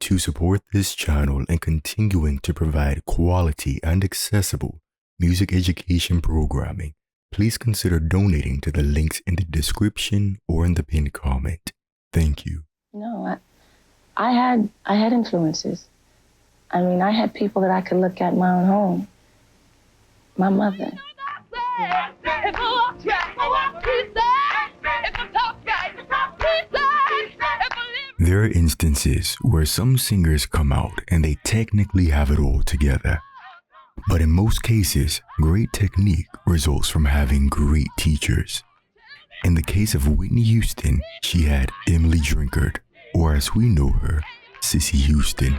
To support this channel and continuing to provide quality and accessible music education programming, please consider donating to the links in the description or in the pinned comment. Thank you. No, I had influences. I mean, I had people that I could look at in my own home. My mother. There are instances where some singers come out and they technically have it all together. But in most cases, great technique results from having great teachers. In the case of Whitney Houston, she had Emily Drinkard, or as we know her, Cissy Houston.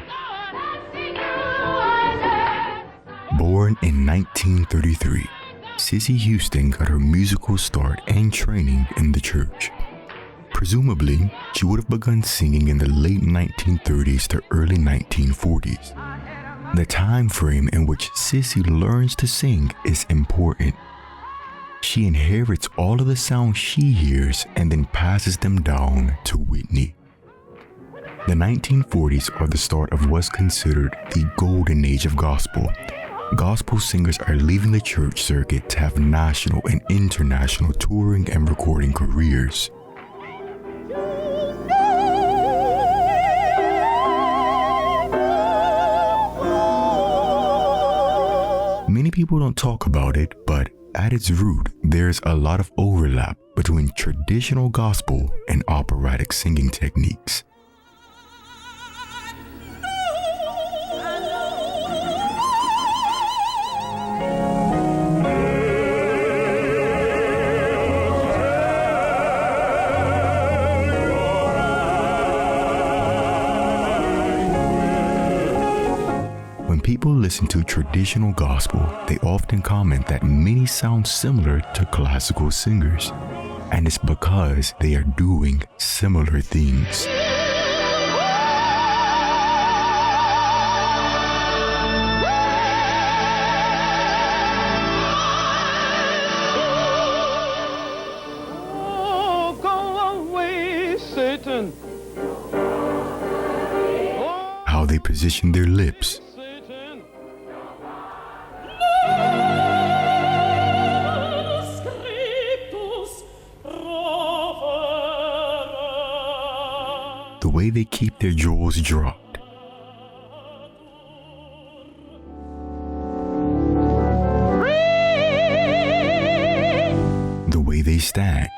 Born in 1933, Cissy Houston got her musical start and training in the church. Presumably, she would have begun singing in the late 1930s to early 1940s. The time frame in which Cissy learns to sing is important. She inherits all of the sounds she hears and then passes them down to Whitney. The 1940s are the start of what's considered the golden age of gospel. Gospel singers are leaving the church circuit to have national and international touring and recording careers. Many people don't talk about it, but at its root, there's a lot of overlap between traditional gospel and operatic singing techniques. When people listen to traditional gospel, they often comment that many sound similar to classical singers, and it's because they are doing similar things. Oh, go away, Satan. How they position their lips, the way they keep their jaws dropped, the way they stand,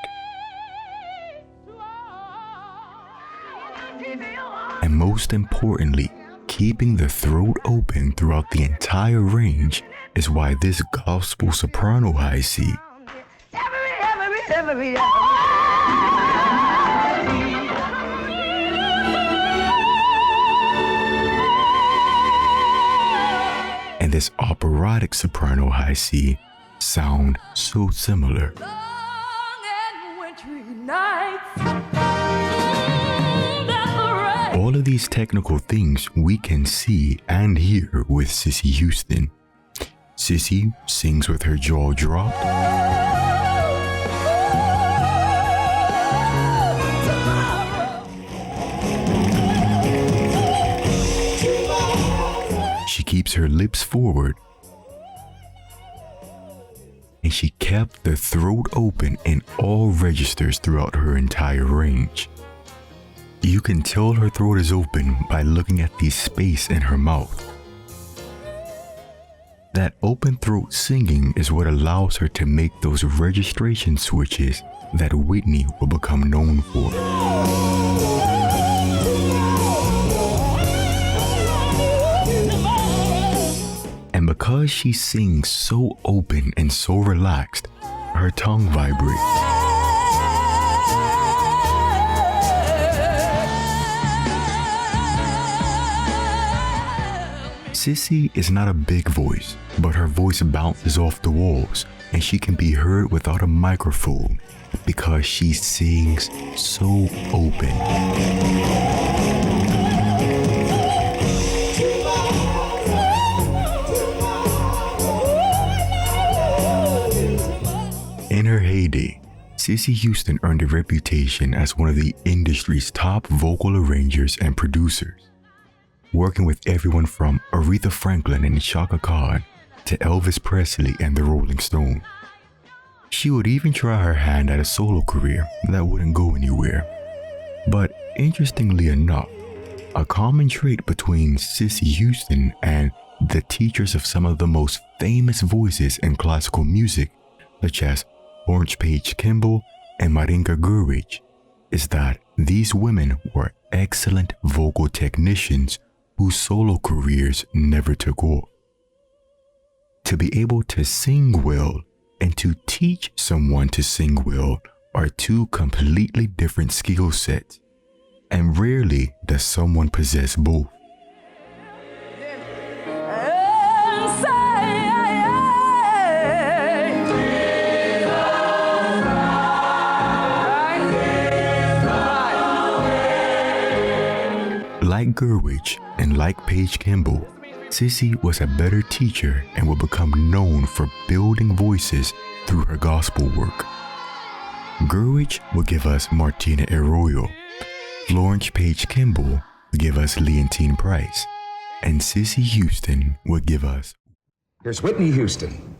and most importantly, keeping the throat open throughout the entire range is why this gospel soprano high C and this operatic soprano high C sound so similar. All of these technical things we can see and hear with Cissy Houston. Cissy sings with her jaw dropped, she keeps her lips forward, and she kept the throat open in all registers throughout her entire range. You can tell her throat is open by looking at the space in her mouth. That open throat singing is what allows her to make those registration switches that Whitney will become known for. And because she sings so open and so relaxed, her tongue vibrates. Cissy is not a big voice, but her voice bounces off the walls and she can be heard without a microphone because she sings so open. In her heyday, Cissy Houston earned a reputation as one of the industry's top vocal arrangers and producers. working with everyone from Aretha Franklin and Chaka Khan to Elvis Presley and the Rolling Stones. She would even try her hand at a solo career that wouldn't go anywhere. But interestingly enough, a common trait between Cissy Houston and the teachers of some of the most famous voices in classical music, such as Florence Page Kimball and Marinka Gurwitch, is that these women were excellent vocal technicians whose solo careers never took off. To be able to sing well and to teach someone to sing well are two completely different skill sets, and rarely does someone possess both. Like Gurwitch and like Paige Kimball, Cissy was a better teacher and would become known for building voices through her gospel work. Gurwitch would give us Martina Arroyo, Florence Page Kimball would give us Leontine Price, and Cissy Houston would give us... Here's Whitney Houston.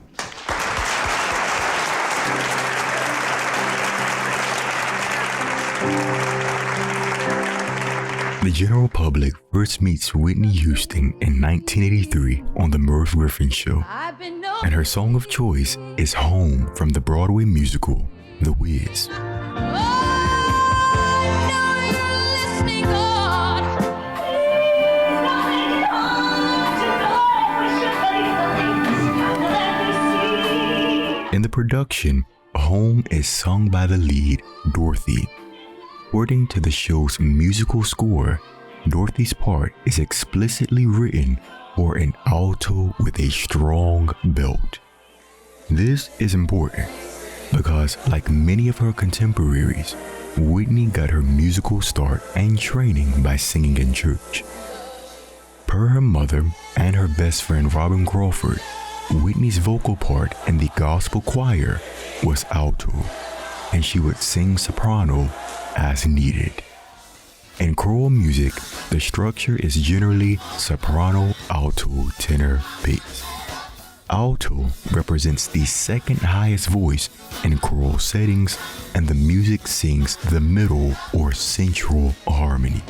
The general public first meets Whitney Houston in 1983 on The Merv Griffin Show, and her song of choice is Home from the Broadway musical, The Wiz. In the production, Home is sung by the lead, Dorothy. According to the show's musical score, Dorothy's part is explicitly written for an alto with a strong belt. This is important because, like many of her contemporaries, Whitney got her musical start and training by singing in church. Per her mother and her best friend Robin Crawford, Whitney's vocal part in the gospel choir was alto, and she would sing soprano as needed. In choral music, the structure is generally soprano, alto, tenor, bass. Alto represents the second highest voice in choral settings, and the music sings the middle or central harmony.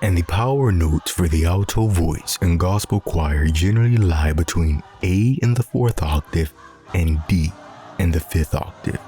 And the power notes for the alto voice in gospel choir generally lie between A in the 4th octave and D in the 5th octave.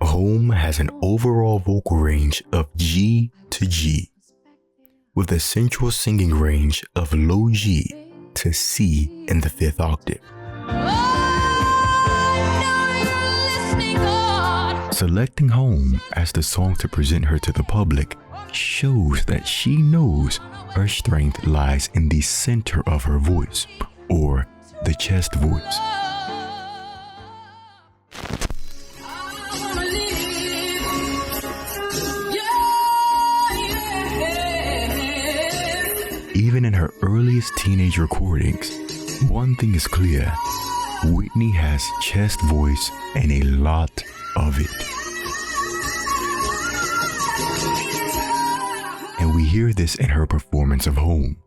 Home has an overall vocal range of G to G, with a central singing range of low G to C in the 5th octave. Selecting Home as the song to present her to the public shows that she knows her strength lies in the center of her voice, or the chest voice. Even in her earliest teenage recordings, one thing is clear: Whitney has chest voice and a lot of it. And we hear this in her performance of Home.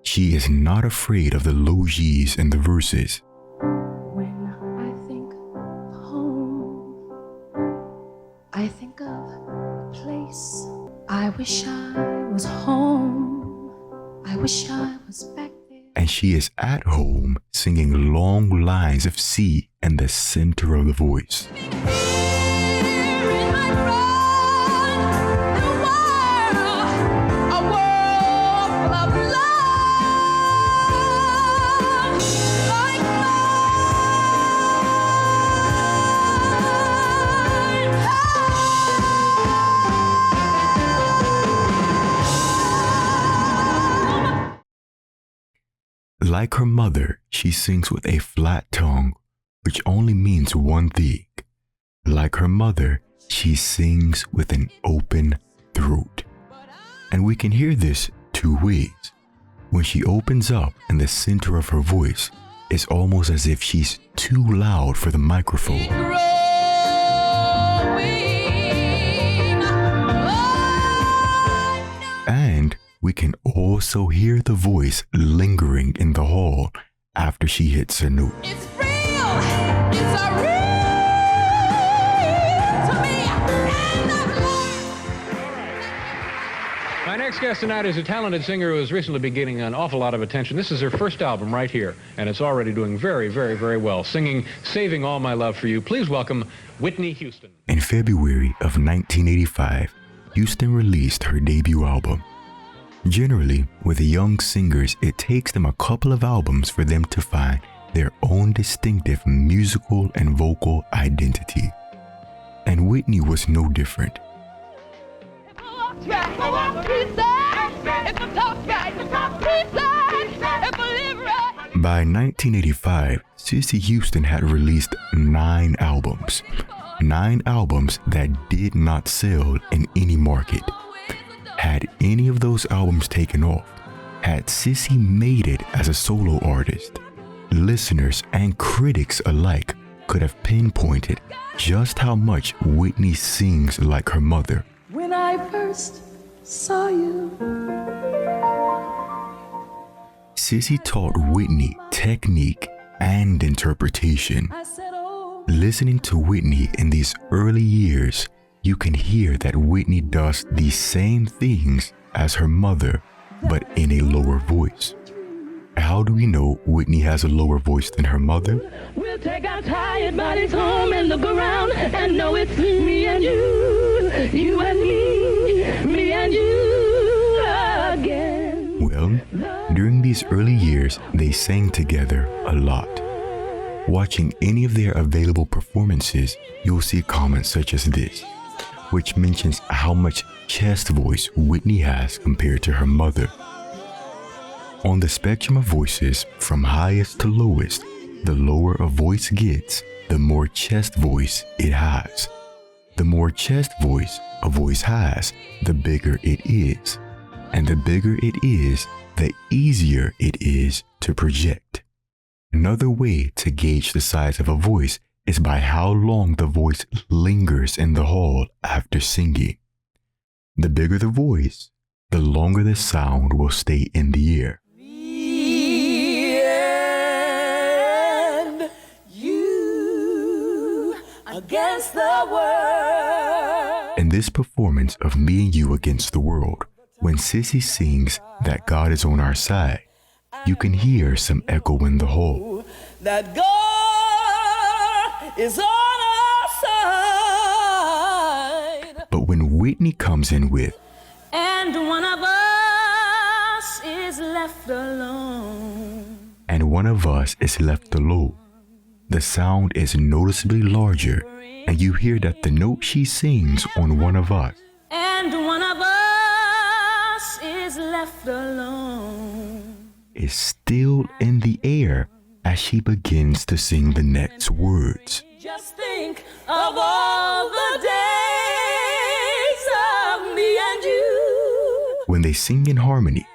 She is not afraid of the low G's in the verses. When I think of home, I think of a place. I wish I was home. I wish I was back there. And she is at home singing long lines of C in the center of the voice. Like her mother, she sings with a flat tongue, which only means one thing. Like her mother, she sings with an open throat. And we can hear this two ways. When she opens up in the center of her voice, it's almost as if she's too loud for the microphone. And we can also hear the voice lingering in the hall after she hits a note. It's real. It's a real to me. My next guest tonight is a talented singer who has recently been getting an awful lot of attention. This is her first album right here, and it's already doing very, very, very well, singing Saving All My Love for You. Please welcome Whitney Houston. In February of 1985, Houston released her debut album. Generally, with young singers, it takes them a couple of albums for them to find their own distinctive musical and vocal identity. And Whitney was no different. By 1985, Cissy Houston had released 9 albums. 9 albums that did not sell in any market. Had any of those albums taken off, had Cissy made it as a solo artist, listeners and critics alike could have pinpointed just how much Whitney sings like her mother. When I first saw you, Cissy taught Whitney technique and interpretation. I said, oh, Listening to Whitney in these early years, you can hear that Whitney does the same things as her mother, but in a lower voice. How do we know Whitney has a lower voice than her mother? We'll take our tired bodies home and look around and know it's me and you and me and you again. Well, during these early years, they sang together a lot. Watching any of their available performances, you'll see comments such as this, which mentions how much chest voice Whitney has compared to her mother. On the spectrum of voices, from highest to lowest, the lower a voice gets, the more chest voice it has. The more chest voice a voice has, the bigger it is. And the bigger it is, the easier it is to project. Another way to gauge the size of a voice is by how long the voice lingers in the hall after singing. The bigger the voice, the longer the sound will stay in the air. me and you against the world. In this performance of Me and You Against the World, when Cissy sings that God is on our side, you can hear some echo in the hall. That God is on our side. But when Whitney comes in with, And one of us is left alone. and one of us is left alone, the sound is noticeably larger, and you hear that the note she sings on One of Us And one of us is left alone. is still in the air as she begins to sing the next words. Just think of all the days of me and you. When they sing in harmony,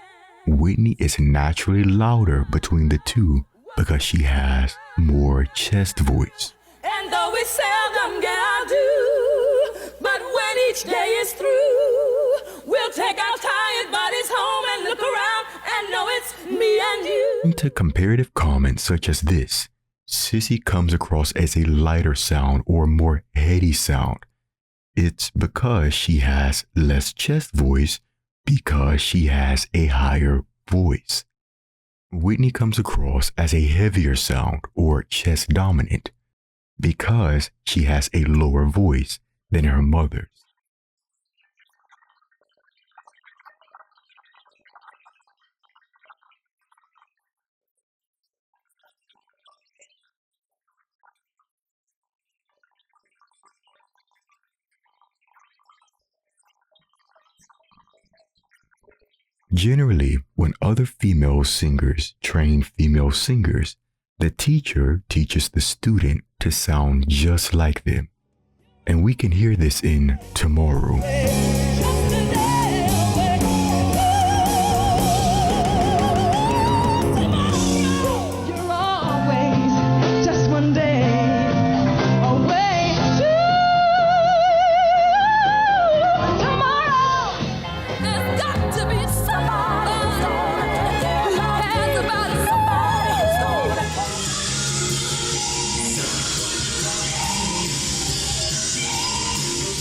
Whitney is naturally louder between the two because she has more chest voice. And though we seldom get our due, but when each day is through, we'll take our tired bodies home and look around and know it's me and you. Into comparative comments such as this, Cissy comes across as a lighter sound or more heady sound. It's because she has less chest voice because she has a higher voice. Whitney comes across as a heavier sound or chest dominant because she has a lower voice than her mother's. Generally, when other female singers train female singers, The teacher teaches the student to sound just like them. And we can hear this in Tomorrow.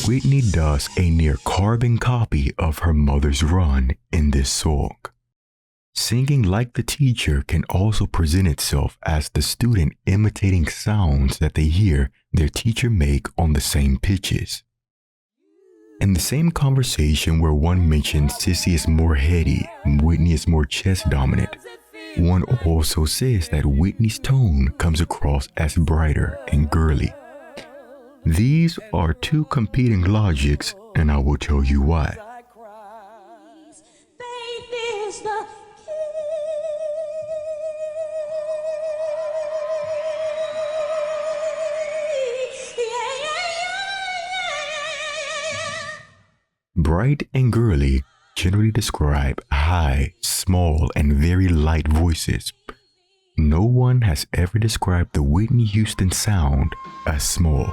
Whitney does a near carbon copy of her mother's run in this song. Singing like the teacher can also present itself as the student imitating sounds that they hear their teacher make on the same pitches. In the same conversation where one mentions Cissy is more heady and Whitney is more chest dominant, one also says that Whitney's tone comes across as brighter and girly. These are two competing logics, and I will tell you why. Bright and girly generally describe high, small, and very light voices. No one has ever described the Whitney Houston sound as small.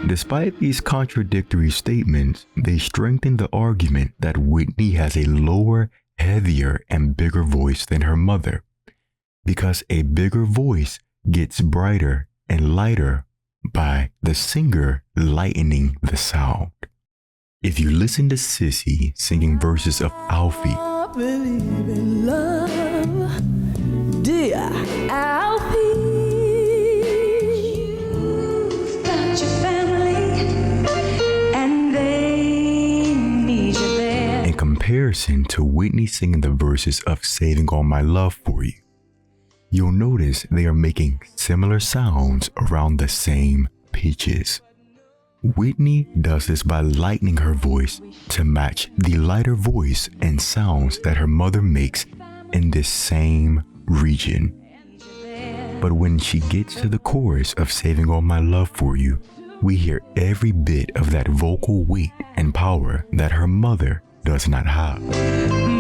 Despite these contradictory statements, they strengthen the argument that Whitney has a lower, heavier, and bigger voice than her mother, because a bigger voice gets brighter and lighter by the singer lightening the sound. If you listen to Cissy singing verses of Alfie, I believe in love, dear Alfie. You've got your family, and they need you there. in comparison to Whitney singing the verses of Saving All My Love For You, you'll notice they are making similar sounds around the same pitches. Whitney does this by lightening her voice to match the lighter voice and sounds that her mother makes in this same region. But when she gets to the chorus of Saving All My Love For You, we hear every bit of that vocal weight and power that her mother does not have.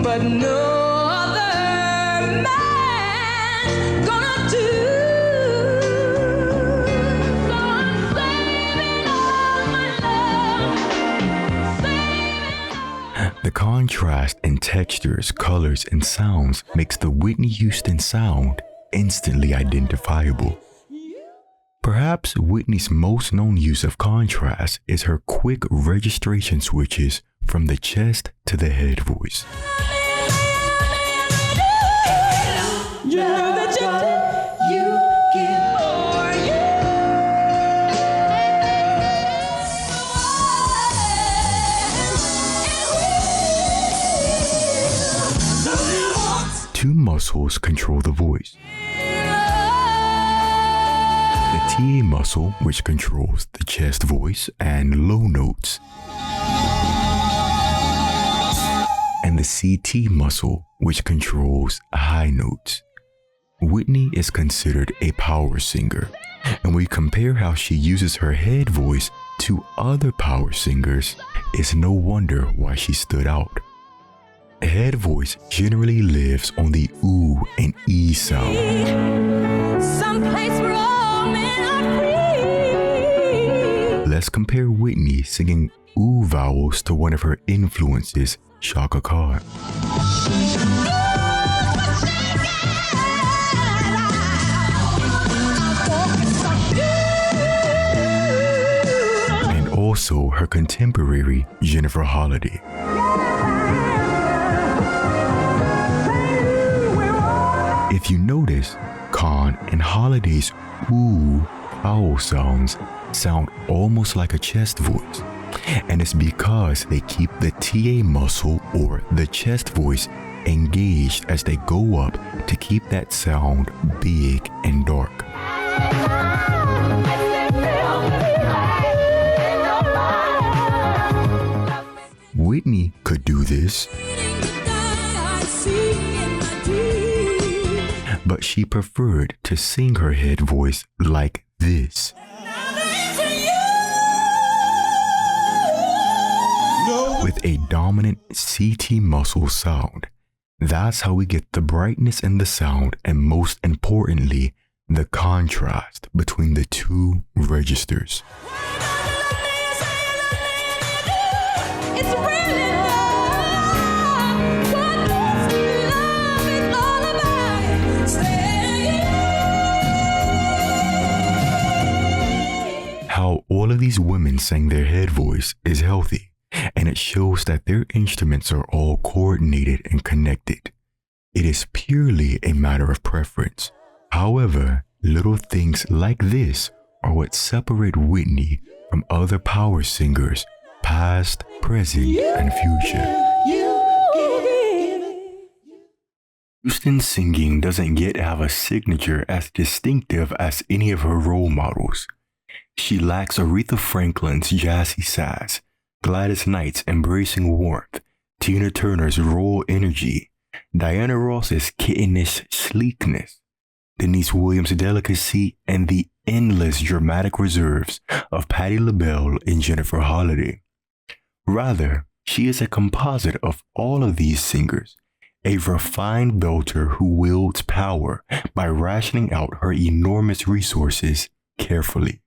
But no other man gonna do. So I'm saving all my love. The contrast in textures, colors, and sounds makes the Whitney Houston sound instantly identifiable. Perhaps Whitney's most known use of contrast is her quick registration switches from the chest to the head voice. Two muscles control the voice. The TA muscle, which controls the chest voice and low notes, and the CT muscle, which controls high notes. Whitney is considered a power singer, and we compare how she uses her head voice to other power singers. It's no wonder why she stood out. Head voice generally lives on the ooh and e sound. Someplace where all men are free. Let's compare Whitney singing ooh vowels to one of her influences, Chaka Khan. And also her contemporary, Jennifer Holliday. If you notice, Khan and Holliday's ooh vowel sounds sound almost like a chest voice, and it's because they keep the TA muscle or the chest voice engaged as they go up to keep that sound big and dark. Whitney could do this, but she preferred to sing her head voice like this. With a dominant CT muscle sound. That's how we get the brightness in the sound and, most importantly, the contrast between the two registers. How all of these women sang their head voice is healthy, and it shows that their instruments are all coordinated and connected. It is purely a matter of preference. However, little things like this are what separate Whitney from other power singers, past, present, and future. Houston's singing doesn't yet have a signature as distinctive as any of her role models. She lacks Aretha Franklin's jazzy sass, Gladys Knight's embracing warmth, Tina Turner's raw energy, Diana Ross's kittenish sleekness, Denise Williams' delicacy, and the endless dramatic reserves of Patti LaBelle and Jennifer Holliday. Rather, she is a composite of all of these singers, a refined belter who wields power by rationing out her enormous resources carefully.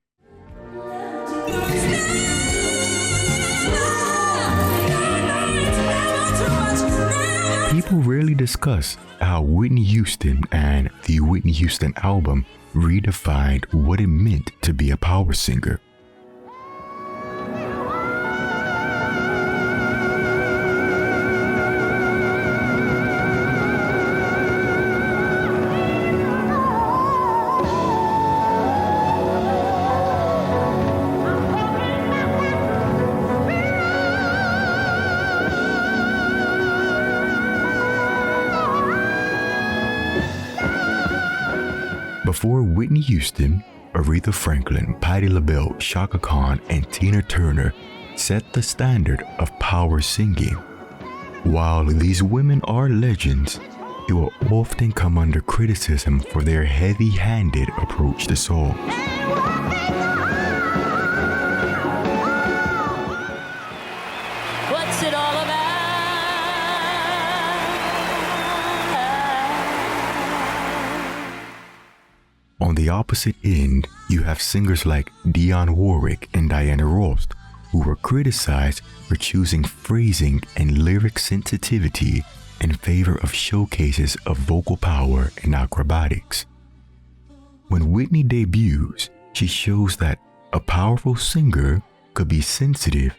People rarely discuss how Whitney Houston and the Whitney Houston album redefined what it meant to be a power singer. Before Whitney Houston, Aretha Franklin, Patti LaBelle, Chaka Khan, and Tina Turner set the standard of power singing. While these women are legends, they will often come under criticism for their heavy-handed approach to song. What's it all about? On the opposite end, you have singers like Dionne Warwick and Diana Ross, who were criticized for choosing phrasing and lyric sensitivity in favor of showcases of vocal power and acrobatics. When Whitney debuts, she shows that a powerful singer could be sensitive,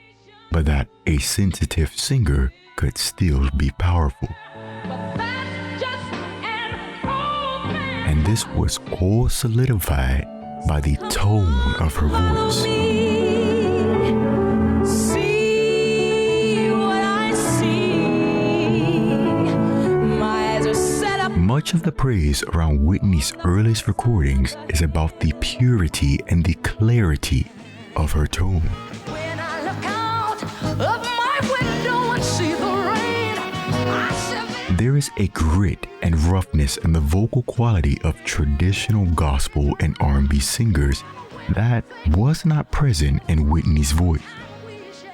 but that a sensitive singer could still be powerful. And this was all solidified by the tone of her voice. Much of the praise around Whitney's earliest recordings is about the purity and the clarity of her tone. When I look out of my window and see the rain, I shall... There is a grit and roughness in the vocal quality of traditional gospel and R&B singers that was not present in Whitney's voice.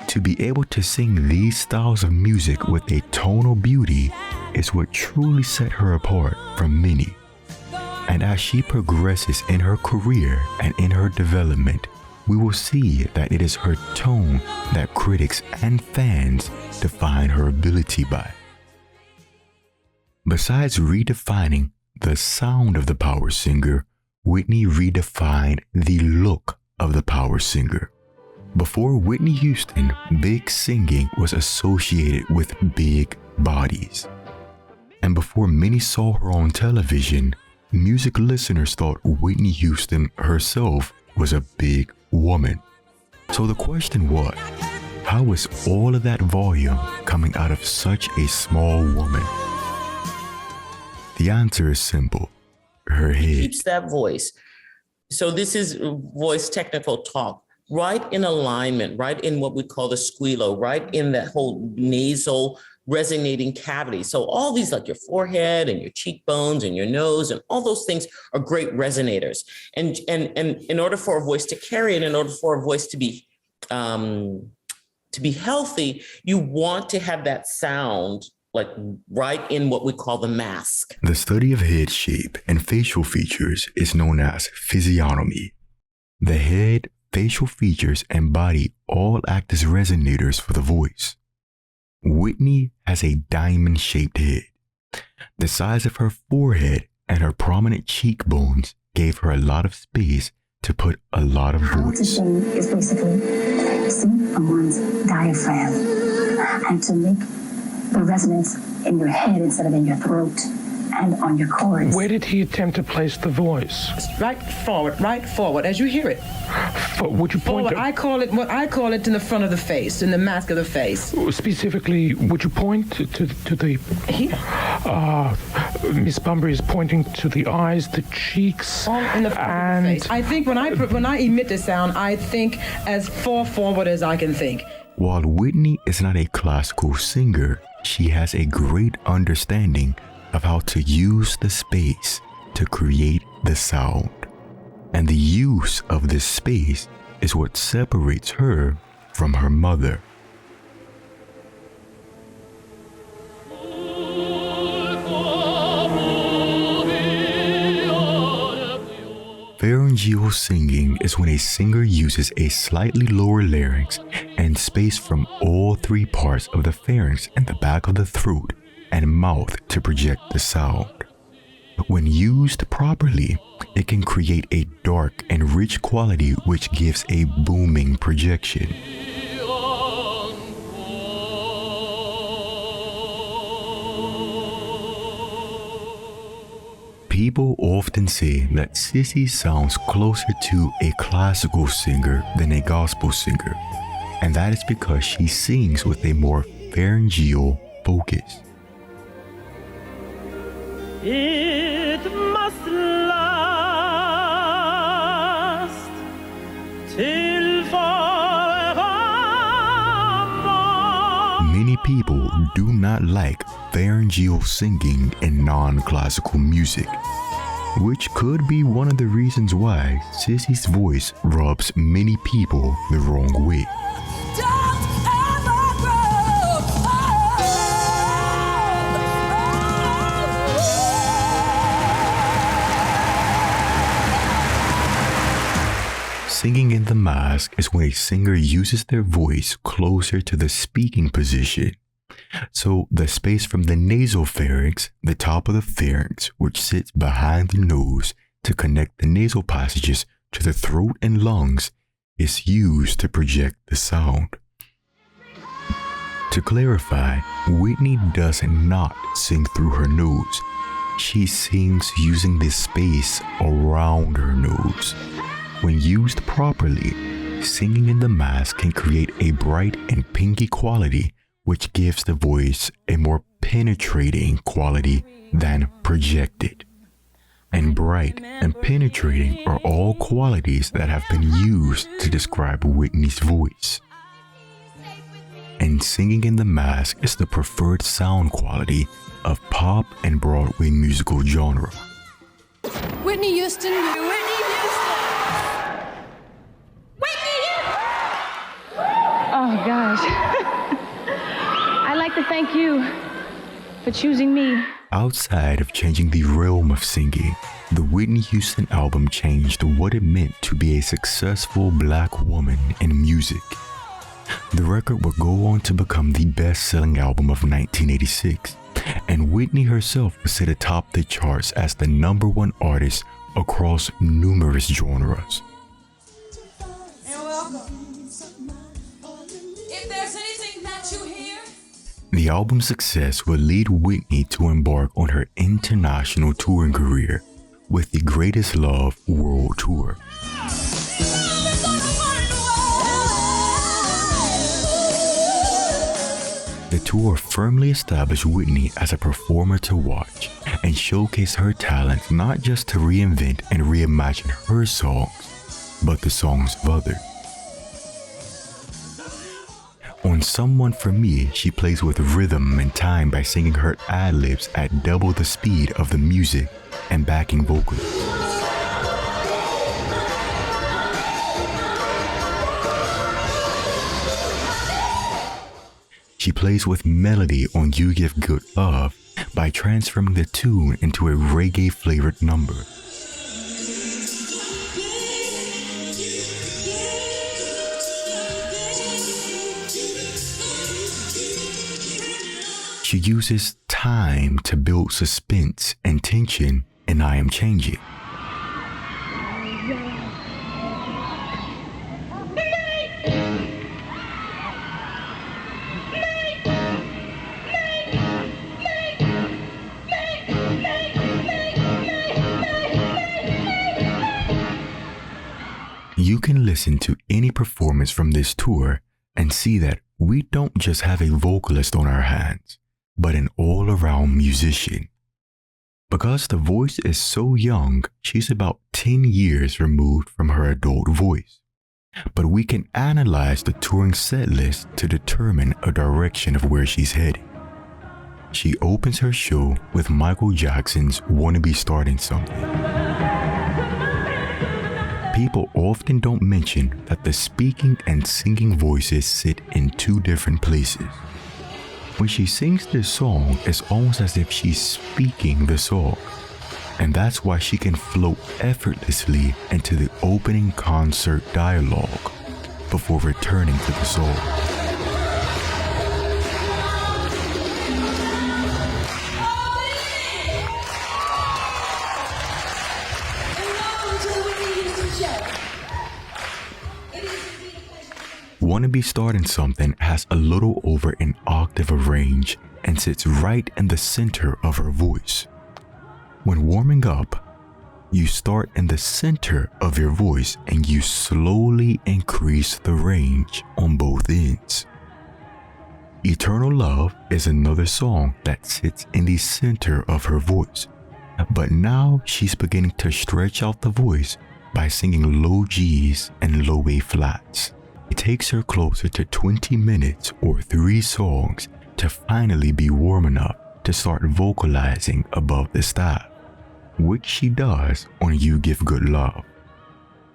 To be able to sing these styles of music with a tonal beauty is what truly set her apart from many. And as she progresses in her career and in her development, we will see that it is her tone that critics and fans define her ability by. Besides redefining the sound of the power singer, Whitney redefined the look of the power singer. Before Whitney Houston, big singing was associated with big bodies. And before many saw her on television, music listeners thought Whitney Houston herself was a big woman. So the question was, how was all of that volume coming out of such a small woman? The answer is simple. Her head. Keeps that voice. So this is voice technical talk. right in alignment, right in what we call the squealo, right in that whole nasal resonating cavity. So all these, like your forehead and your cheekbones and your nose and all those things are great resonators. And in order for a voice to carry it, in order for a voice to be healthy, you want to have that sound like right in what we call the mask. The study of head shape and facial features is known as physiognomy. The head, facial features, and body all act as resonators for the voice. Whitney has a diamond-shaped head. The size of her forehead and her prominent cheekbones gave her a lot of space to put a lot of How to voice. sing is basically sing from one's diaphragm and to make the resonance in your head instead of in your throat and on your chords. Where did he attempt to place the voice? Right forward, as you hear it. Would you point Forward. I call it in the front of the face, in the mask of the face. specifically, would you point to the... Here. Miss Bunbury is pointing to the eyes, the cheeks, All in the front of the face. I think when I emit the sound, I think as far forward as I can think. While Whitney is not a classical singer, she has a great understanding of how to use the space to create the sound. And the use of this space is what separates her from her mother. Pharyngeal singing is when a singer uses a slightly lower larynx and space from all three parts of the pharynx and the back of the throat and mouth to project the sound. When used properly, it can create a dark and rich quality which gives a booming projection. People often say that Cissy sounds closer to a classical singer than a gospel singer, and that is because she sings with a more pharyngeal focus. It must last till forevermore. Many people do not like pharyngeal singing in non-classical music, which could be one of the reasons why Cissy's voice rubs many people the wrong way. Singing in the mask is when a singer uses their voice closer to the speaking position. So the space from the nasopharynx, the top of the pharynx, which sits behind the nose to connect the nasal passages to the throat and lungs, is used to project the sound. To clarify, Whitney does not sing through her nose. She sings using this space around her nose. When used properly, singing in the mask can create a bright and pinky quality, which gives the voice a more penetrating quality than projected. And bright and penetrating are all qualities that have been used to describe Whitney's voice. And singing in the mask is the preferred sound quality of pop and Broadway musical genre. Whitney Houston. Oh, gosh. I'd like to thank you for choosing me. Outside of changing the realm of singing, the Whitney Houston album changed what it meant to be a successful Black woman in music. The record would go on to become the best-selling album of 1986, and Whitney herself would sit atop the charts as the #1 artist across numerous genres. The album's success would lead Whitney to embark on her international touring career with the Greatest Love World Tour. The tour firmly established Whitney as a performer to watch and showcased her talent not just to reinvent and reimagine her songs, but the songs of others. On Someone For Me, she plays with rhythm and time by singing her ad-libs at double the speed of the music and backing vocals. She plays with melody on You Give Good Love by transforming the tune into a reggae-flavored number. She uses time to build suspense and tension in I Am Changing. You can listen to any performance from this tour and see that we don't just have a vocalist on our hands, but an all-around musician. Because the voice is so young, she's about 10 years removed from her adult voice. But we can analyze the touring set list to determine a direction of where she's heading. She opens her show with Michael Jackson's Wanna Be Starting Something. People often don't mention that the speaking and singing voices sit in two different places. When she sings this song, it's almost as if she's speaking the song. And that's why she can float effortlessly into the opening concert dialogue before returning to the song. Wanna Be Starting Something has a little over an octave of range and sits right in the center of her voice. When warming up, you start in the center of your voice and you slowly increase the range on both ends. Eternal Love is another song that sits in the center of her voice, but now she's beginning to stretch out the voice by singing low G's and low A flats. It takes her closer to 20 minutes or 3 songs to finally be warm enough to start vocalizing above the staff, which she does on You Give Good Love.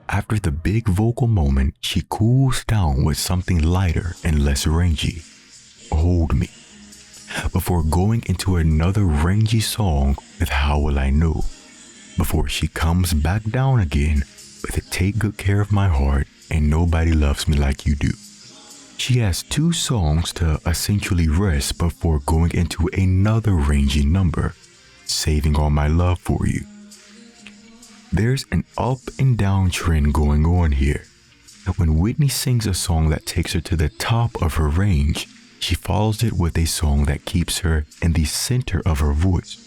After the big vocal moment, she cools down with something lighter and less rangy, Hold Me, before going into another rangy song with How Will I Know, before she comes back down again with Take Good Care of My Heart and Nobody Loves Me Like You Do. She has 2 songs to essentially rest before going into another rangy number, Saving All My Love For You. There's an up and down trend going on here. When Whitney sings a song that takes her to the top of her range, she follows it with a song that keeps her in the center of her voice.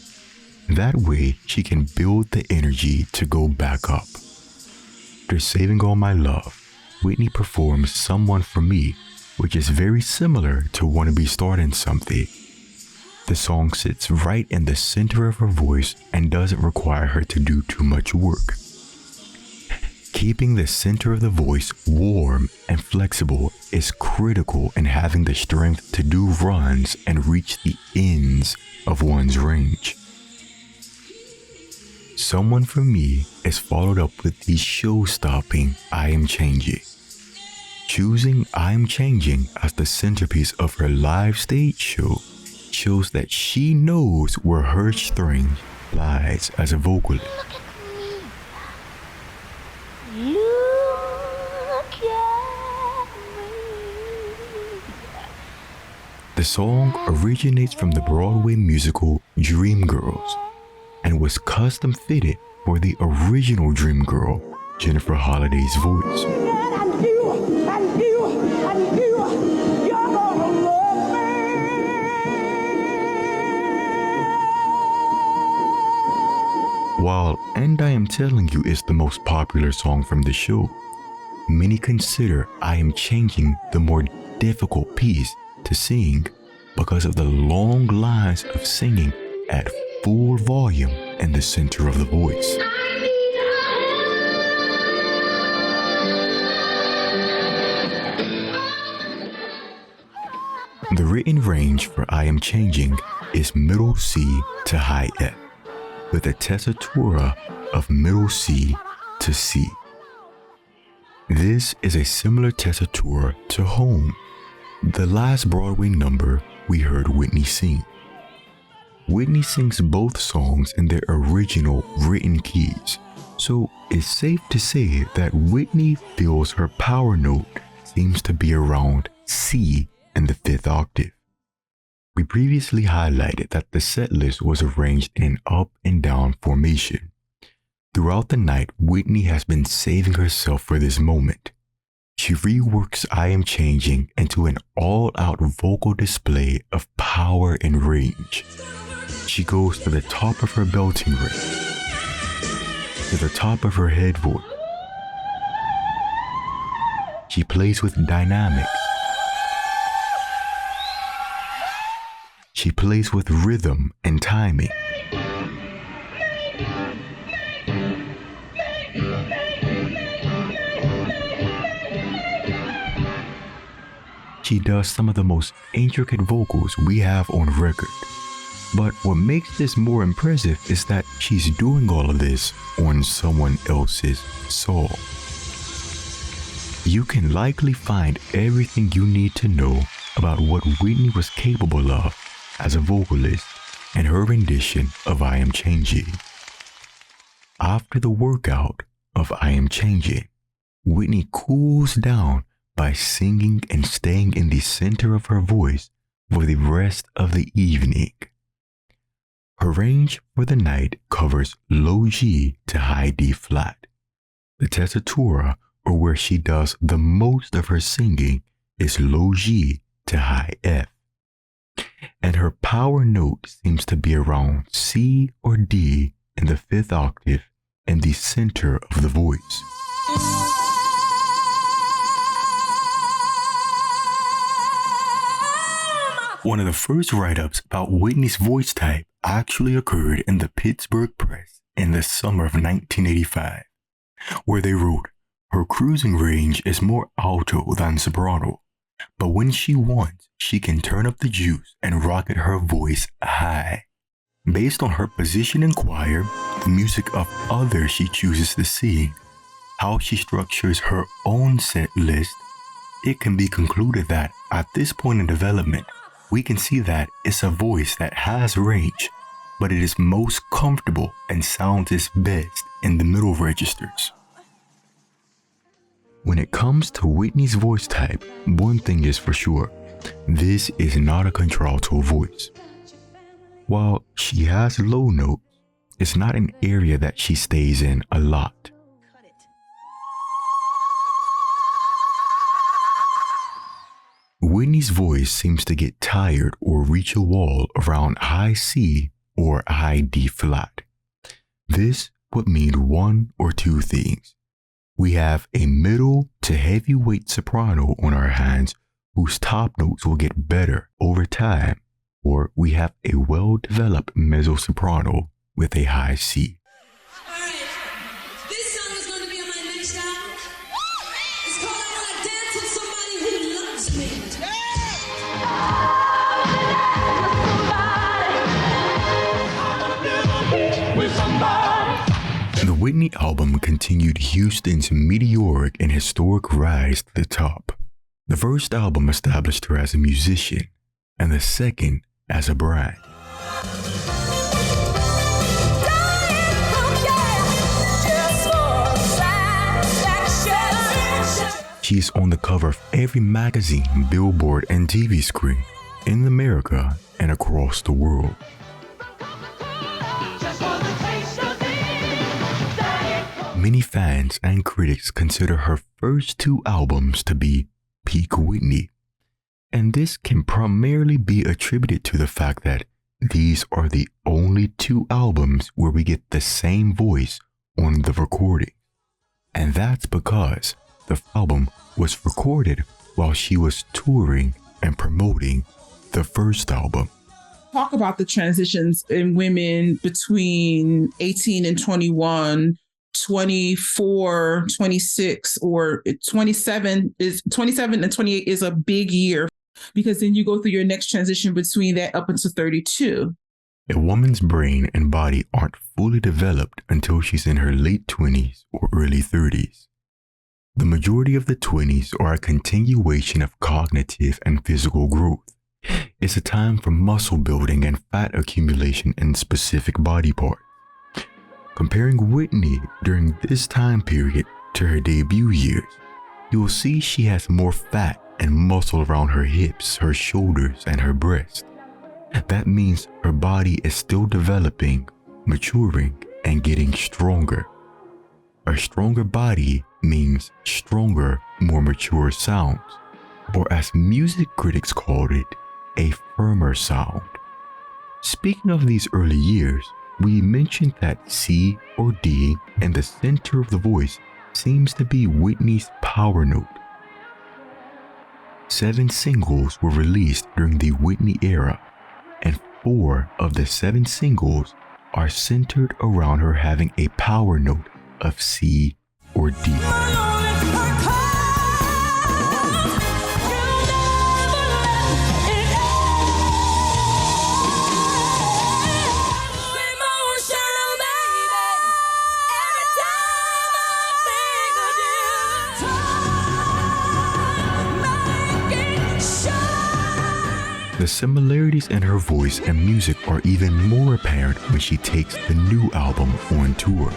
That way, she can build the energy to go back up. After Saving All My Love, Whitney performs Someone For Me, which is very similar to Wanna Be Starting Something. The song sits right in the center of her voice and doesn't require her to do too much work. Keeping the center of the voice warm and flexible is critical in having the strength to do runs and reach the ends of one's range. Someone For Me is followed up with the show-stopping I Am Changing. Choosing I Am Changing as the centerpiece of her live stage show shows that she knows where her strength lies as a vocalist. Look at me. The song originates from the Broadway musical Dreamgirls and was custom fitted for the original Dreamgirl, Jennifer Holliday's voice. While And I Am Telling You is the most popular song from the show, many consider I Am Changing the more difficult piece to sing because of the long lines of singing at full volume in the center of the voice. The written range for I Am Changing is middle C to high F, with a tessitura of middle C to C. This is a similar tessitura to Home, the last Broadway number we heard Whitney sing. Whitney sings both songs in their original written keys, so it's safe to say that Whitney feels her power note seems to be around C in the 5th octave. We previously highlighted that the set list was arranged in an up and down formation. Throughout the night, Whitney has been saving herself for this moment. She reworks I Am Changing into an all-out vocal display of power and range. She goes to the top of her belting range, to the top of her head voice. She plays with dynamics. She plays with rhythm and timing. She does some of the most intricate vocals we have on record. But what makes this more impressive is that she's doing all of this on someone else's song. You can likely find everything you need to know about what Whitney was capable of as a vocalist in her rendition of I Am Changing. After the workout of I Am Changing, Whitney cools down by singing and staying in the center of her voice for the rest of the evening. Her range for the night covers low G to high D flat. The tessitura, or where she does the most of her singing, is low G to high F. And her power note seems to be around C or D in the 5th octave in the center of the voice. One of the first write-ups about Whitney's voice type actually occurred in the Pittsburgh Press in the summer of 1985, where they wrote, "Her cruising range is more alto than soprano, but when she wants, she can turn up the juice and rocket her voice high. Based on her position in choir, the music of others she chooses to sing, how she structures her own set list, it can be concluded that at this point in development, we can see that it's a voice that has range, but it is most comfortable and sounds its best in the middle registers." When it comes to Whitney's voice type, one thing is for sure, this is not a contralto voice. While she has low notes, it's not an area that she stays in a lot. Whitney's voice seems to get tired or reach a wall around high C or high D flat. This would mean one or two things. We have a middle to heavyweight soprano on our hands whose top notes will get better over time, or we have a well-developed mezzo soprano with a high C. All right, this song is going to be on my next album. It's called I Want to Dance with Somebody Who Loves Me. The Whitney album continued Houston's meteoric and historic rise to the top. The first album established her as a musician, and the second as a bride. She is on the cover of every magazine, billboard, and TV screen in America and across the world. Many fans and critics consider her first two albums to be peak Whitney, and this can primarily be attributed to the fact that these are the only two albums where we get the same voice on the recording, and that's because the album was recorded while she was touring and promoting the first album. Talk about the transitions in women between 18 and 21, 24, 26, or 27 and 28 is a big year because then you go through your next transition between that up until 32. A woman's brain and body aren't fully developed until she's in her late 20s or early 30s. The majority of the 20s are a continuation of cognitive and physical growth. It's a time for muscle building and fat accumulation in specific body parts. Comparing Whitney during this time period to her debut years, you will see she has more fat and muscle around her hips, her shoulders, and her breast. That means her body is still developing, maturing, and getting stronger. A stronger body means stronger, more mature sounds, or as music critics called it, a firmer sound. Speaking of these early years, we mentioned that C or D in the center of the voice seems to be Whitney's power note. 7 singles were released during the Whitney era, and 4 of the 7 singles are centered around her having a power note of C or D. The similarities in her voice and music are even more apparent when she takes the new album on tour.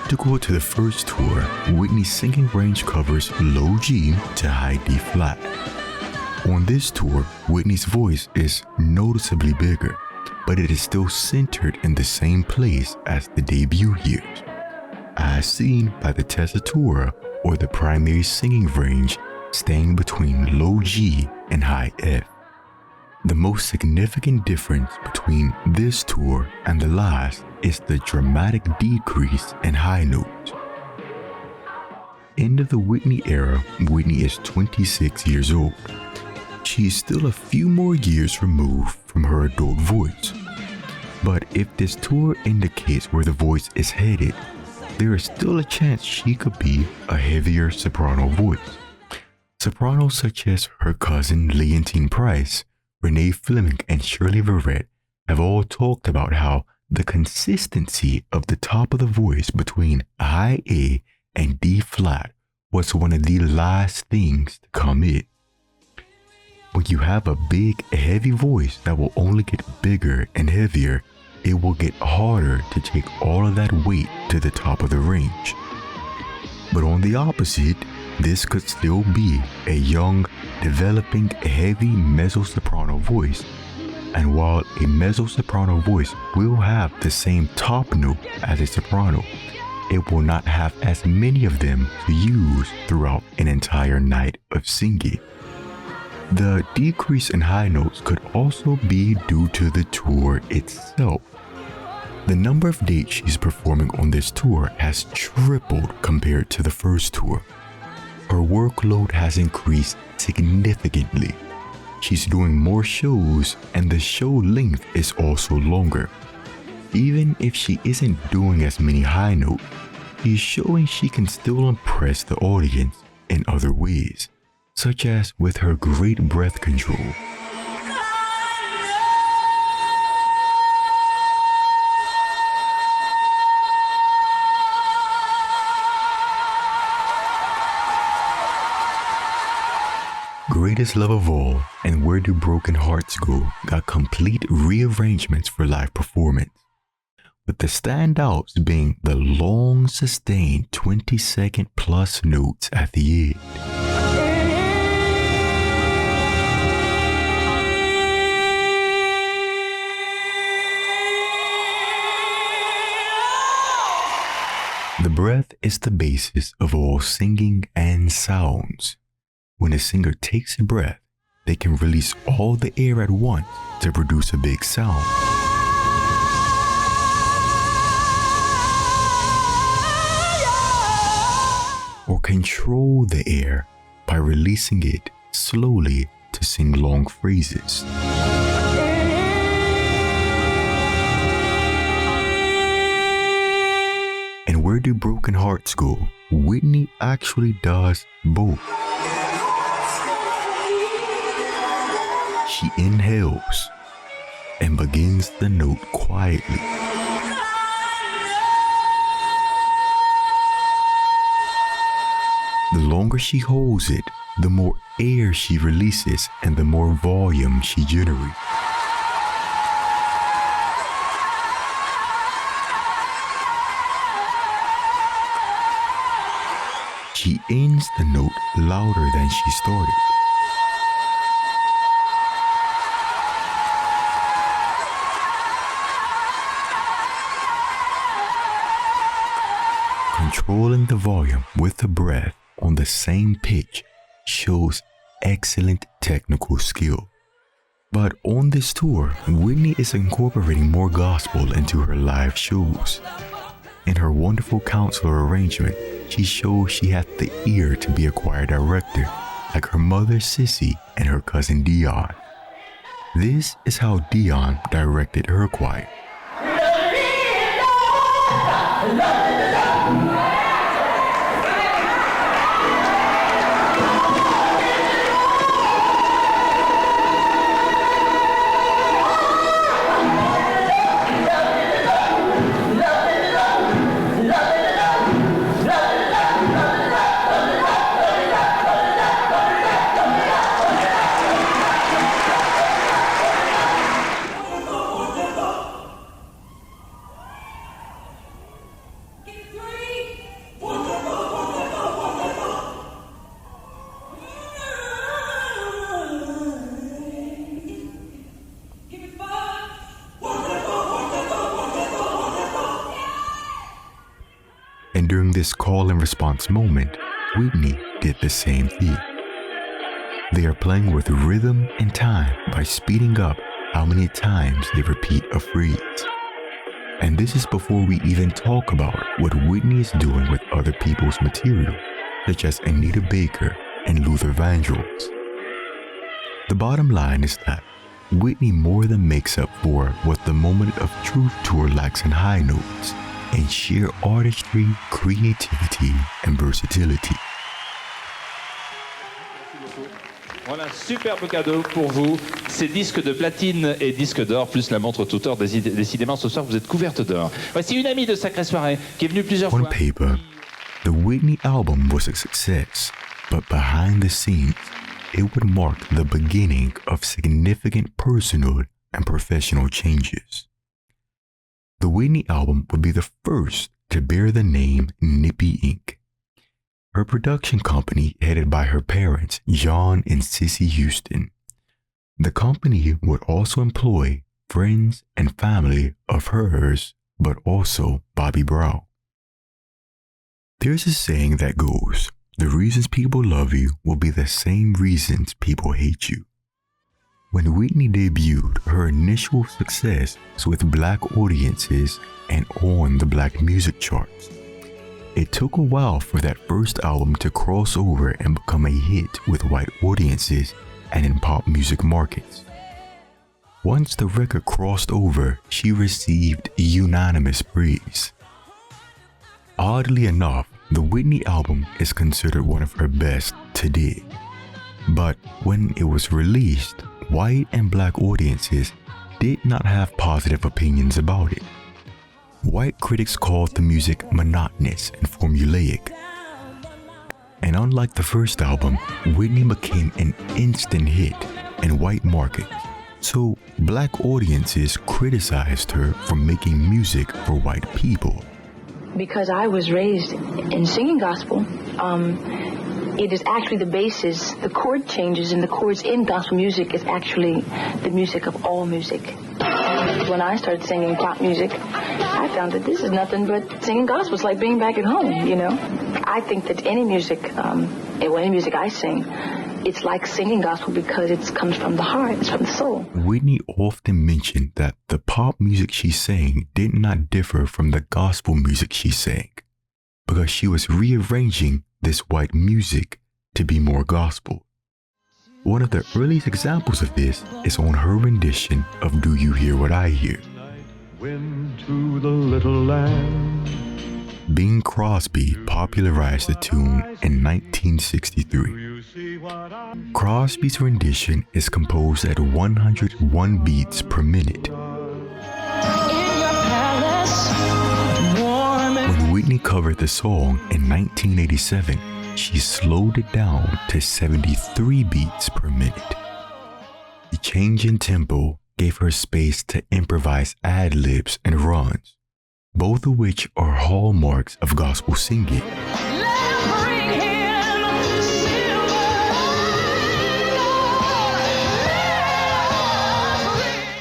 To go to the first tour, Whitney's singing range covers low G to high D flat. On this tour, Whitney's voice is noticeably bigger, but it is still centered in the same place as the debut years, as seen by the Tessitura, or the primary singing range staying between low G and high F. The most significant difference between this tour and the last is the dramatic decrease in high notes. End of the Whitney era, Whitney is 26 years old. She is still a few more years removed from her adult voice. But if this tour indicates where the voice is headed, there is still a chance she could be a heavier soprano voice. Sopranos such as her cousin Leontine Price, Renee Fleming, and Shirley Verrett have all talked about how the consistency of the top of the voice between high A and D flat was one of the last things to come in. When you have a big, heavy voice that will only get bigger and heavier, it will get harder to take all of that weight to the top of the range. But on the opposite, this could still be a young, developing, heavy mezzo-soprano voice. And while a mezzo-soprano voice will have the same top note as a soprano, it will not have as many of them to use throughout an entire night of singing. The decrease in high notes could also be due to the tour itself. The number of dates she's performing on this tour has tripled compared to the first tour. Her workload has increased significantly. She's doing more shows, and the show length is also longer. Even if she isn't doing as many high notes, she's showing she can still impress the audience in other ways, such as with her great breath control. Greatest Love of All and Where Do Broken Hearts Go got complete rearrangements for live performance, with the standouts being the long sustained 20-second plus notes at the end. The breath is the basis of all singing and sounds. When a singer takes a breath, they can release all the air at once to produce a big sound. Or control the air by releasing it slowly to sing long phrases. And Where Do Broken Hearts Go? Whitney actually does both. she inhales and begins the note quietly. The longer she holds it, the more air she releases and the more volume she generates. She ends the note louder than she started. Controlling the volume with the breath on the same pitch shows excellent technical skill. But on this tour, Whitney is incorporating more gospel into her live shows. In her wonderful counselor arrangement, she shows she had the ear to be a choir director, like her mother Cissy and her cousin Dion. This is how Dion directed her choir. And during this call and response moment, Whitney did the same thing. They are playing with rhythm and time by speeding up how many times they repeat a phrase. And this is before we even talk about what Whitney is doing with other people's material, such as Anita Baker and Luther Vandross. The bottom line is that Whitney more than makes up for what the Moment of Truth tour lacks in high notes, and sheer artistry, creativity, and versatility. Voilà un superbe cadeau pour vous, ces disques de platine et disques d'or, plus la montre tuteur. Décidément, ce soir, vous êtes couverte d'or. Voici une amie de Sacrée Soirée qui est venue plusieurs fois. On paper, the Whitney album was a success, but behind the scenes, it would mark the beginning of significant personal and professional changes. The Whitney album would be the first to bear the name Nippy Inc. Her production company, headed by her parents, John and Cissy Houston. The company would also employ friends and family of hers, but also Bobby Brown. There's a saying that goes, the reasons people love you will be the same reasons people hate you. When Whitney debuted, her initial success was with Black audiences and on the Black music charts. It took a while for that first album to cross over and become a hit with white audiences and in pop music markets. Once the record crossed over, she received unanimous praise. Oddly enough, the Whitney album is considered one of her best to date. But when it was released, white and Black audiences did not have positive opinions about it. White critics called the music monotonous and formulaic. And unlike the first album, Whitney became an instant hit in white markets. So Black audiences criticized her for making music for white people. Because I was raised in singing gospel, it is actually the basis, the chord changes and the chords in gospel music is actually the music of all music. When I started singing pop music, I found that this is nothing but singing gospel. It's like being back at home, you know? I think that any music, any music I sing, it's like singing gospel because it comes from the heart, it's from the soul. Whitney often mentioned that the pop music she sang did not differ from the gospel music she sang, because she was rearranging this white music to be more gospel. One of the earliest examples of this is on her rendition of Do You Hear What I Hear? Went to the little land Bing Crosby popularized the tune in 1963. Crosby's rendition is composed at 101 beats per minute. When Whitney covered the song in 1987, she slowed it down to 73 beats per minute. The change in tempo gave her space to improvise ad-libs and runs, both of which are hallmarks of gospel singing.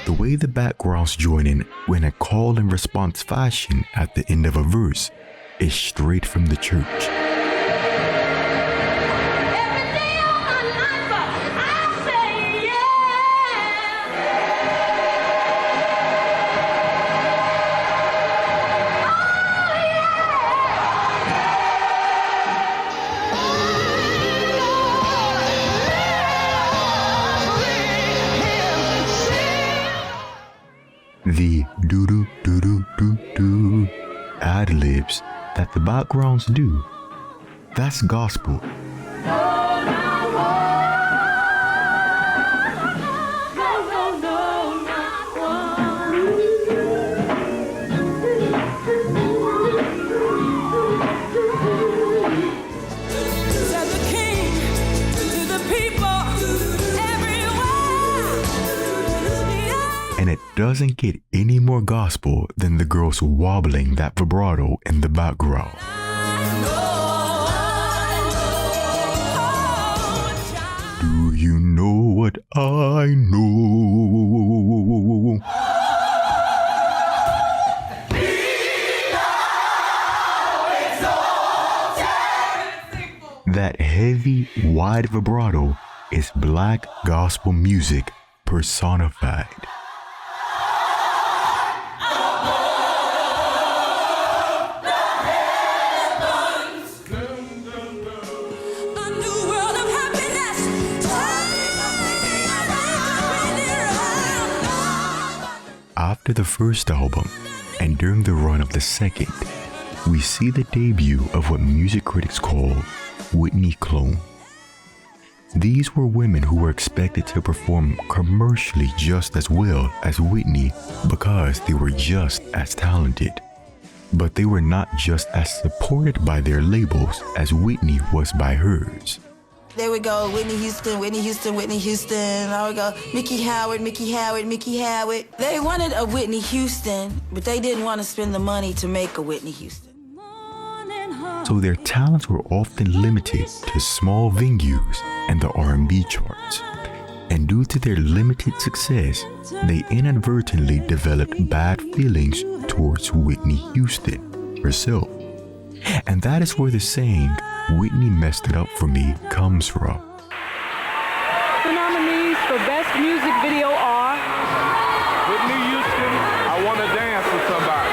The way the backgrounds join in a call and response fashion at the end of a verse is straight from the church. The do-do-do-do-do-do ad-libs that the backgrounds do, that's gospel. And it doesn't get any more gospel than the girls wobbling that vibrato in the background. Do you know what I know? That heavy, wide vibrato is black gospel music personified. After the first album, and during the run of the second, we see the debut of what music critics call Whitney clone. These were women who were expected to perform commercially just as well as Whitney because they were just as talented. But they were not just as supported by their labels as Whitney was by hers. There we go, Whitney Houston, Whitney Houston, Whitney Houston. There we go, Mickey Howard, Mickey Howard, Mickey Howard. They wanted a Whitney Houston, but they didn't want to spend the money to make a Whitney Houston. So their talents were often limited to small venues and the R&B charts. And due to their limited success, they inadvertently developed bad feelings towards Whitney Houston herself. And that is where the saying, Whitney messed it up for me, comes from. The nominees for Best Music Video are Whitney Houston, I Wanna Dance with Somebody.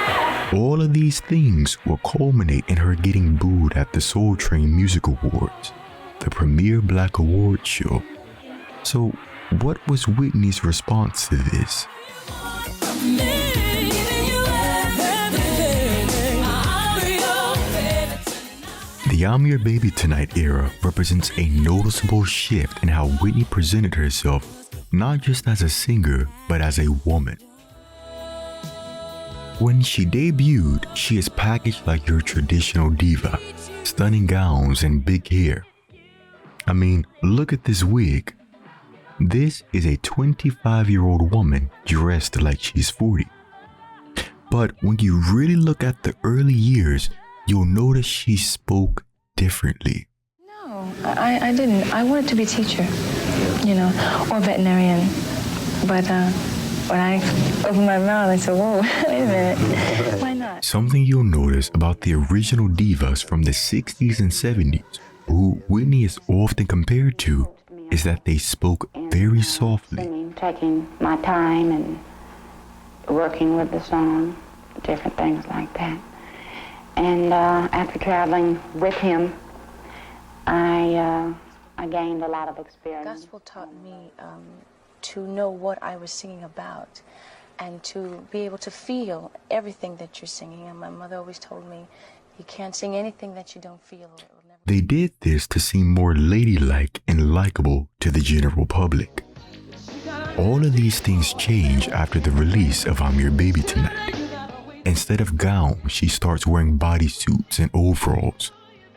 All of these things will culminate in her getting booed at the Soul Train Music Awards, the premier black award show. So, what was Whitney's response to this? The I'm Your Baby Tonight era represents a noticeable shift in how Whitney presented herself, not just as a singer, but as a woman. When she debuted, she is packaged like your traditional diva, stunning gowns and big hair. I mean, look at this wig. This is a 25-year-old woman dressed like she's 40. But when you really look at the early years, you'll notice she spoke differently. No, I didn't. I wanted to be a teacher, or veterinarian. But when I opened my mouth, I said, whoa, wait a minute, why not? Something you'll notice about the original divas from the 60s and 70s, who Whitney is often compared to, is that they spoke very softly. Singing, taking my time and working with the song, different things like that. And after traveling with him, I gained a lot of experience. Gospel taught me to know what I was singing about and to be able to feel everything that you're singing. And my mother always told me, You can't sing anything that you don't feel. They did this to seem more ladylike and likable to the general public. All of these things change after the release of I'm Your Baby Tonight. Instead of gowns, she starts wearing bodysuits and overalls,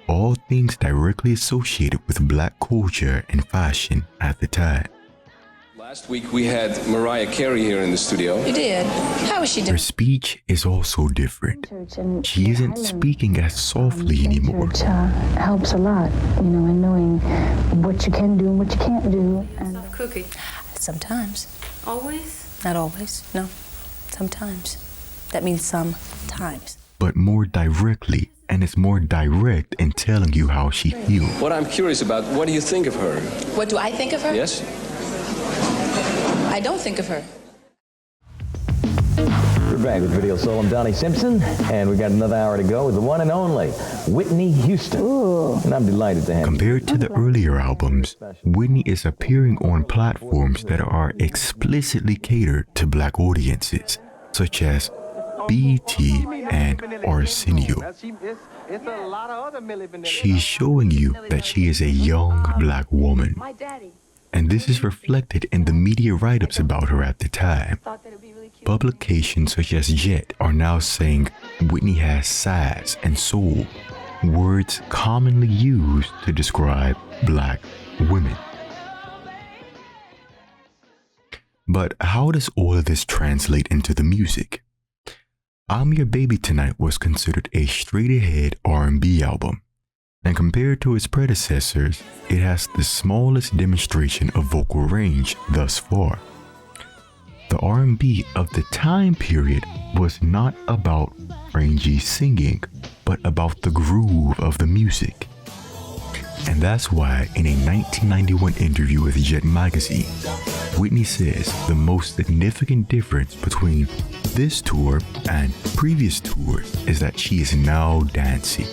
all things directly associated with black culture and fashion at the time. Last week we had Mariah Carey here in the studio. You did? How was she doing? Her speech is also different. She isn't speaking as softly anymore. Church helps a lot, you know, in knowing what you can do and what you can't do. And Cookie. Sometimes. Always? Not always, no. Sometimes. That means sometimes. But more directly, and it's more direct in telling you how she feels. What I'm curious about, what do you think of her? What do I think of her? Yes? I don't think of her. We're back with Video Soul. I'm Donnie Simpson, and we got another hour to go with the one and only Whitney Houston. Ooh. And I'm delighted to have Compared to the earlier albums, Whitney is appearing on platforms that are explicitly catered to black audiences, such as BET and Arsenio. She's showing you that she is a young black woman. And this is reflected in the media write-ups about her at the time. Publications such as Jet are now saying Whitney has sass and soul, words commonly used to describe black women. But how does all of this translate into the music? I'm Your Baby Tonight was considered a straight-ahead R&B album. And compared to its predecessors, it has the smallest demonstration of vocal range thus far. The R&B of the time period was not about rangy singing, but about the groove of the music. And that's why in a 1991 interview with Jet Magazine, Whitney says the most significant difference between this tour and previous tours is that she is now dancing.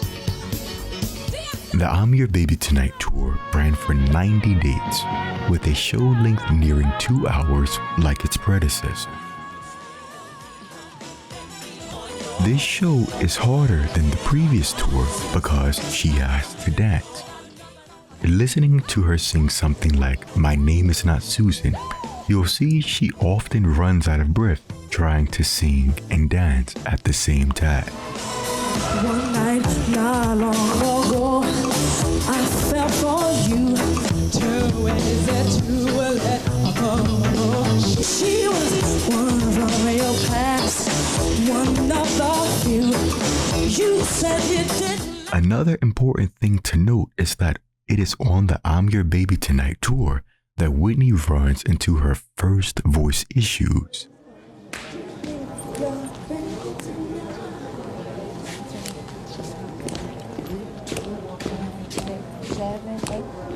The I'm Your Baby Tonight tour ran for 90 dates, with a show length nearing 2 hours like its predecessor. This show is harder than the previous tour because she has to dance. Listening to her sing something like My Name Is Not Susan, you'll see she often runs out of breath trying to sing and dance at the same time. One night not long ago, I fell for you. 2 ways that you will let go. She was one of your past, one of the few. You said you didn't. Another important thing to note is that it is on the I'm Your Baby Tonight tour that Whitney runs into her first voice issues.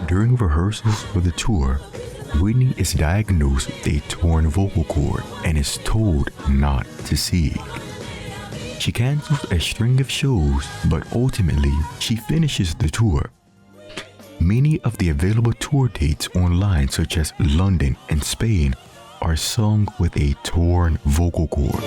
During rehearsals for the tour, Whitney is diagnosed with a torn vocal cord and is told not to sing. She cancels a string of shows, but ultimately she finishes the tour. Many of the available tour dates online, such as London and Spain, are sung with a torn vocal cord.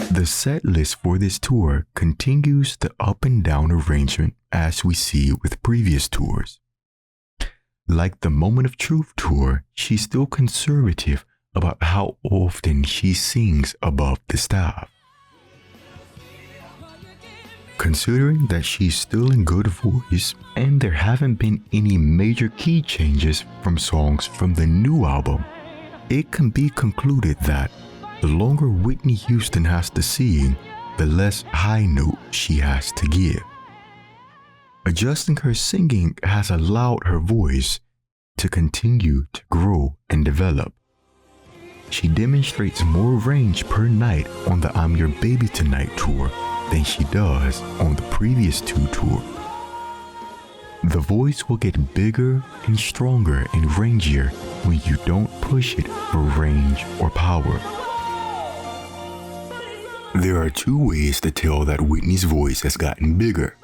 The set list for this tour continues the up and down arrangement as we see with previous tours. Like the Moment of Truth tour, she's still conservative about how often she sings above the staff. Considering that she's still in good voice and there haven't been any major key changes from songs from the new album, it can be concluded that the longer Whitney Houston has to sing, the less high note she has to give. Adjusting her singing has allowed her voice to continue to grow and develop. She demonstrates more range per night on the I'm Your Baby Tonight tour than she does on the previous 2 tours. The voice will get bigger and stronger and rangier when you don't push it for range or power. There are 2 ways to tell that Whitney's voice has gotten bigger.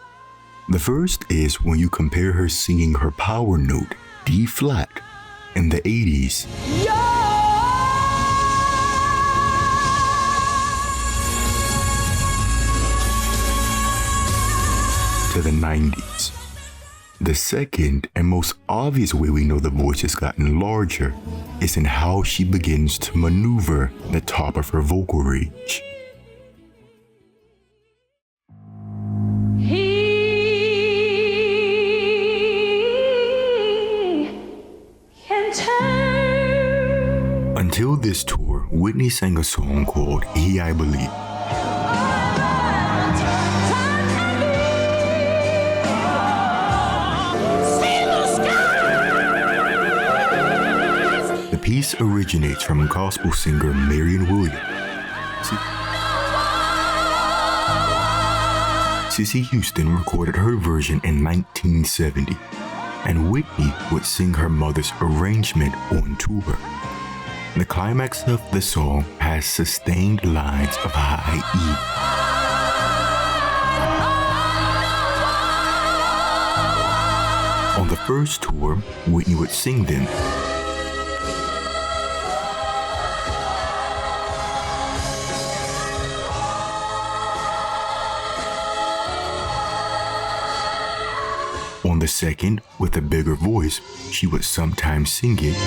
The first is when you compare her singing her power note, D flat, in the 80s. to the 90s. The second and most obvious way we know the voice has gotten larger is in how she begins to maneuver the top of her vocal range. Until this tour, Whitney sang a song called He I Believe. The piece originates from gospel singer Marion Williams. Cissy Houston recorded her version in 1970, and Whitney would sing her mother's arrangement on tour. The climax of the song has sustained lines of high E. On the first tour, Whitney would sing them. On the second, with a bigger voice, she would sometimes sing it.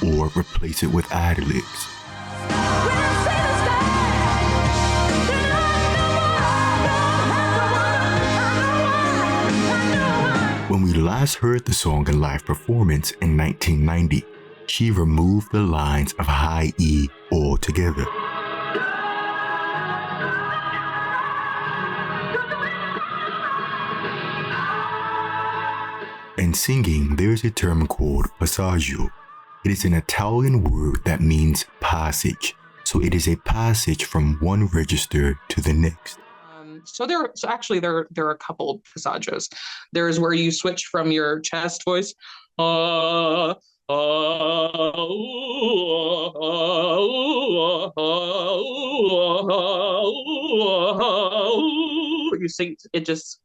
Or replace it with ad-libs. When we last heard the song in live performance in 1990, she removed the lines of high E altogether. In singing, there's a term called Passaggio. It is an Italian word that means passage. So it is a passage from one register to the next. So there are a couple passagios. There's where you switch from your chest voice, you sing, it just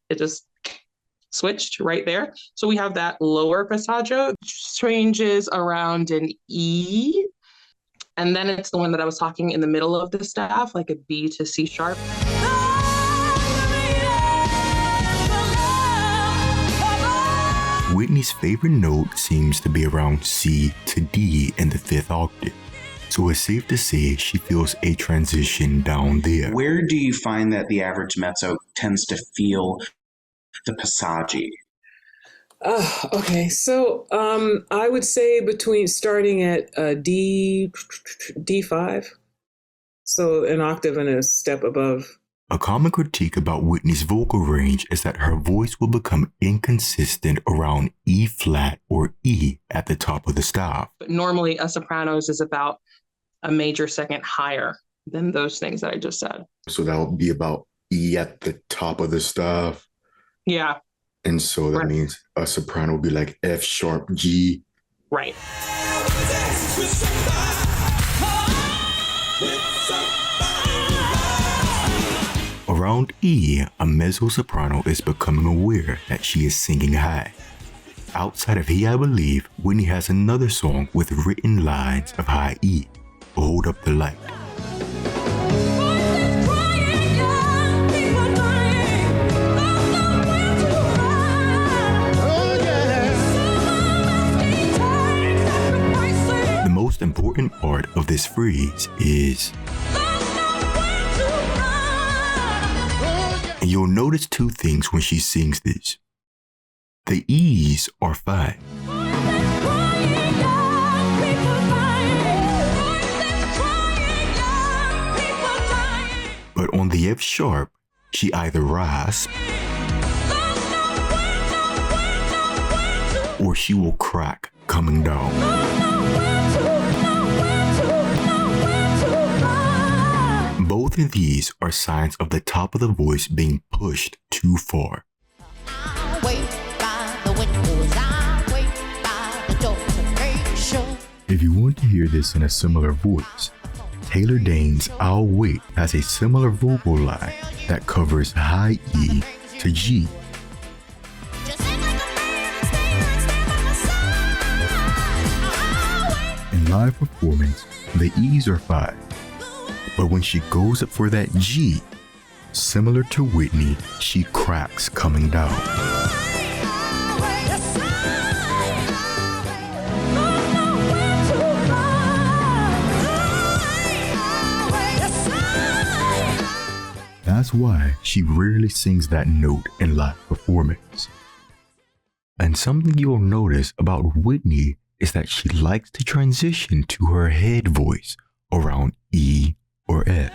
switched right there. So we have that lower passaggio, changes around an E. And then it's the one that I was talking in the middle of the staff, like a B to C sharp. Whitney's favorite note seems to be around C to D in the 5th octave. So it's safe to say she feels a transition down there. Where do you find that the average mezzo tends to feel the passaggi? Okay, so I would say between starting at D5, so an octave and a step above. A common critique about Whitney's vocal range is that her voice will become inconsistent around E flat or E at the top of the staff. But normally a soprano's is about a major second higher than those things that I just said. So that would be about E at the top of the staff. Yeah. And so that means a soprano would be like F sharp G. Right. Around E, a mezzo soprano is becoming aware that she is singing high. Outside of He I Believe, Whitney has another song with written lines of high E, Hold Up the Light. The most important part of this phrase is, and you'll notice two things when she sings this. The E's are 5. But on the F sharp, she either rasps or she will crack coming down. Both of these are signs of the top of the voice being pushed too far. If you want to hear this in a similar voice, Taylor Dayne's I'll Wait has a similar vocal line that covers high E to G. live performance, the E's are 5. But when she goes up for that G, similar to Whitney, she cracks coming down. That's why she rarely sings that note in live performance. And something you'll notice about Whitney is that she likes to transition to her head voice around E or F.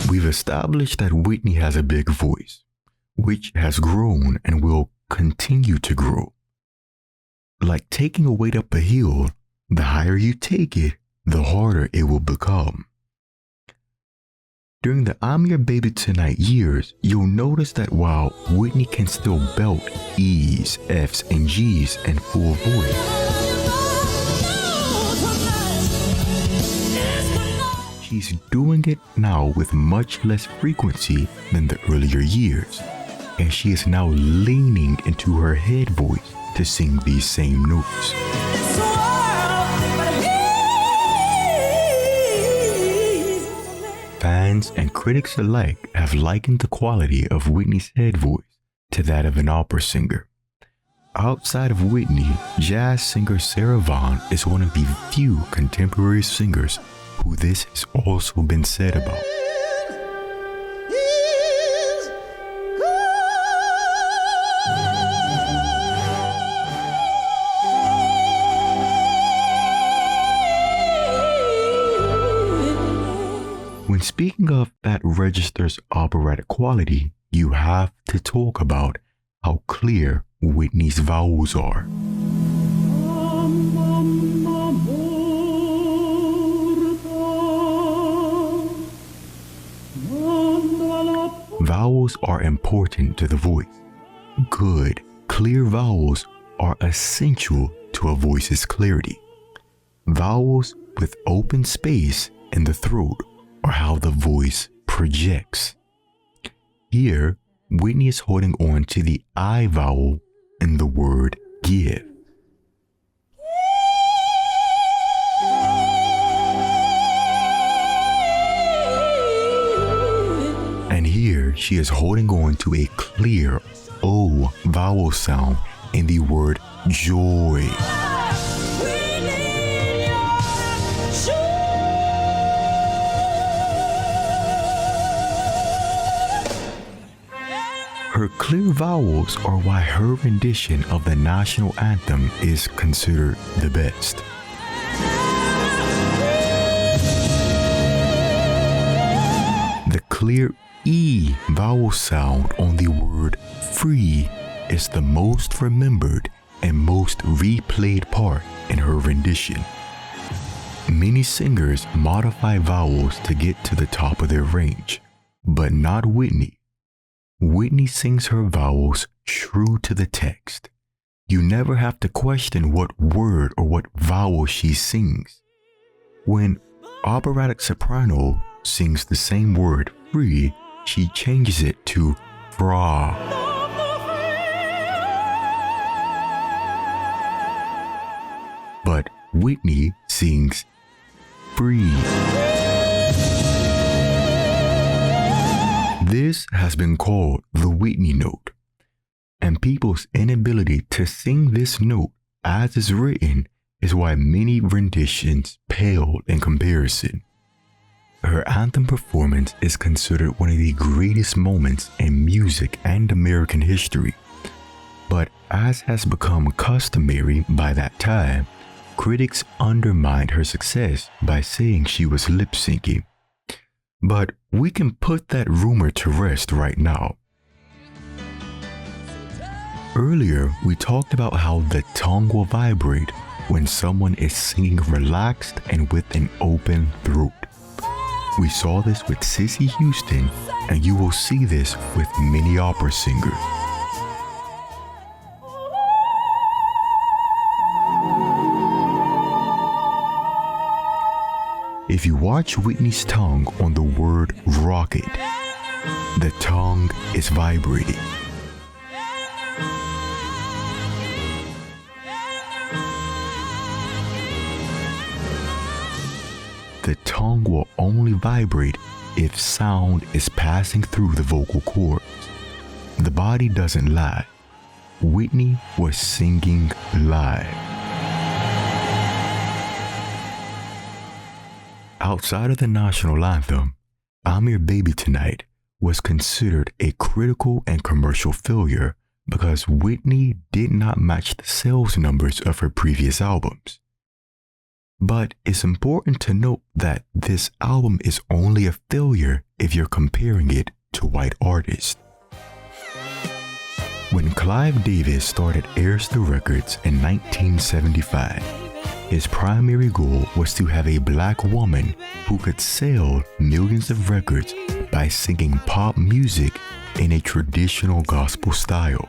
We've established that Whitney has a big voice, which has grown and will continue to grow. Like taking a weight up a hill, the higher you take it, the harder it will become. During the I'm Your Baby Tonight years, you'll notice that while Whitney can still belt E's, F's, and G's in full voice, she's doing it now with much less frequency than the earlier years, and she is now leaning into her head voice to sing these same notes. Fans and critics alike have likened the quality of Whitney's head voice to that of an opera singer. Outside of Whitney, jazz singer Sarah Vaughan is one of the few contemporary singers who this has also been said about. When speaking of that register's operatic quality, you have to talk about how clear Whitney's vowels are. Vowels are important to the voice. Good, clear vowels are essential to a voice's clarity. Vowels with open space in the throat are how the voice projects. Here, Whitney is holding on to the I vowel in the word give. And here she is holding on to a clear O vowel sound in the word joy. Her clear vowels are why her rendition of the National Anthem is considered the best. The clear E vowel sound on the word free is the most remembered and most replayed part in her rendition. Many singers modify vowels to get to the top of their range, but not Whitney. Whitney sings her vowels true to the text. You never have to question what word or what vowel she sings. When operatic soprano sings the same word free, she changes it to fra. But Whitney sings free. This has been called the Whitney note, and people's inability to sing this note as is written is why many renditions pale in comparison. Her anthem performance is considered one of the greatest moments in music and American history, but as has become customary by that time, critics undermined her success by saying she was lip-syncing. But we can put that rumor to rest right now. Earlier, we talked about how the tongue will vibrate when someone is singing relaxed and with an open throat. We saw this with Cissy Houston, and you will see this with many opera singers. If you watch Whitney's tongue on the word rocket, the tongue is vibrating. The tongue will only vibrate if sound is passing through the vocal cords. The body doesn't lie. Whitney was singing live. Outside of the National Anthem, I'm Your Baby Tonight was considered a critical and commercial failure because Whitney did not match the sales numbers of her previous albums. But it's important to note that this album is only a failure if you're comparing it to white artists. When Clive Davis started Arista Records in 1975, his primary goal was to have a black woman who could sell millions of records by singing pop music in a traditional gospel style.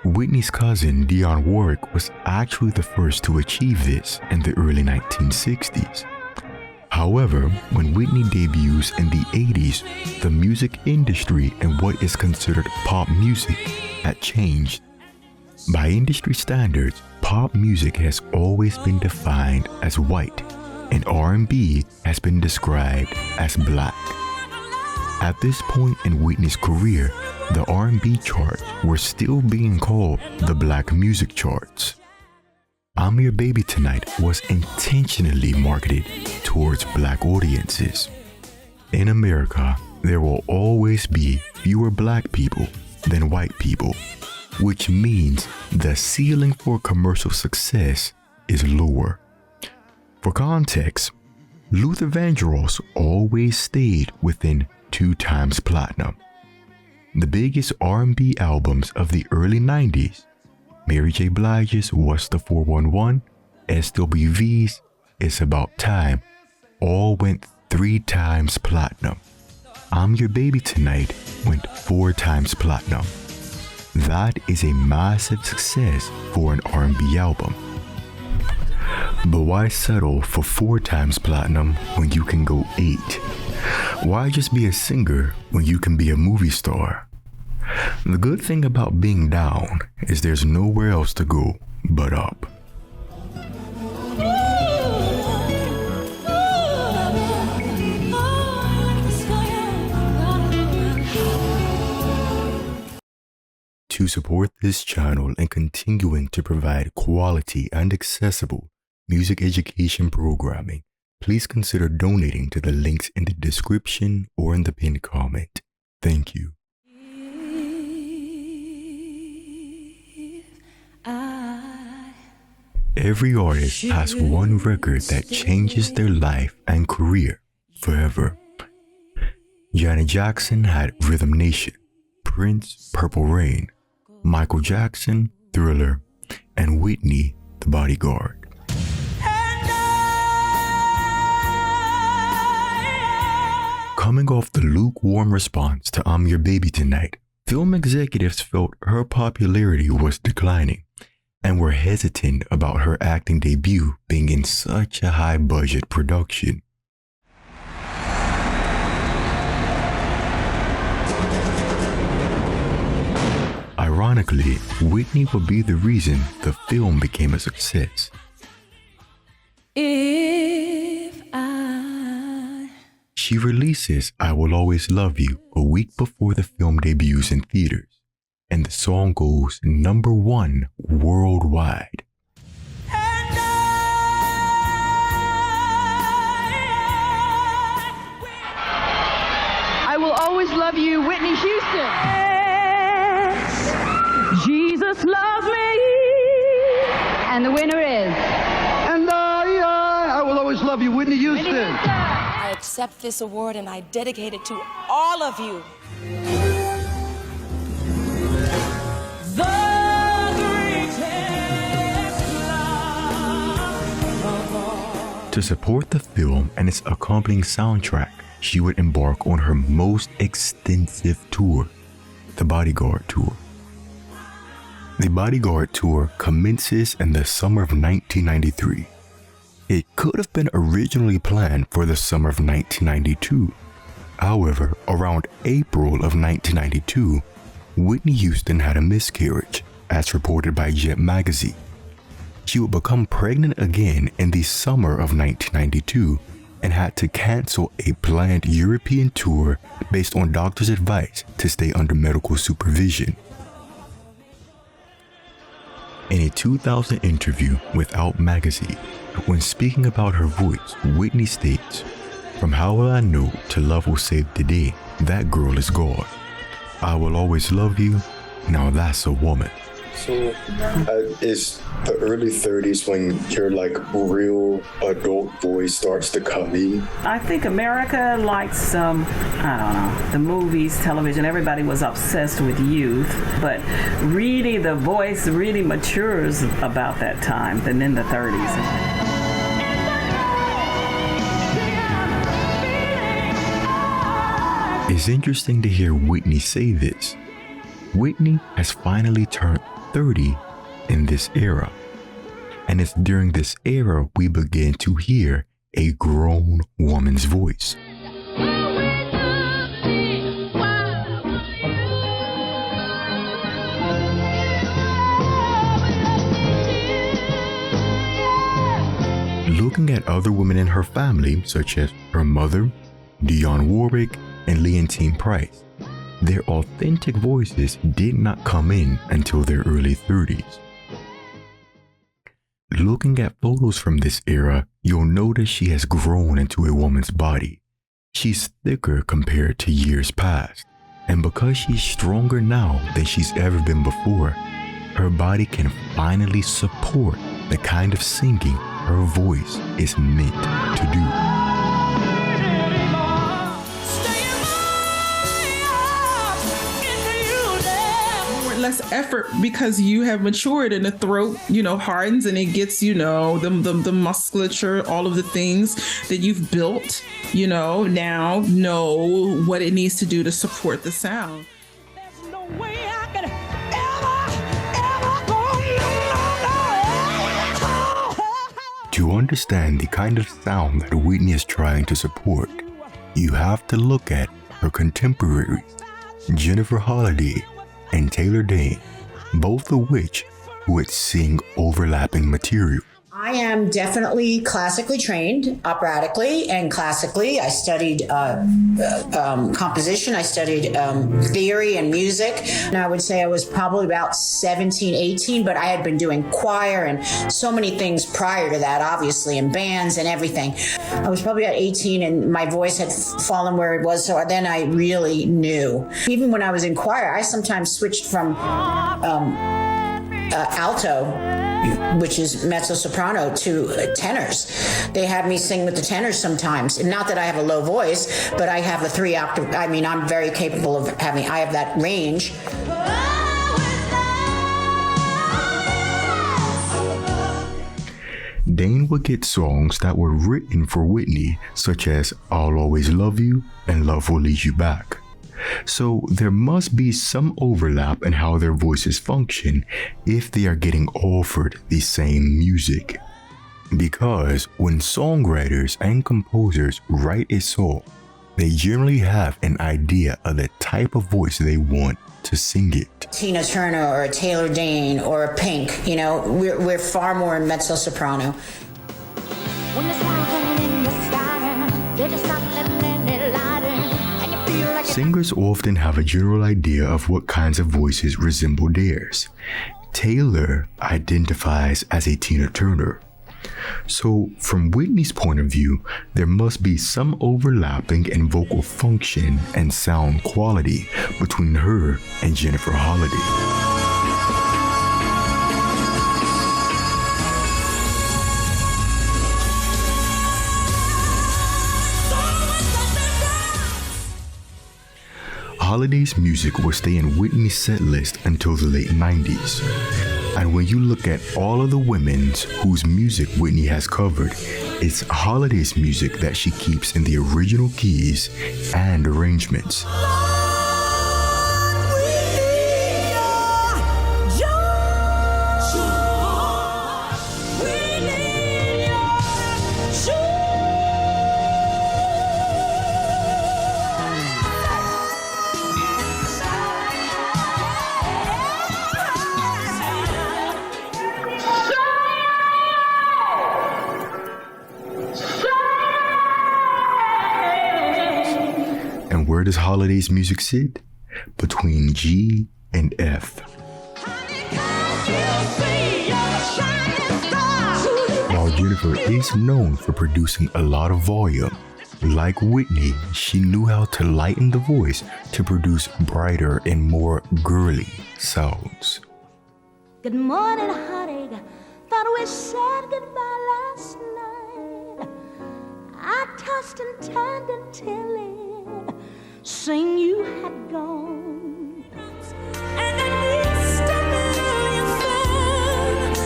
Whitney's cousin Dionne Warwick was actually the first to achieve this in the early 1960s. However, when Whitney debuts in the 80s, the music industry and what is considered pop music had changed. By industry standards, pop music has always been defined as white, and R&B has been described as black. At this point in Whitney's career, the R&B charts were still being called the black music charts. I'm Your Baby Tonight was intentionally marketed towards black audiences. In America, there will always be fewer black people than white people, which means the ceiling for commercial success is lower. For context, Luther Vandross always stayed within 2 times platinum. The biggest R&B albums of the early 90s, Mary J. Blige's What's the 411, SWV's It's About Time, all went 3 times platinum. I'm Your Baby Tonight went 4 times platinum. That is a massive success for an R&B album. But why settle for 4 times platinum when you can go 8? Why just be a singer when you can be a movie star? The good thing about being down is there's nowhere else to go but up. To support this channel and continuing to provide quality and accessible music education programming, please consider donating to the links in the description or in the pinned comment. Thank you. Every artist has one record that changes their life and career forever. Janet Jackson had Rhythm Nation, Prince, Purple Rain, Michael Jackson, Thriller, and Whitney, The Bodyguard. Coming off the lukewarm response to I'm Your Baby Tonight, film executives felt her popularity was declining and were hesitant about her acting debut being in such a high-budget production. Ironically, Whitney would be the reason the film became a success. She releases I Will Always Love You a week before the film debuts in theaters, and the song goes #1 worldwide. I Will Always Love You, Whitney Houston. Jesus loves me. And the winner is. And I Will Always Love You, Whitney Houston. I accept this award and I dedicate it to all of you. To support the film and its accompanying soundtrack, she would embark on her most extensive tour, the Bodyguard Tour. The Bodyguard Tour commences in the summer of 1993. It could have been originally planned for the summer of 1992. However, around April of 1992, Whitney Houston had a miscarriage, as reported by Jet magazine. She would become pregnant again in the summer of 1992 and had to cancel a planned European tour based on doctors' advice to stay under medical supervision. In a 2000 interview with Out magazine, when speaking about her voice, Whitney states, "From How Will I Know to Love Will Save the Day, that girl is God. I Will Always Love You, now that's a woman." So it's the early 30s when your like real adult voice starts to come in. I think America likes I don't know, the movies, television, everybody was obsessed with youth, but really the voice really matures about that time than in the 30s. It's interesting to hear Whitney say this. Whitney has finally turned 30 in this era. And it's during this era we begin to hear a grown woman's voice. Looking at other women in her family, such as her mother, Dionne Warwick, and Leontine Price, their authentic voices did not come in until their early 30s. Looking at photos from this era, you'll notice she has grown into a woman's body. She's thicker compared to years past, and because she's stronger now than she's ever been before, her body can finally support the kind of singing her voice is meant to do. Less effort because you have matured and the throat, hardens and it gets, the musculature, all of the things that you've built, now know what it needs to do to support the sound. To understand the kind of sound that Whitney is trying to support, you have to look at her contemporaries, Jennifer Holliday and Taylor Dayne, both of which would sing overlapping material. I am definitely classically trained, operatically and classically. I studied composition, I studied theory and music, and I would say I was probably about 17, 18, but I had been doing choir and so many things prior to that, obviously, and bands and everything. I was probably at 18 and my voice had fallen where it was, so then I really knew. Even when I was in choir, I sometimes switched from alto, which is mezzo soprano, to tenors. They have me sing with the tenors sometimes. And not that I have a low voice, but I have a 3-octave. I mean, I'm very capable of I have that range. Dayne would get songs that were written for Whitney, such as I'll Always Love You and Love Will Lead You Back. So there must be some overlap in how their voices function if they are getting offered the same music. Because when songwriters and composers write a song, they generally have an idea of the type of voice they want to sing it. Tina Turner or a Taylor Dayne or a Pink, we're far more in mezzo soprano. When the sun's in the sky, they're just not letting it light in. Singers often have a general idea of what kinds of voices resemble theirs. Taylor identifies as a Tina Turner. So, from Whitney's point of view, there must be some overlapping in vocal function and sound quality between her and Jennifer Holliday. Holliday's music will stay in Whitney's set list until the late 90s. And when you look at all of the women whose music Whitney has covered, it's Holliday's music that she keeps in the original keys and arrangements. where does Holiday's music sit? Between G and F. While Jennifer is known for producing a lot of volume, like Whitney, she knew how to lighten the voice to produce brighter and more girly sounds. Good morning, honey. Thought we said goodbye last night. I tossed and turned until it seemed you had gone. And I missed a million things.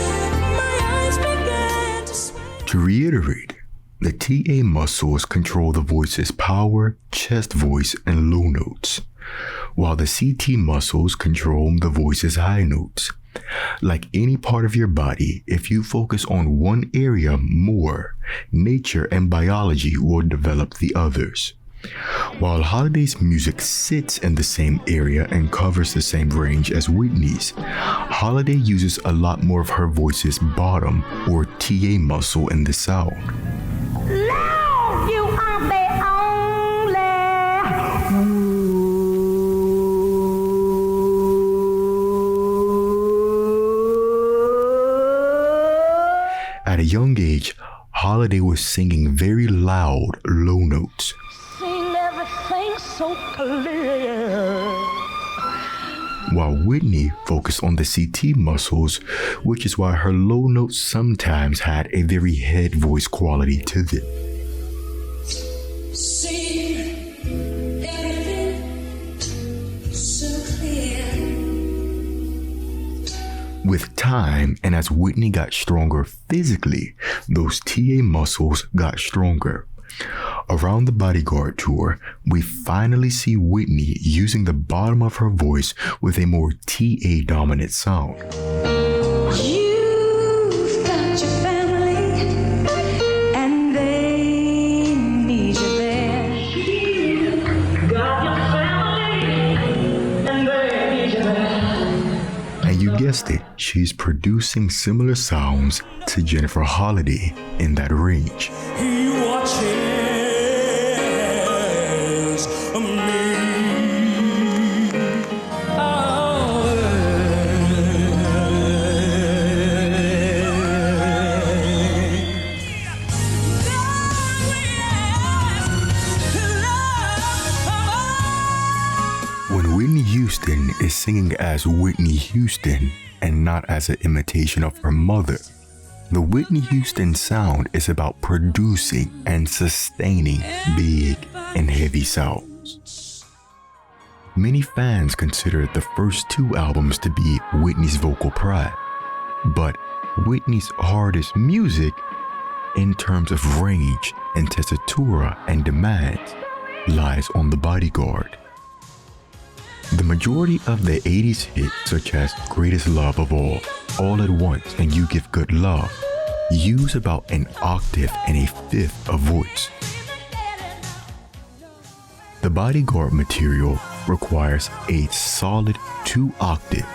My eyes began to swim. To reiterate, the TA muscles control the voice's power, chest voice, and low notes, while the CT muscles control the voice's high notes. Like any part of your body, if you focus on one area more, nature and biology will develop the others. While Holiday's music sits in the same area and covers the same range as Whitney's, Holiday uses a lot more of her voice's bottom or TA muscle in the sound. Love, you are the only. At a young age, Holiday was singing very loud, low notes. Seen everything so clear. While Whitney focused on the CT muscles, which is why her low notes sometimes had a very head voice quality to them. See everything so clear. With time, and as Whitney got stronger physically, those TA muscles got stronger. Around the Bodyguard tour, we finally see Whitney using the bottom of her voice with a more TA dominant sound. You've got your family, and they need you there. You've got your family, and they need you there. And you guessed it, she's producing similar sounds to Jennifer Holiday in that range. He watches me. When Whitney Houston is singing as Whitney Houston and not as an imitation of her mother, the Whitney Houston sound is about producing and sustaining big and heavy sounds. Many fans consider the first two albums to be Whitney's vocal pride, but Whitney's hardest music in terms of range and tessitura and demands lies on the Bodyguard. The majority of the 80s hits, such as Greatest Love of All at Once, and You Give Good Love, use about an octave and a fifth of voice. The Bodyguard material requires a solid 2 octaves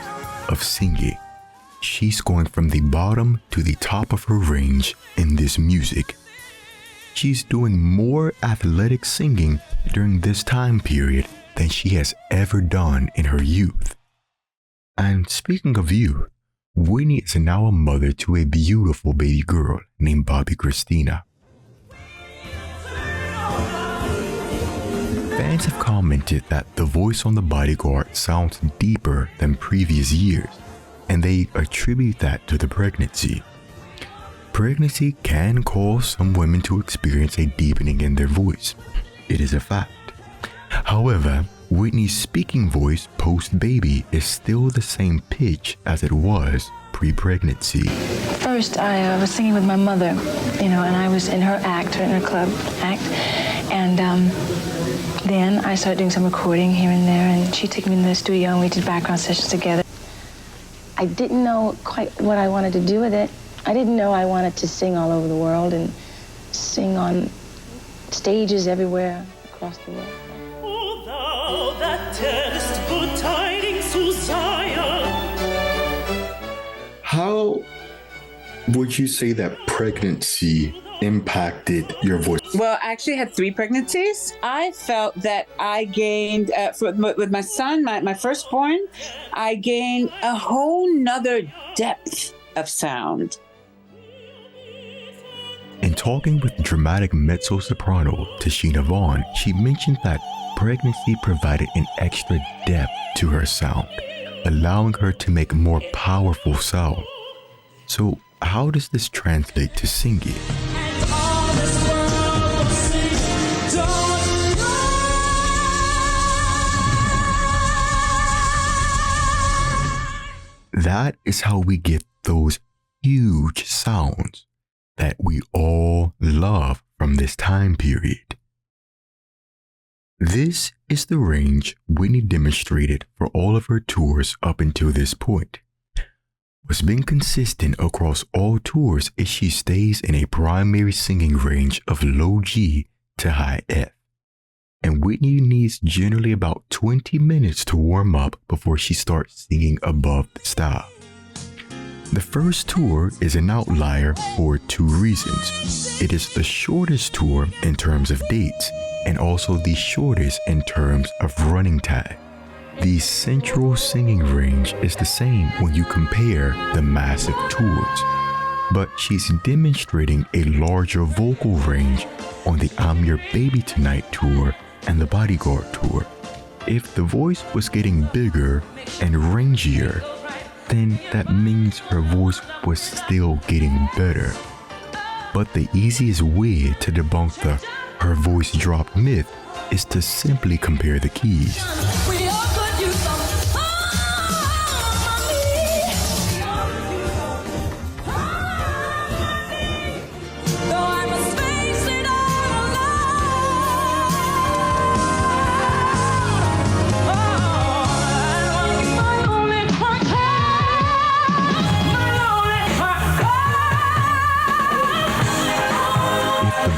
of singing. She's going from the bottom to the top of her range in this music. She's doing more athletic singing during this time period than she has ever done in her youth. And speaking of youth, Whitney is now a mother to a beautiful baby girl named Bobby Christina. Fans have commented that the voice on the Bodyguard sounds deeper than previous years, and they attribute that to the pregnancy. Pregnancy can cause some women to experience a deepening in their voice. It is a fact. However, Whitney's speaking voice post-baby is still the same pitch as it was pre-pregnancy. First, I was singing with my mother, and I was in her act, in her club act, and then I started doing some recording here and there, and she took me in the studio and we did background sessions together. I didn't know quite what I wanted to do with it. I didn't know I wanted to sing all over the world and sing on stages everywhere across the world. That tellest good tidings to Zion. How would you say that pregnancy impacted your voice? Well, I actually had 3 pregnancies. I felt that I gained, with my son, my firstborn, I gained a whole nother depth of sound. In talking with dramatic mezzo-soprano Tashina Vaughn, she mentioned that pregnancy provided an extra depth to her sound, allowing her to make more powerful sound. So how does this translate to singing? That is how we get those huge sounds that we all love from this time period. This is the range Whitney demonstrated for all of her tours up until this point. What's been consistent across all tours is she stays in a primary singing range of low G to high F. And Whitney needs generally about 20 minutes to warm up before she starts singing above the style. The first tour is an outlier for 2 reasons. It is the shortest tour in terms of dates and also the shortest in terms of running time. The central singing range is the same when you compare the massive tours, but she's demonstrating a larger vocal range on the I'm Your Baby Tonight tour and the Bodyguard tour. If the voice was getting bigger and rangier, then that means her voice was still getting better. But the easiest way to debunk the her voice dropped myth is to simply compare the keys.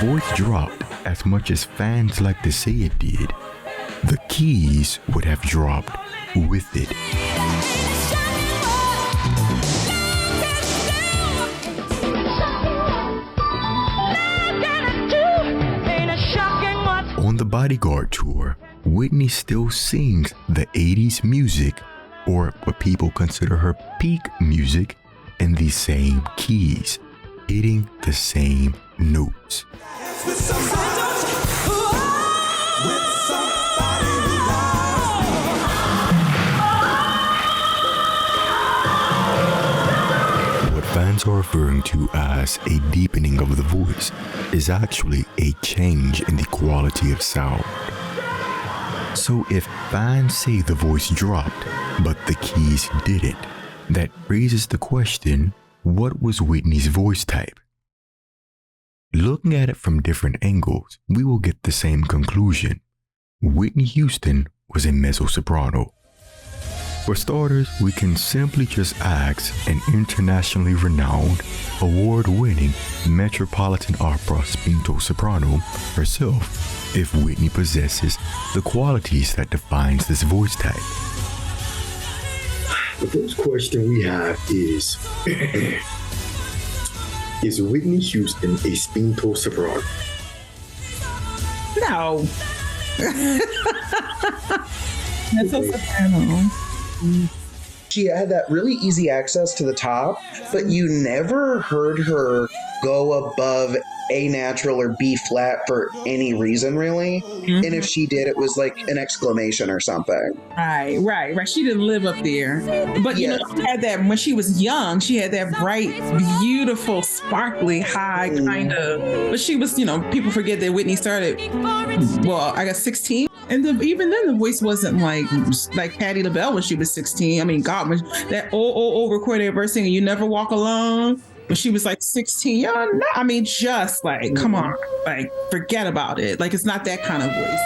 Voice dropped as much as fans like to say it did, the keys would have dropped with it. On the Bodyguard tour, Whitney still sings the 80s music, or what people consider her peak music, in the same keys, hitting the same notes. What fans are referring to as a deepening of the voice is actually a change in the quality of sound. So if fans say the voice dropped, but the keys didn't, that raises the question, what was Whitney's voice type? Looking at it from different angles, we will get the same conclusion. Whitney Houston was a mezzo-soprano. For starters, we can simply just ask an internationally renowned, award-winning Metropolitan Opera Spinto soprano herself if Whitney possesses the qualities that defines this voice type. The first question we have is Whitney Houston a Spinto soprano? No. That's a soprano. She had that really easy access to the top, but you never heard her go above A natural or B flat for any reason, really. Mm-hmm. And if she did, it was like an exclamation or something. Right. She didn't live up there. But, you know, she had that, when she was young, she had that bright, beautiful, sparkly, high kind of, but she was, you know, people forget that Whitney started, well, I guess 16. And even then, the voice wasn't like Patti LaBelle when she was 16. I mean, God, when that old recorded verse singing, "You Never Walk Alone," when she was like 16. I mean, just like, come on, like, forget about it. Like, it's not that kind of voice.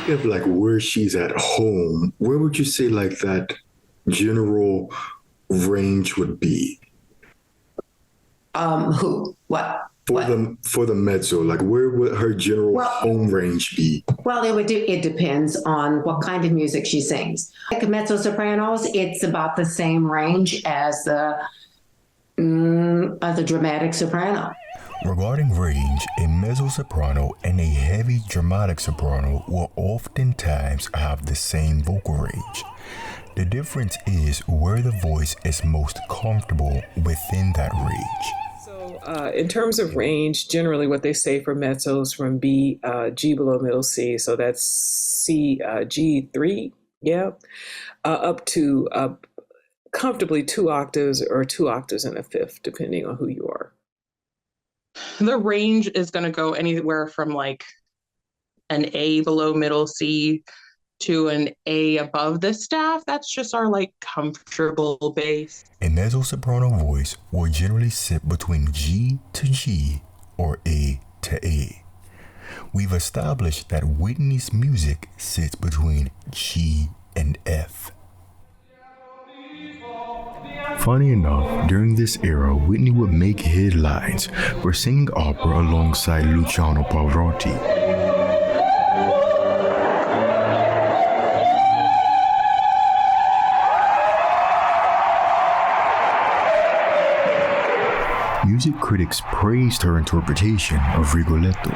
Of like where she's at home, where would you say like that general range would be? Who? What? For the mezzo, like where would her general home range be? Well, it depends on what kind of music she sings. Like mezzo sopranos, it's about the same range as the dramatic soprano. Regarding range, a mezzo-soprano and a heavy dramatic soprano will oftentimes have the same vocal range. The difference is where the voice is most comfortable within that range. In terms of range, generally what they say for mezzos from G below middle C, so that's C, G3, up to comfortably 2 octaves or 2 octaves and a fifth, depending on who you are. The range is going to go anywhere from like an A below middle C to an A above the staff. That's just our like comfortable bass. A mezzo-soprano voice will generally sit between G to G or A to A. We've established that Whitney's music sits between G and F. Funny enough, during this era, Whitney would make headlines for singing opera alongside Luciano Pavarotti. Music critics praised her interpretation of Rigoletto,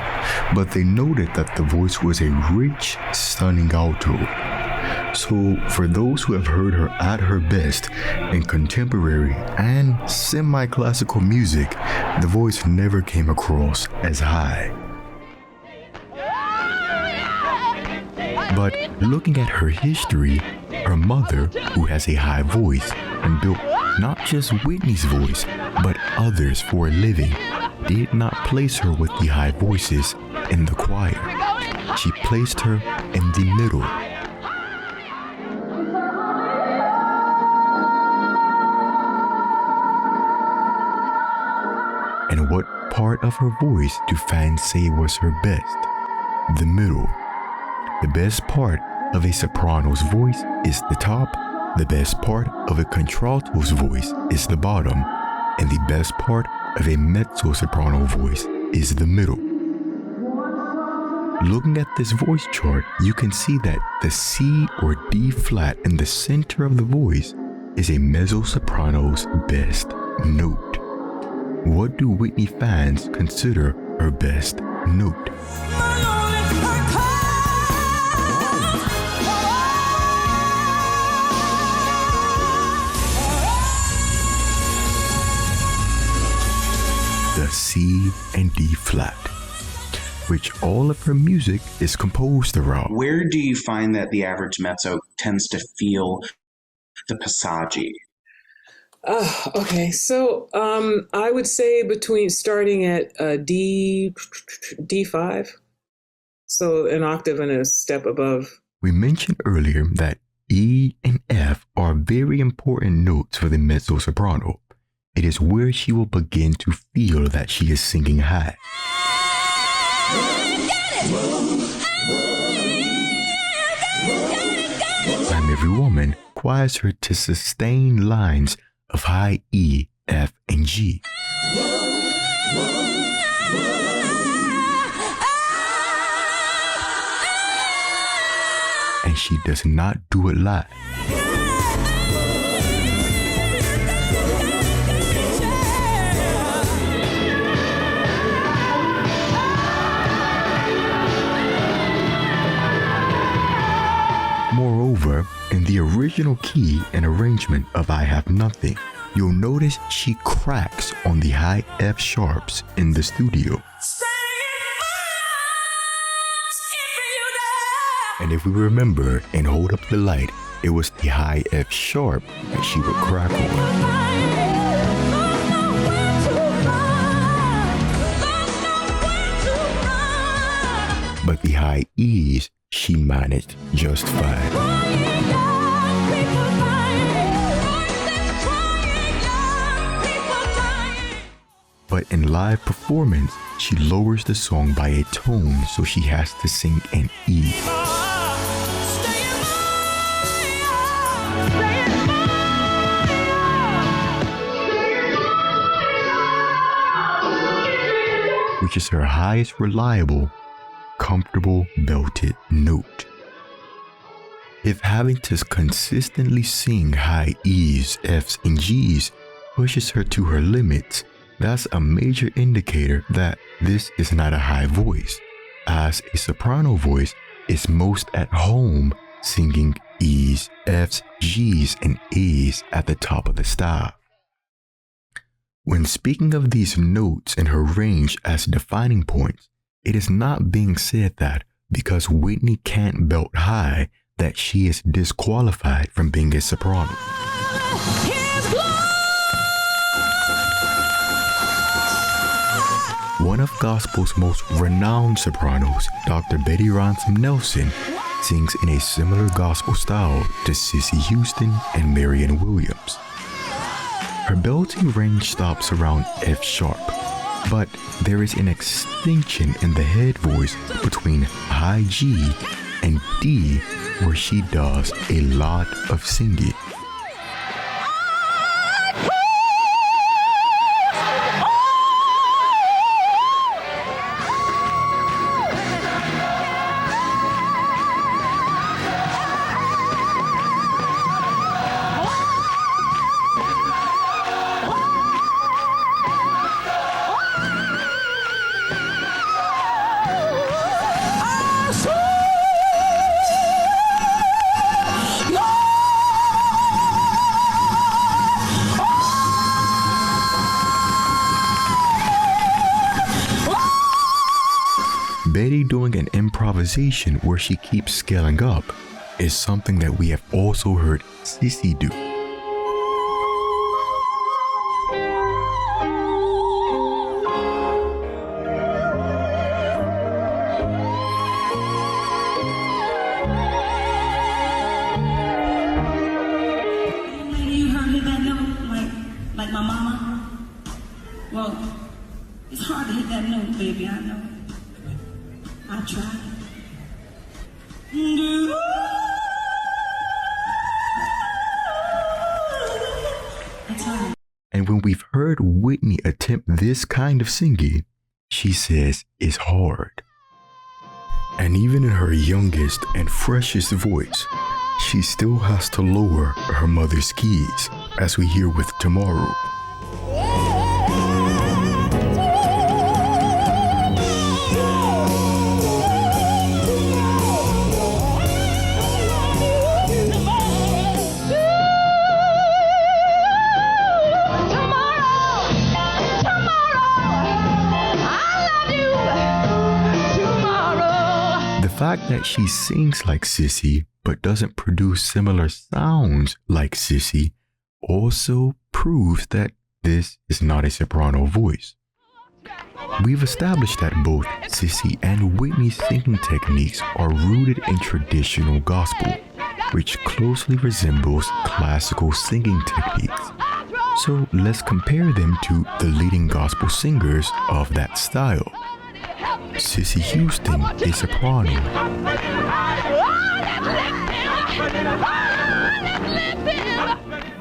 but they noted that the voice was a rich, stunning alto. So, for those who have heard her at her best in contemporary and semi-classical music, the voice never came across as high. But looking at her history, her mother, who has a high voice and built not just Whitney's voice, but others for a living, did not place her with the high voices in the choir. She placed her in the middle. And what part of her voice do fans say was her best? The middle. The best part of a soprano's voice is the top, the best part of a contralto's voice is the bottom, and the best part of a mezzo-soprano voice is the middle. Looking at this voice chart, you can see that the C or D flat in the center of the voice is a mezzo-soprano's best note. What do Whitney fans consider her best note? The C and D flat, which all of her music is composed around. Where do you find that the average mezzo tends to feel the Passaggi? Okay, so I would say starting at D5, so an octave and a step above. We mentioned earlier that E and F are very important notes for the mezzo-soprano. It is where she will begin to feel that she is singing high. I'm Every Woman requires her to sustain lines of high E, F, and G. And she does not do it live. Moreover, in the original key and arrangement of I Have Nothing, you'll notice she cracks on the high F sharps in the studio. And if we remember in Hold Up the Light, it was the high F sharp that she would crack on. But the high E's she managed just fine. But in live performance, she lowers the song by a tone, so she has to sing an E. which is her highest reliable, comfortable belted note. If having to consistently sing high E's, F's, and G's pushes her to her limits, that's a major indicator that this is not a high voice, as a soprano voice is most at home singing E's, F's, G's, and A's at the top of the style. When speaking of these notes and her range as defining points, it is not being said that because Whitney can't belt high that she is disqualified from being a soprano. One of gospel's most renowned sopranos, Dr. Betty Ransom Nelson, sings in a similar gospel style to Cissy Houston and Marianne Williams. Her belting range stops around F sharp, but there is an extinction in the head voice between high G and D where she does a lot of singing. Betty doing an improvisation where she keeps scaling up is something that we have also heard Cissy do. You heard me that note, like my mama? Well, it's hard to hit that note, baby, I know. I tried. And when we've heard Whitney attempt this kind of singing, she says it's hard. And even in her youngest and freshest voice, she still has to lower her mother's keys, as we hear with Tomorrow. The fact that she sings like Cissy but doesn't produce similar sounds like Cissy also proves that this is not a soprano voice. We've established that both Cissy and Whitney's singing techniques are rooted in traditional gospel, which closely resembles classical singing techniques. So let's compare them to the leading gospel singers of that style. Cissy Houston, a soprano.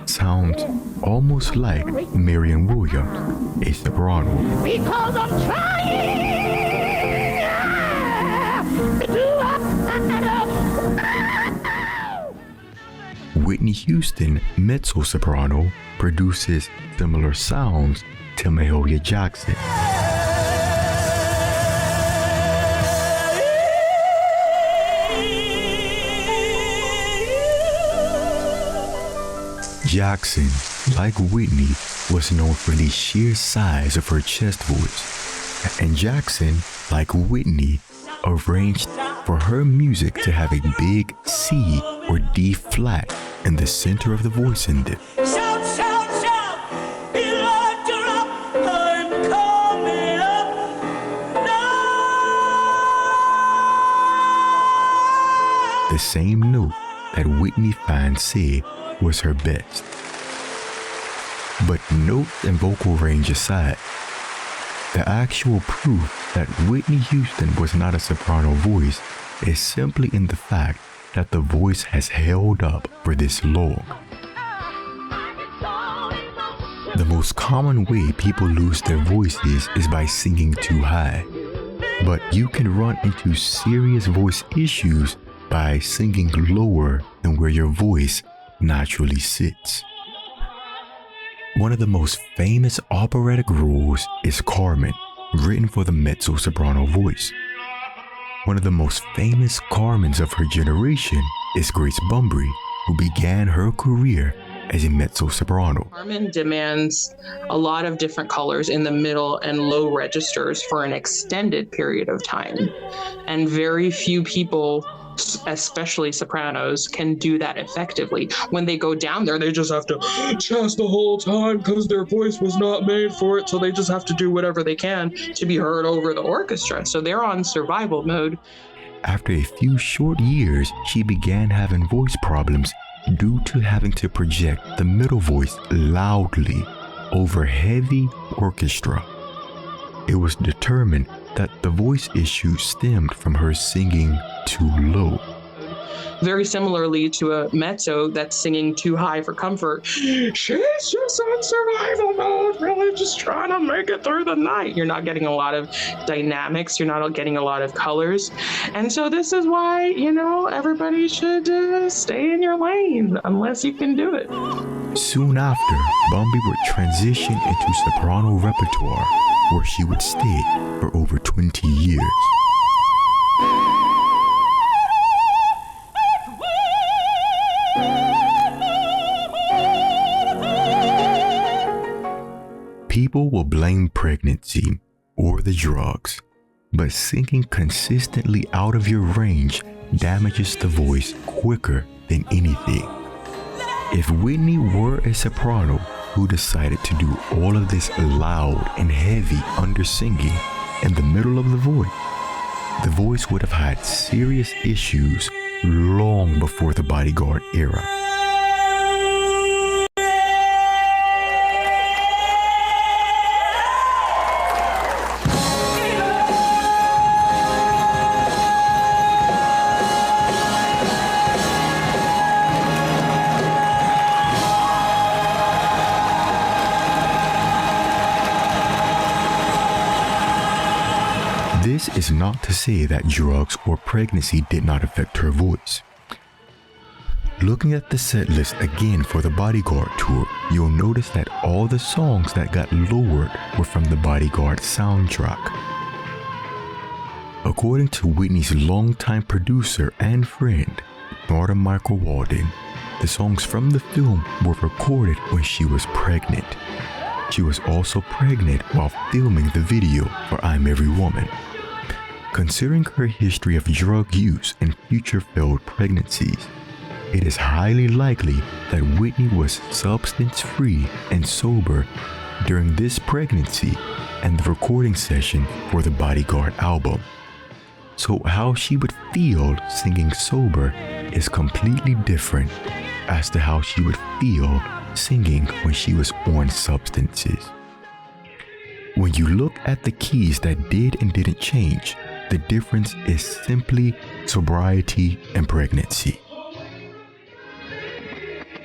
Sounds almost like Marianne Williams, a soprano. Because I'm trying. Whitney Houston, mezzo soprano, produces similar sounds to Mahalia Jackson. Jackson, like Whitney, was known for the sheer size of her chest voice, and Jackson, like Whitney, arranged for her music to have a big C or D flat in the center of the voice ending. Shout, shout, shout, be locked up, I'm coming up now. The same note that Whitney fans say was her best. But note and vocal range aside, the actual proof that Whitney Houston was not a soprano voice is simply in the fact that the voice has held up for this long. The most common way people lose their voices is by singing too high. But you can run into serious voice issues by singing lower than where your voice naturally sits. One of the most famous operatic roles is Carmen, written for the mezzo-soprano voice. One of the most famous Carmens of her generation is Grace Bumbry, who began her career as a mezzo-soprano. Carmen demands a lot of different colors in the middle and low registers for an extended period of time. And very few people, especially sopranos, can do that effectively. When they go down there, they just have to chest the whole time because their voice was not made for it. So they just have to do whatever they can to be heard over the orchestra. So they're on survival mode. After a few short years, she began having voice problems due to having to project the middle voice loudly over heavy orchestra. It was determined that the voice issue stemmed from her singing too low. Very similarly to a mezzo that's singing too high for comfort. She's just on survival mode, really just trying to make it through the night. You're not getting a lot of dynamics. You're not getting a lot of colors. And so this is why, everybody should stay in your lane unless you can do it. Soon after, Bumbry would transition into soprano repertoire, where she would stay for over 20 years. People will blame pregnancy or the drugs, but singing consistently out of your range damages the voice quicker than anything. If Whitney were a soprano who decided to do all of this loud and heavy undersinging in the middle of the voice would have had serious issues long before the Bodyguard era. This is not to say that drugs or pregnancy did not affect her voice. Looking at the set list again for the Bodyguard tour, you'll notice that all the songs that got lowered were from the Bodyguard soundtrack. According to Whitney's longtime producer and friend, Norton Michael Walden, the songs from the film were recorded when she was pregnant. She was also pregnant while filming the video for I'm Every Woman. Considering her history of drug use and future failed pregnancies, it is highly likely that Whitney was substance-free and sober during this pregnancy and the recording session for the Bodyguard album. So how she would feel singing sober is completely different as to how she would feel singing when she was on substances. When you look at the keys that did and didn't change, the difference is simply sobriety and pregnancy.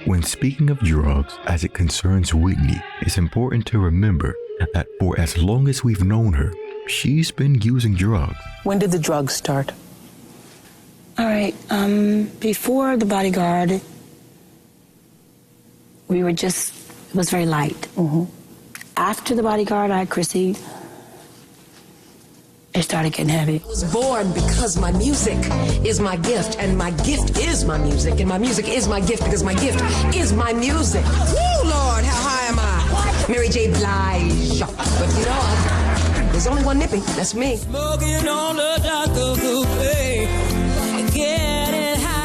When speaking of drugs as it concerns Whitney, it's important to remember that for as long as we've known her, she's been using drugs. When did the drugs start? All right, before the Bodyguard, it was very light. Mm-hmm. After the Bodyguard, I had Chrissy. It started getting heavy. I was born because my music is my gift, and my gift is my music, and my music is my gift because my gift is my music. Woo, Lord, how high am I? Mary J. Blige. But there's only one nippy. That's me. Smoking on the dock of the bay, getting high.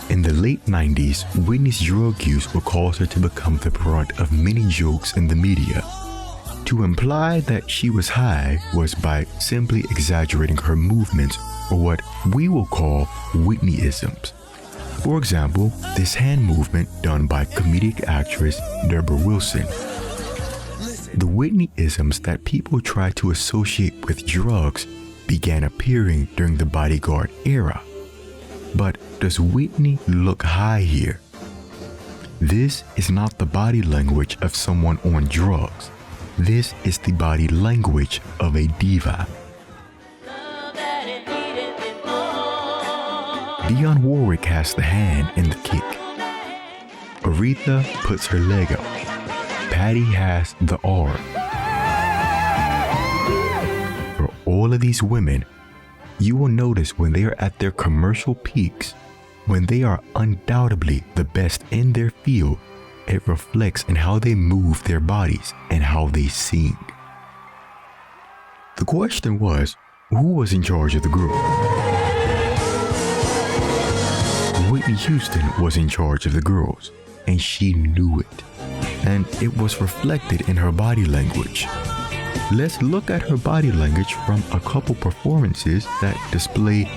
In the late 90s, Whitney's drug use would cause her to become the brunt of many jokes in the media. To imply that she was high was by simply exaggerating her movements, or what we will call Whitneyisms. For example, this hand movement done by comedic actress Deborah Wilson. The Whitneyisms that people try to associate with drugs began appearing during the Bodyguard era. But does Whitney look high here? This is not the body language of someone on drugs. This is the body language of a diva. Dionne Warwick has the hand in the kick. Aretha puts her leg up. Patti has the arm. For all of these women, you will notice when they are at their commercial peaks, when they are undoubtedly the best in their field, it reflects in how they move their bodies and how they sing. The question was, who was in charge of the group? Whitney Houston was in charge of the girls, and she knew it. And it was reflected in her body language. Let's look at her body language from a couple performances that display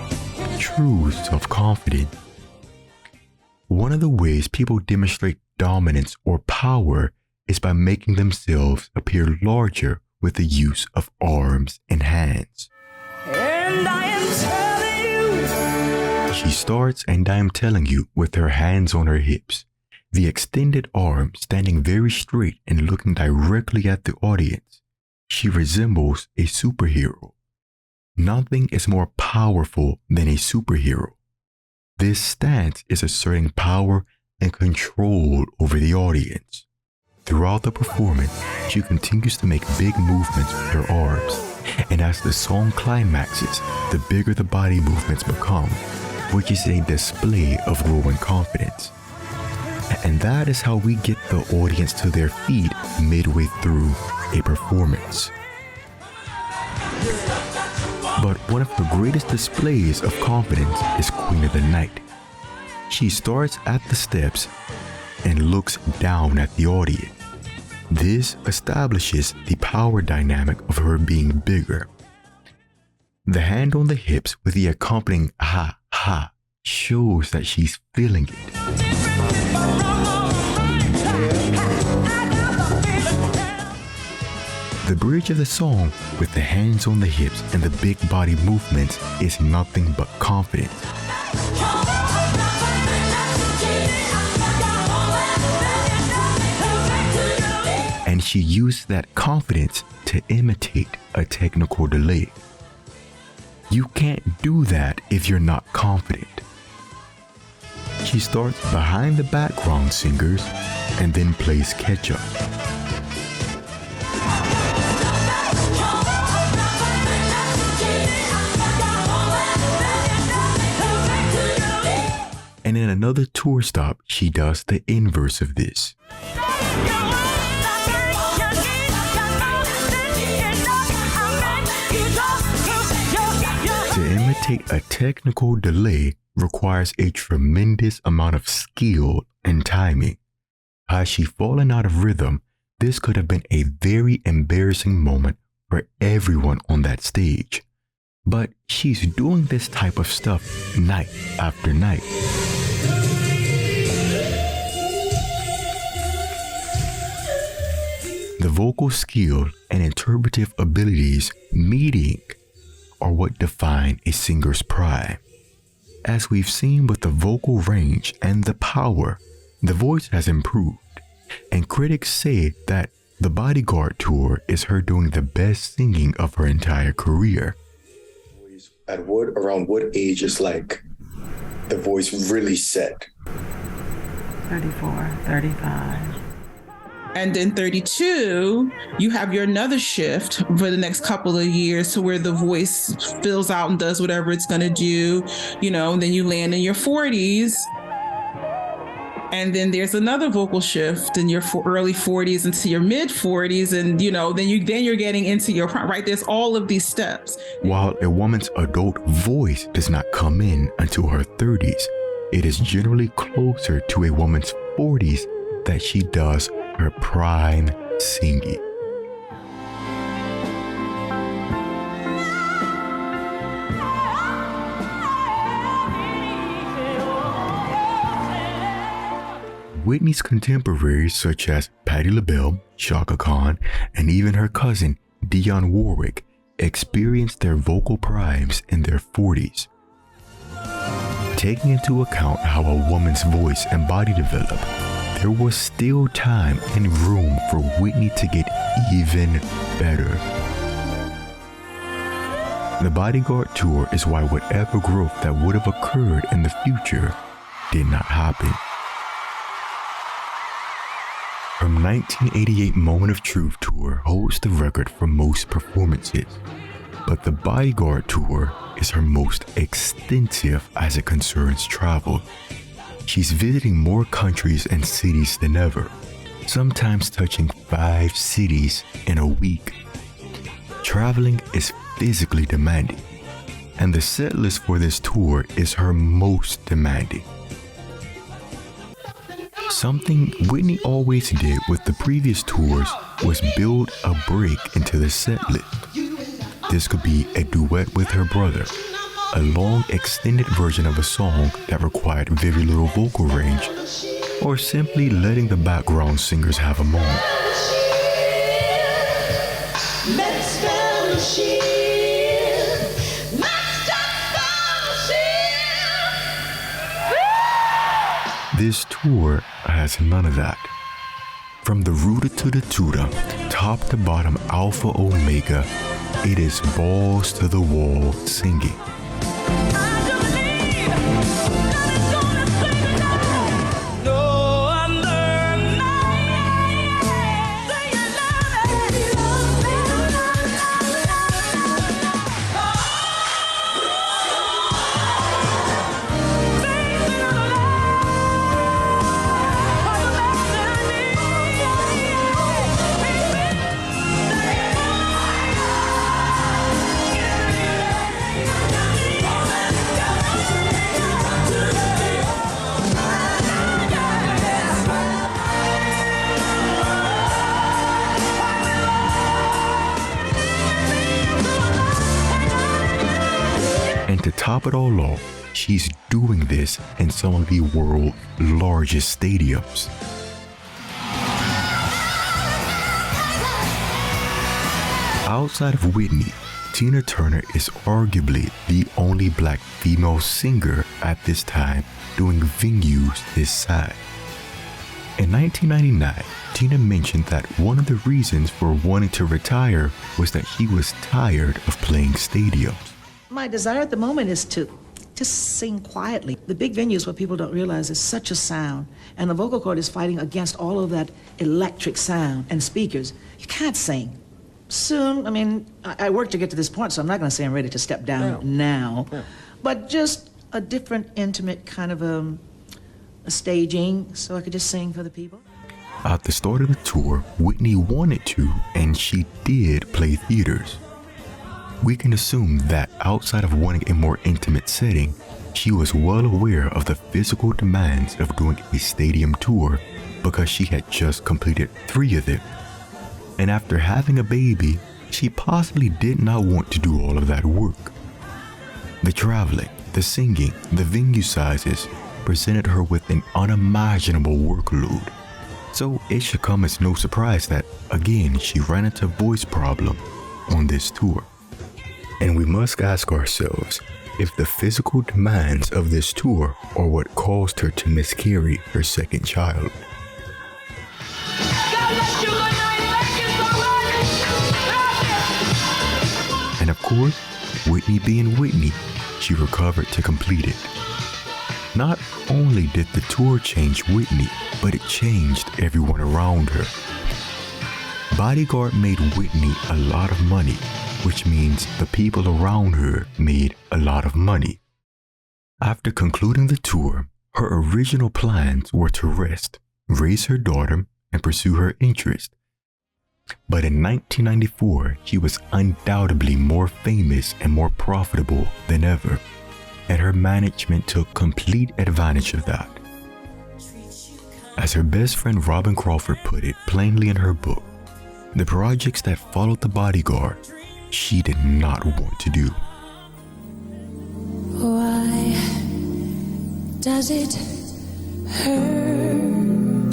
true self-confidence. One of the ways people demonstrate dominance or power is by making themselves appear larger with the use of arms and hands. And I am telling you. She starts "And I Am Telling You" with her hands on her hips, the extended arm standing very straight and looking directly at the audience. She resembles a superhero. Nothing is more powerful than a superhero. This stance is asserting power and control over the audience. Throughout the performance, she continues to make big movements with her arms, and as the song climaxes, the bigger the body movements become, which is a display of growing confidence. And that is how we get the audience to their feet midway through a performance. But one of the greatest displays of confidence is Queen of the Night. She starts at the steps and looks down at the audience. This establishes the power dynamic of her being bigger. The hand on the hips with the accompanying ha ha shows that she's feeling it. The bridge of the song with the hands on the hips and the big body movements is nothing but confidence. And she used that confidence to imitate a technical delay. You can't do that if you're not confident. She starts behind the background singers and then plays catch-up. And in another tour stop, she does the inverse of this. To imitate a technical delay requires a tremendous amount of skill and timing. Had she fallen out of rhythm, this could have been a very embarrassing moment for everyone on that stage. But she's doing this type of stuff night after night. The vocal skill and interpretive abilities meeting are what define a singer's prime. As we've seen with the vocal range and the power, the voice has improved, and critics say that the Bodyguard tour is her doing the best singing of her entire career. Around what age is like the voice really set? 34, 35. And in 32, you have your another shift for the next couple of years to where the voice fills out and does whatever it's going to do, and then you land in your 40s. And then there's another vocal shift in your early 40s into your mid 40s. And, then you're getting into your prime, right? There's all of these steps. While a woman's adult voice does not come in until her 30s, it is generally closer to a woman's 40s that she does her prime singing. Whitney's contemporaries such as Patti LaBelle, Chaka Khan, and even her cousin Dionne Warwick experienced their vocal primes in their 40s. Taking into account how a woman's voice and body develop, there was still time and room for Whitney to get even better. The Bodyguard tour is why whatever growth that would have occurred in the future did not happen. Her 1988 Moment of Truth tour holds the record for most performances, but the Bodyguard tour is her most extensive as it concerns travel. She's visiting more countries and cities than ever, sometimes touching 5 cities in a week. Traveling is physically demanding, and the set list for this tour is her most demanding. Something Whitney always did with the previous tours was build a break into the set list. This could be a duet with her brother, a long extended version of a song that required very little vocal range, or simply letting the background singers have a moment. This tour has none of that. From the rooter to the tutor, top to bottom, alpha omega, it is balls to the wall singing. And to top it all off, she's doing this in some of the world's largest stadiums. Outside of Whitney, Tina Turner is arguably the only black female singer at this time doing venues this size. In 1999, Tina mentioned that one of the reasons for wanting to retire was that she was tired of playing stadiums. My desire at the moment is to just sing quietly. The big venues, what people don't realize, is such a sound, and the vocal cord is fighting against all of that electric sound and speakers. You can't sing. Soon, I mean, I work to get to this point, so I'm not going to say I'm ready to step down now, but just a different, intimate kind of a staging, so I could just sing for the people. At the start of the tour, Whitney wanted to, and she did, play theaters. We can assume that outside of wanting a more intimate setting, she was well aware of the physical demands of doing a stadium tour because she had just completed 3 of them. And after having a baby, she possibly did not want to do all of that work. The traveling, the singing, the venue sizes presented her with an unimaginable workload. So it should come as no surprise that, again, she ran into a voice problem on this tour. And we must ask ourselves if the physical demands of this tour are what caused her to miscarry her second child. And of course, Whitney being Whitney, she recovered to complete it. Not only did the tour change Whitney, but it changed everyone around her. Bodyguard made Whitney a lot of money, which means the people around her made a lot of money. After concluding the tour, her original plans were to rest, raise her daughter, and pursue her interest. But in 1994, she was undoubtedly more famous and more profitable than ever, and her management took complete advantage of that. As her best friend Robin Crawford put it plainly in her book, the projects that followed the Bodyguard, she did not want to do. Why does it hurt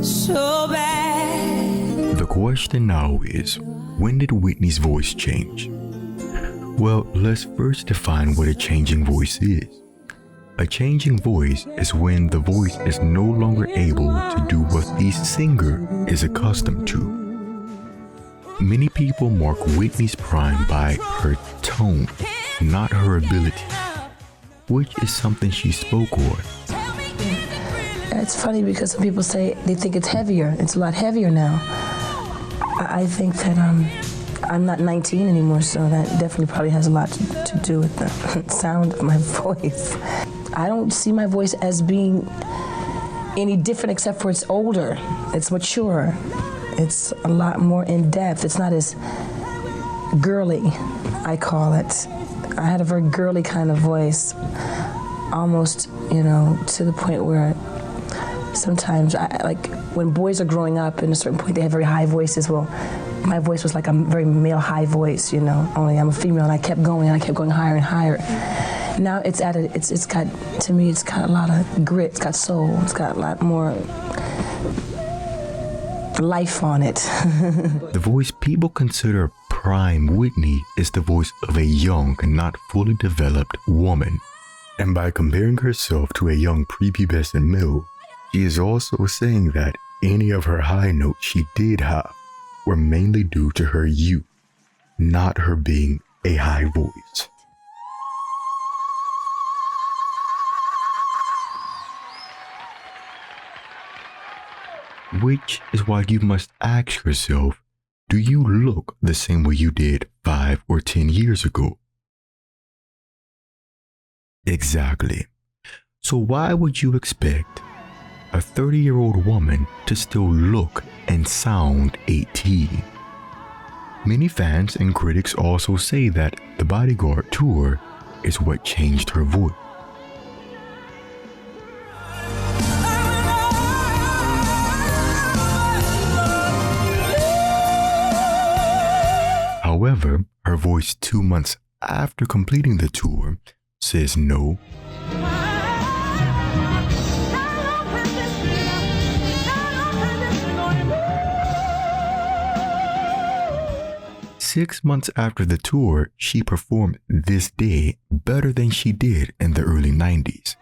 so bad? The question now is, when did Whitney's voice change? Well, let's first define what a changing voice is. A changing voice is when the voice is no longer able to do what the singer is accustomed to. Many people mark Whitney's prime by her tone, not her ability, which is something she spoke on. It's funny because some people say they think it's heavier. It's a lot heavier now. I think that I'm not 19 anymore, so that definitely probably has a lot to do with the sound of my voice. I don't see my voice as being any different except for it's older, it's mature, it's a lot more in depth. It's not as girly, I call it. I had a very girly kind of voice, almost, to the point where sometimes, like when boys are growing up, at a certain point they have very high voices. Well, my voice was like a very male high voice, only I'm a female, and I kept going higher and higher. Now it's got a lot of grit, it's got soul, it's got a lot more life on it. The voice people consider prime Whitney is the voice of a young and not fully developed woman. And by comparing herself to a young prepubescent male, she is also saying that any of her high notes she did have were mainly due to her youth, not her being a high voice. Which is why you must ask yourself, do you look the same way you did 5 or 10 years ago? Exactly. So why would you expect a 30-year-old woman to still look and sound 18? Many fans and critics also say that the Bodyguard tour is what changed her voice. However, her voice 2 months after completing the tour says no. Six months after the tour, she performed This Day better than she did in the early 90s.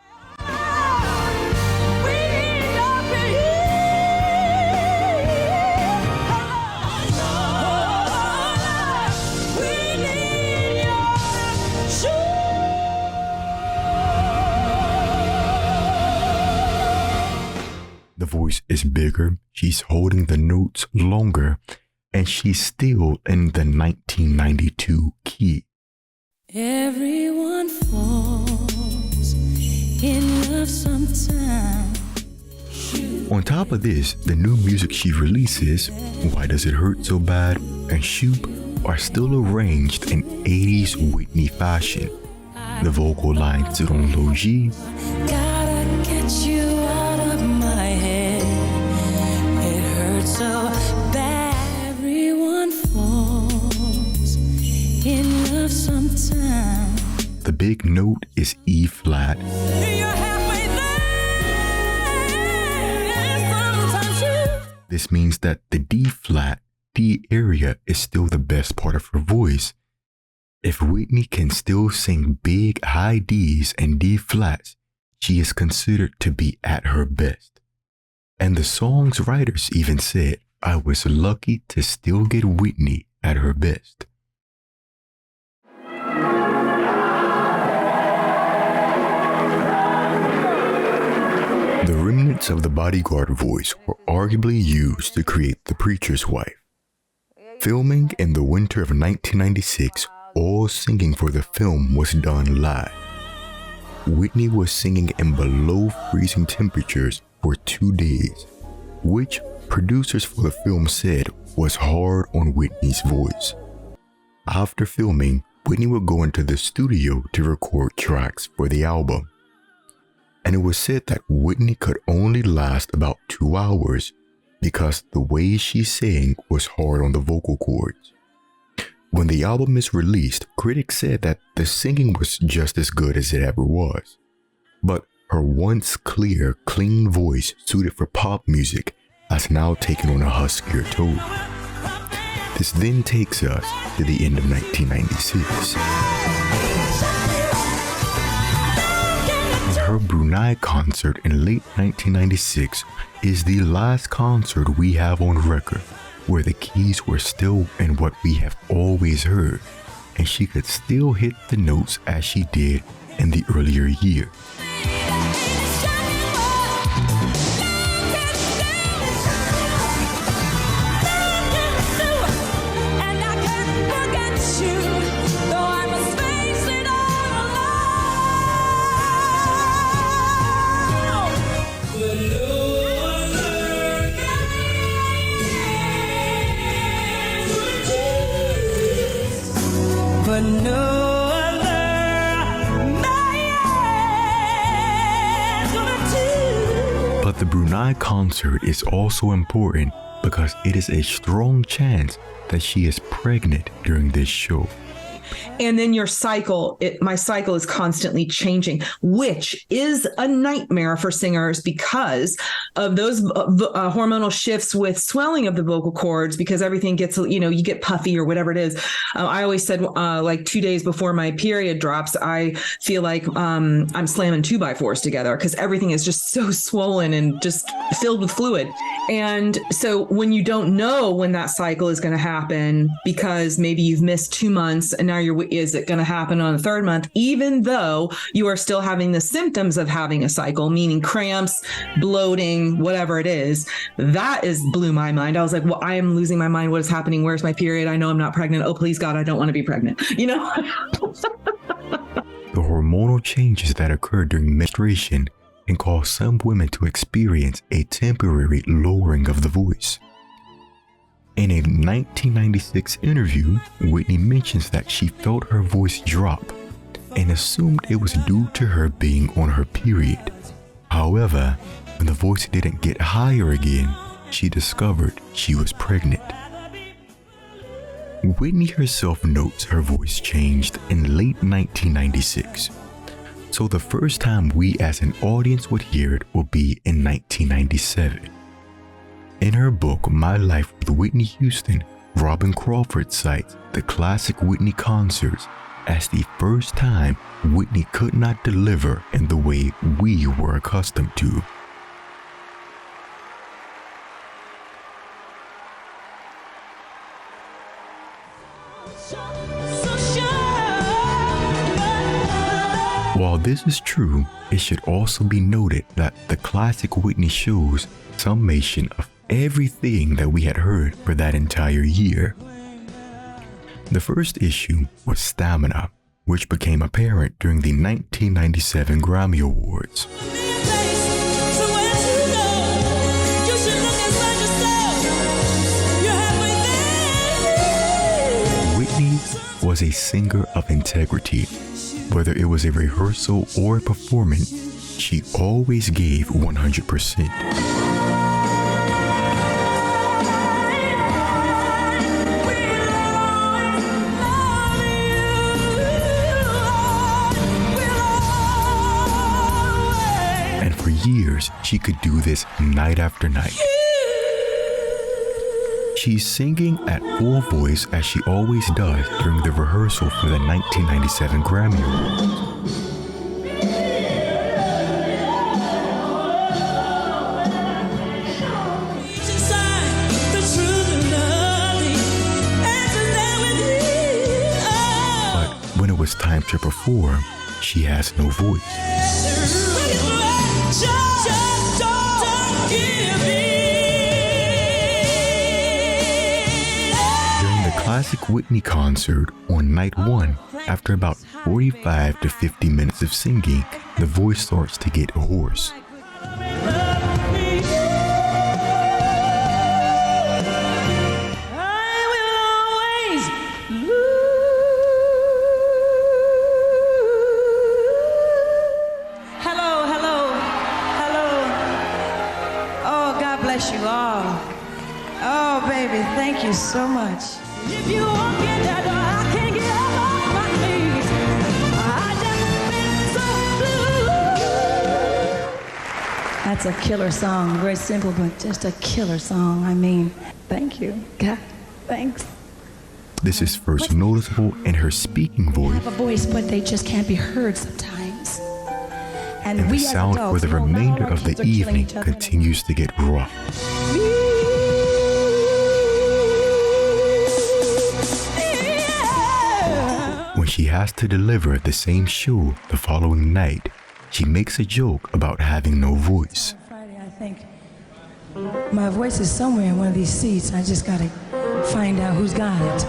The voice is bigger, she's holding the notes longer, and she's still in the 1992 key. Everyone falls in love sometime. On top of this, the new music she releases, Why Does It Hurt So Bad and Shoop, are still arranged in 80s Whitney fashion. The vocal lines seront logis. Gotta get you out of my head. It hurts so bad. Everyone falls in love sometime. The big note is E flat. This means that the D flat, D area is still the best part of her voice. If Whitney can still sing big high Ds and D flats, she is considered to be at her best. And the song's writers even said, I was lucky to still get Whitney at her best. The remnants of the Bodyguard voice were arguably used to create The Preacher's Wife. Filming in the winter of 1996, all singing for the film was done live. Whitney was singing in below freezing temperatures for 2 days, which producers for the film said was hard on Whitney's voice. After filming, Whitney would go into the studio to record tracks for the album. And it was said that Whitney could only last about 2 hours because the way she sang was hard on the vocal cords. When the album is released, critics said that the singing was just as good as it ever was. But her once clear, clean voice suited for pop music has now taken on a huskier tone. This then takes us to the end of 1996. her Brunei concert in late 1996 is the last concert we have on record where the keys were still in what we have always heard, and she could still hit the notes as she did in the earlier year. But no other man's gonna do. But the Brunei concert is also important because it is a strong chance that she is pregnant during this show. And then your cycle, my cycle is constantly changing, which is a nightmare for singers because of those hormonal shifts with swelling of the vocal cords, because everything gets, you get puffy or whatever it is. I always said like 2 days before my period drops, I feel like I'm slamming 2x4s together because everything is just so swollen and just filled with fluid. And so when you don't know when that cycle is going to happen, because maybe you've missed 2 months and now is it going to happen on the third month, even though you are still having the symptoms of having a cycle, meaning cramps, bloating, whatever it is, that blew my mind. I was like, well, I am losing my mind. What is happening? Where's my period? I know I'm not pregnant. Oh, please God, I don't want to be pregnant. The hormonal changes that occur during menstruation can cause some women to experience a temporary lowering of the voice. In a 1996 interview, Whitney mentions that she felt her voice drop and assumed it was due to her being on her period. However, when the voice didn't get higher again, she discovered she was pregnant. Whitney herself notes her voice changed in late 1996. So the first time we as an audience would hear it will be in 1997. In her book, My Life with Whitney Houston, Robin Crawford cites the classic Whitney concerts as the first time Whitney could not deliver in the way we were accustomed to. While this is true, it should also be noted that the classic Whitney shows summation of everything that we had heard for that entire year. The first issue was stamina, which became apparent during the 1997 Grammy Awards. Whitney was a singer of integrity. Whether it was a rehearsal or a performance, she always gave 100%. And for years, she could do this night after night. She's singing at full voice as she always does during the rehearsal for the 1997 Grammy Awards. But when it was time to perform, she has no voice. Classic Whitney concert on night one, after about 45 to 50 minutes of singing, the voice starts to get hoarse. Hello. Oh, God bless you all. Oh, baby, thank you so much. If you walk in that door, I can't get up off my feet. I just been so blue. That's a killer song. Very simple, but just a killer song. I mean, thank you. God, thanks. This is first noticeable in her speaking voice. Have a voice, but they just can't be heard sometimes. and the sound for the remainder of the evening continues to get rough. When she has to deliver the same show the following night, she makes a joke about having no voice. Friday, I think my voice is somewhere in one of these seats. I just gotta find out who's got it.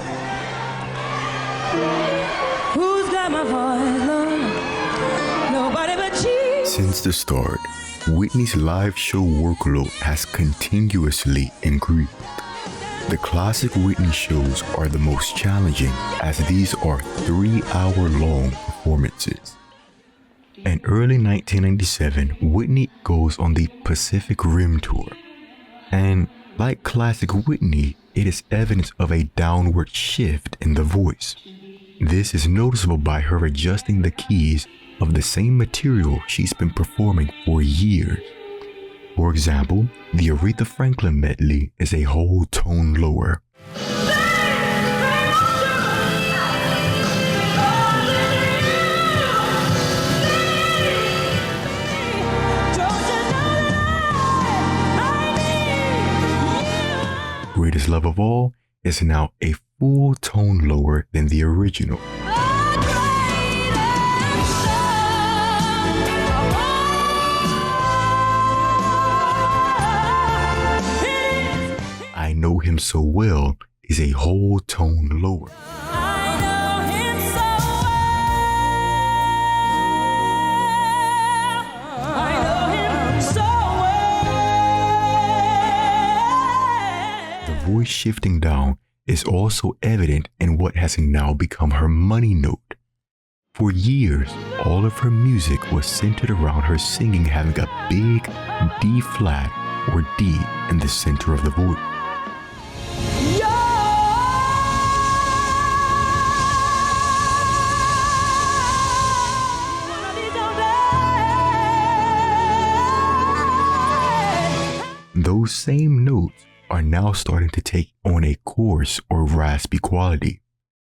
Who's got my voice, Lord? Nobody but Jesus. Since the start, Whitney's live show workload has continuously increased. The classic Whitney shows are the most challenging, as these are 3-hour-long performances. In early 1997, Whitney goes on the Pacific Rim tour. And like classic Whitney, it is evidence of a downward shift in the voice. This is noticeable by her adjusting the keys of the same material she's been performing for years. For example, the Aretha Franklin medley is a whole tone lower. Greatest Love of All is now a full tone lower than the original. I Know Him So Well is a whole tone lower. The voice shifting down is also evident in what has now become her money note. For years, all of her music was centered around her singing having a big D flat or D in the center of the voice. Those same notes are now starting to take on a coarse or raspy quality,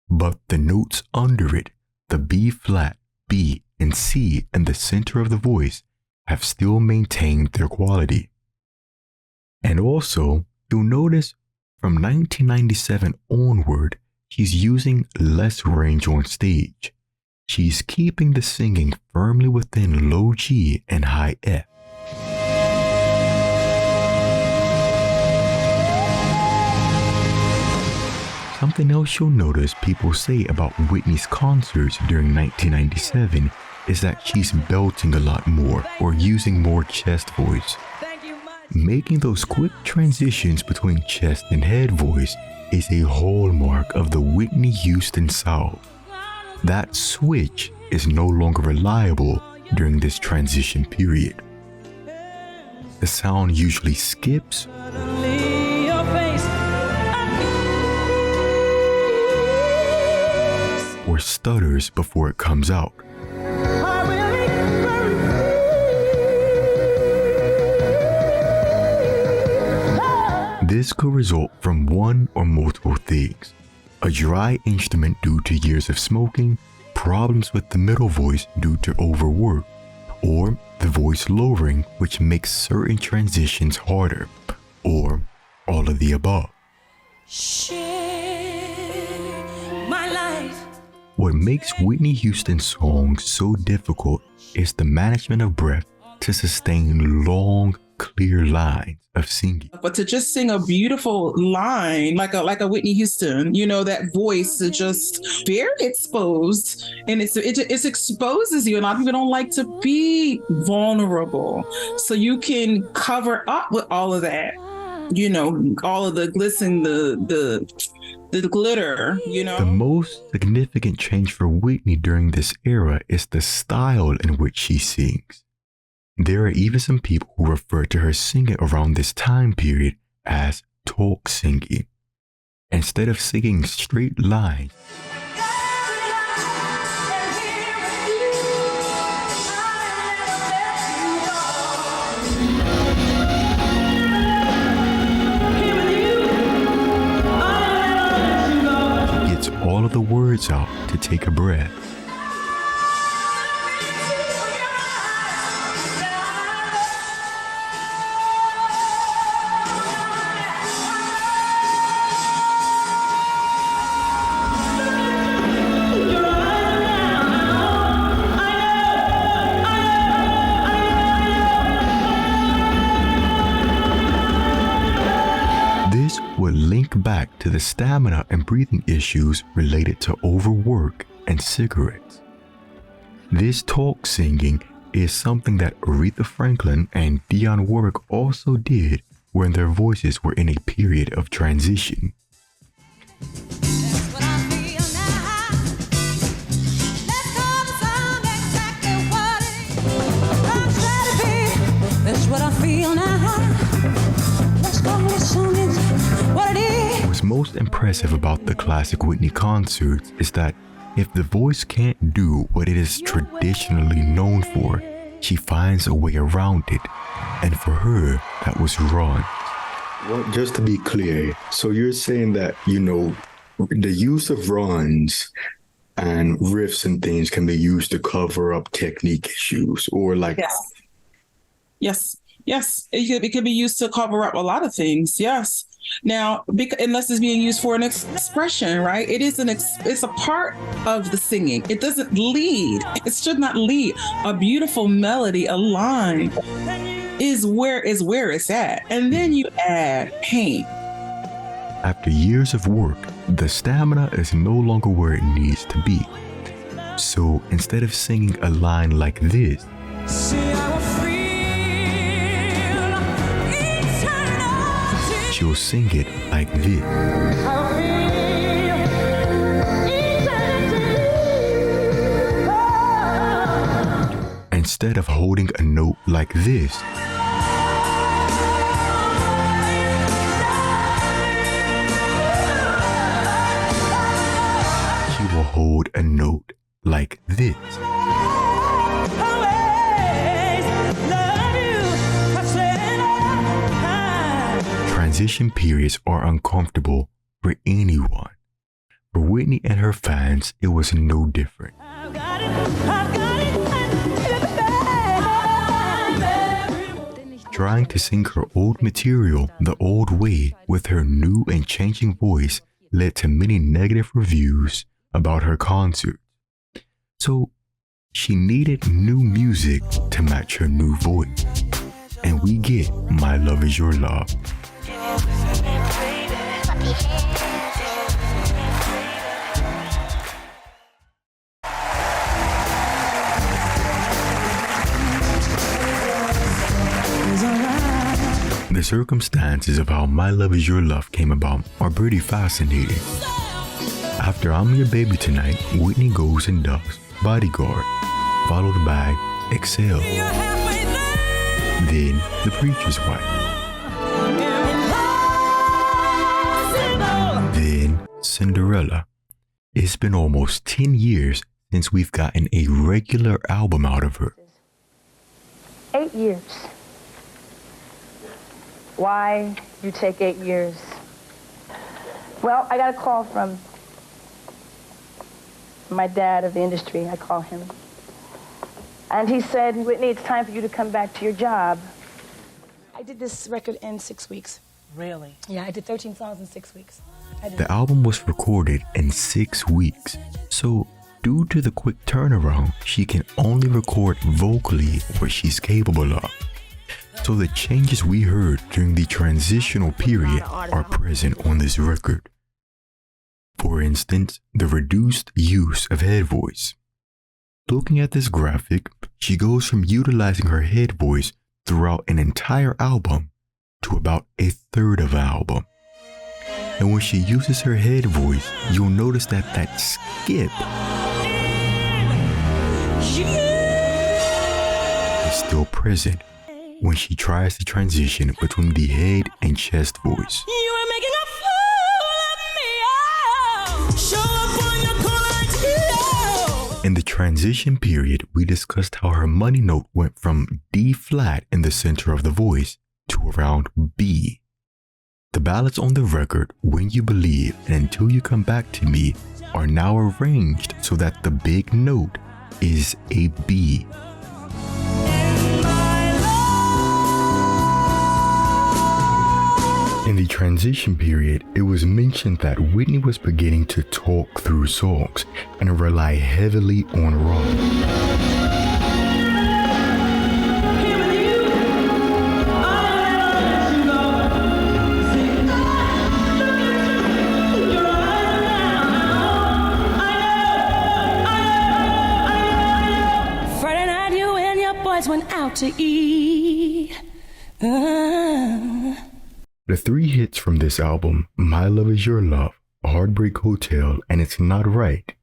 but the notes under it, the B flat, B, and C in the center of the voice, have still maintained their quality. And also, you'll notice from 1997 onward, she's using less range on stage. She's keeping the singing firmly within low G and high F. Something else you'll notice people say about Whitney's concerts during 1997 is that she's belting a lot more or using more chest voice. Making those quick transitions between chest and head voice is a hallmark of the Whitney Houston sound. That switch is no longer reliable during this transition period. The sound usually skips or stutters before it comes out. This could result from one or multiple things: a dry instrument due to years of smoking, problems with the middle voice due to overwork, or the voice lowering, which makes certain transitions harder, or all of the above. What makes Whitney Houston's songs so difficult is the management of breath to sustain long, clear lines of singing. But to just sing a beautiful line like a Whitney Houston, you know, that voice is just very exposed, and it exposes you. A lot of people don't like to be vulnerable, so you can cover up with all of that, you know, all of the glisten, the glitter, you know. The most significant change for Whitney during this era is the style in which she sings. There are even some people who refer to her singing around this time period as talk singing. Instead of singing straight lines, she gets all of the words out to take a breath. to the stamina and breathing issues related to overwork and cigarettes. This talk singing is something that Aretha Franklin and Dionne Warwick also did when their voices were in a period of transition. What I feel now. Let's go listen to what it is. What's most impressive about the classic Whitney concerts is that if the voice can't do what it is traditionally known for, she finds a way around it. And for her, that was wrong. Well, just to be clear, so you're saying that, you know, the use of runs and riffs and things can be used to cover up technique issues, or like... Yes. It could be used to cover up a lot of things. Yes. Now, unless it's being used for an expression, right? It's a part of the singing. It doesn't lead. It should not lead. A beautiful melody, a line is where it's at. And then you add pain. After years of work, the stamina is no longer where it needs to be. So instead of singing a line like this, she'll sing it like this. Instead of holding a note like this, she will hold a note like this. Transition periods are uncomfortable for anyone. For Whitney and her fans, it was no different. Trying to sing her old material the old way with her new and changing voice led to many negative reviews about her concert. So she needed new music to match her new voice. And we get My Love Is Your Love. The circumstances of how My Love Is Your Love came about are pretty fascinating. After I'm Your Baby Tonight, Whitney goes and does Bodyguard, followed by Exhale, then The Preacher's Wife, then Cinderella. It's been almost 10 years since we've gotten a regular album out of her. 8 years. Why you take 8 years? Well, I got a call from my dad of the industry. I call him. And he said, Whitney, it's time for you to come back to your job. I did this record in 6 weeks. Really? Yeah, I did 13 songs in 6 weeks. The album was recorded in 6 weeks. So due to the quick turnaround, she can only record vocally what she's capable of. So the changes we heard during the transitional period are present on this record. For instance, the reduced use of head voice. Looking at this graphic, she goes from utilizing her head voice throughout an entire album to about a third of the album. And when she uses her head voice, you'll notice that skip is still present when she tries to transition between the head and chest voice. You are making a fool of me. Oh. Show up on your corner. In the transition period, we discussed how her money note went from D flat in the center of the voice to around B. The ballads on the record, When You Believe and Until You Come Back to Me, are now arranged so that the big note is a B. In the transition period, it was mentioned that Whitney was beginning to talk through songs and rely heavily on rock. boys went out to eat. The three hits from this album, My Love Is Your Love, Heartbreak Hotel, and It's Not Right,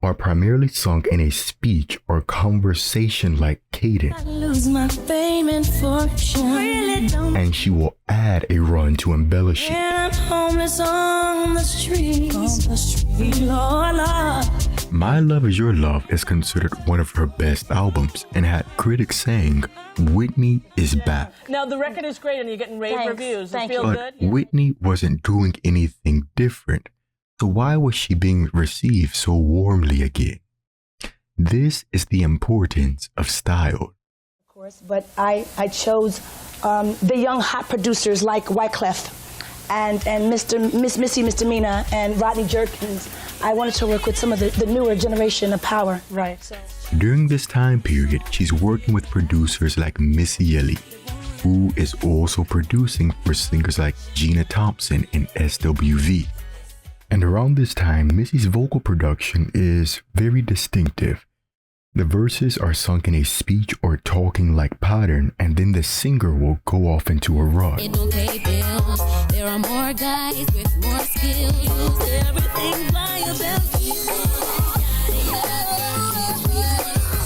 are primarily sung in a speech or conversation-like cadence. I lose my fame and fortune. Really don't. And she will add a run to embellish it. And I'm homeless on the street. Lord, Lord. My Love Is Your Love is considered one of her best albums and had critics saying, Whitney is back. Now, the record is great and you're getting rave reviews. Does it feel But good? Whitney wasn't doing anything different. So why was she being received so warmly again? This is the importance of style. Of course, but I chose the young hot producers like Wyclef and Miss Missy Misdemeanor and Rodney Jerkins. I wanted to work with some of the newer generation of power. Right. So. During this time period, she's working with producers like Missy Elliott, who is also producing for singers like Gina Thompson and SWV. And around this time, Missy's vocal production is very distinctive. The verses are sung in a speech or talking-like pattern, and then the singer will go off into a run. It don't pay bills. There are more guys with more skills. Everything liability.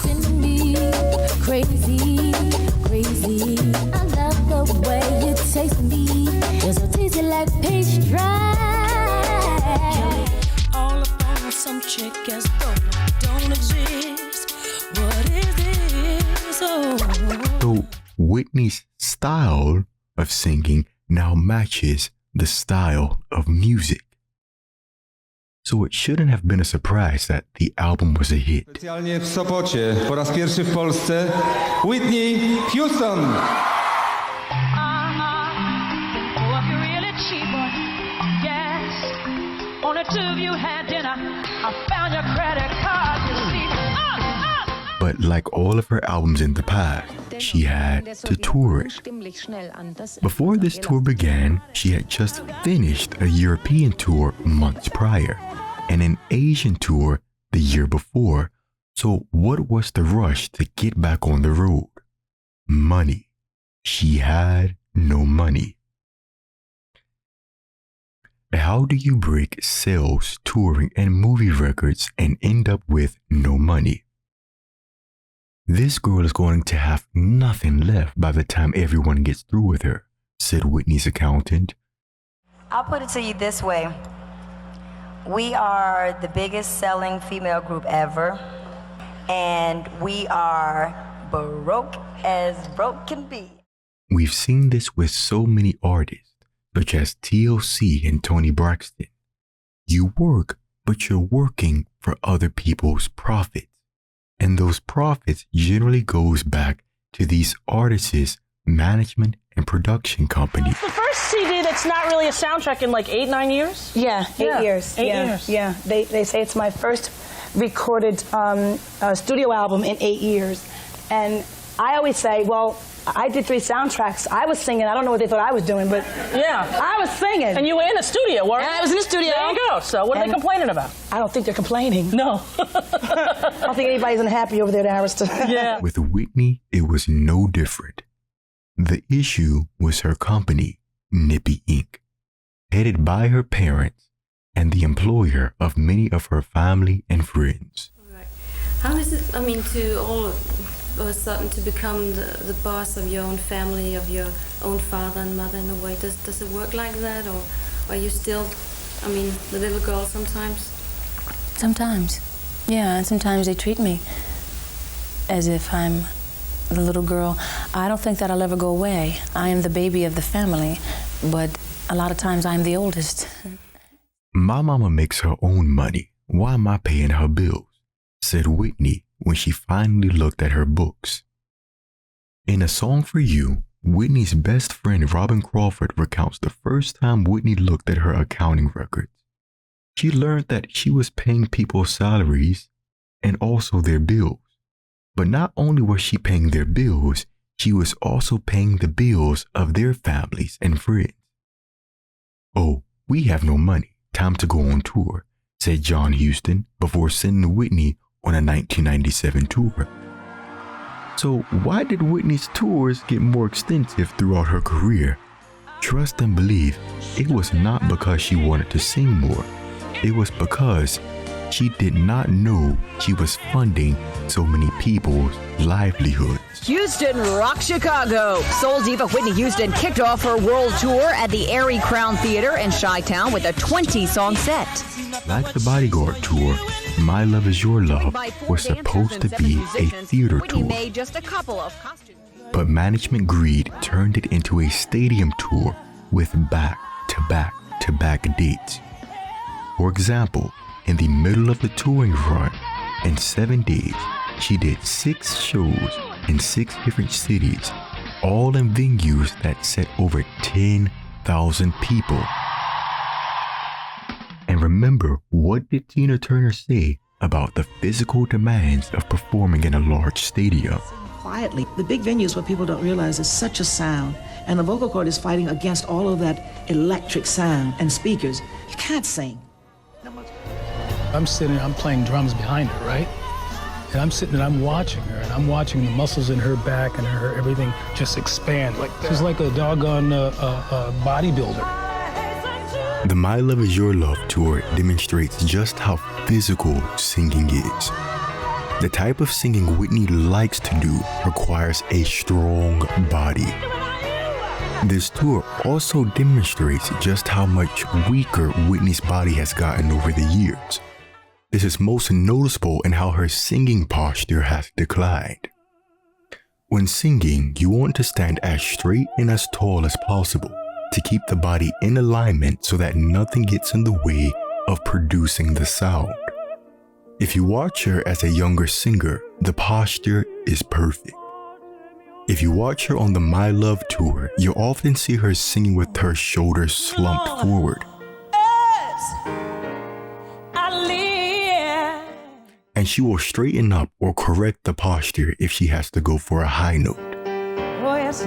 Sending me crazy, crazy. I love the way you taste me. You're so tasty like peach dry. All up on some chick as though I don't exist. What is this? Oh. So Whitney's style of singing now matches the style of music. So it shouldn't have been a surprise that the album was a hit. Specjalnie w Sopocie, po raz pierwszy w Polsce, Whitney Houston. But like all of her albums in the past, she had to tour it. Before this tour began, she had just finished a European tour months prior and an Asian tour the year before. So what was the rush to get back on the road? Money. She had no money. How do you break sales, touring, and movie records and end up with no money? This girl is going to have nothing left by the time everyone gets through with her, said Whitney's accountant. I'll put it to you this way. We are the biggest selling female group ever, and we are broke as broke can be. We've seen this with so many artists, such as TLC and Toni Braxton. You work, but you're working for other people's profits. And those profits generally goes back to these artists' management and production companies. It's the first CD that's not really a soundtrack in like 8-9 years? Yeah, 8 years. 8 years. Yeah, they say it's my first recorded studio album in 8 years. And I always say, well, I did 3 soundtracks. I was singing. I don't know what they thought I was doing, but yeah, I was singing. And you were in a studio, weren't you? And I was in the studio. There you go. So what are they complaining about? I don't think they're complaining. No. I don't think anybody's unhappy over there at Arista. Yeah. With Whitney, it was no different. The issue was her company, Nippy Inc., headed by her parents and the employer of many of her family and friends. Right. How is it, to all of a sudden to become the boss of your own family, of your own father and mother in a way? Does it work like that, or are you still, the little girl sometimes? Sometimes, yeah, and sometimes they treat me as if I'm the little girl. I don't think that I'll ever go away. I am the baby of the family, but a lot of times I'm the oldest. My mama makes her own money. Why am I paying her bills? Said Whitney when she finally looked at her books. In A Song for You, Whitney's best friend Robin Crawford recounts the first time Whitney looked at her accounting records. She learned that she was paying people's salaries and also their bills. But not only was she paying their bills, she was also paying the bills of their families and friends. Oh, we have no money. Time to go on tour, said John Huston before sending Whitney on a 1997 tour. So why did Whitney's tours get more extensive throughout her career? Trust and believe, it was not because she wanted to sing more. It was because she did not know she was funding so many people's livelihoods. Houston rock Chicago. Soul diva Whitney Houston kicked off her world tour at the Airy Crown Theater in Chi-Town with a 20-song set. Like the Bodyguard tour, My Love Is Your Love was supposed to be a theater Whitney tour. made just a couple of costumes. But management greed turned it into a stadium tour with back-to-back-to-back dates. For example, in the middle of the touring run, in 7 days, she did 6 shows in 6 different cities, all in venues that set over 10,000 people. And remember, what did Tina Turner say about the physical demands of performing in a large stadium? Quietly. The big venues, what people don't realize, is such a sound, and the vocal cord is fighting against all of that electric sound and speakers. You can't sing. I'm playing drums behind her, right? And I'm sitting and I'm watching her, and I'm watching the muscles in her back and her everything just expand. Like she's like a doggone bodybuilder. The My Love Is Your Love tour demonstrates just how physical singing is. The type of singing Whitney likes to do requires a strong body. This tour also demonstrates just how much weaker Whitney's body has gotten over the years. This is most noticeable in how her singing posture has declined. When singing, you want to stand as straight and as tall as possible to keep the body in alignment so that nothing gets in the way of producing the sound. If you watch her as a younger singer, the posture is perfect. If you watch her on the My Love tour, you often see her singing with her shoulders slumped forward. And she will straighten up or correct the posture if she has to go for a high note. Oh, yes,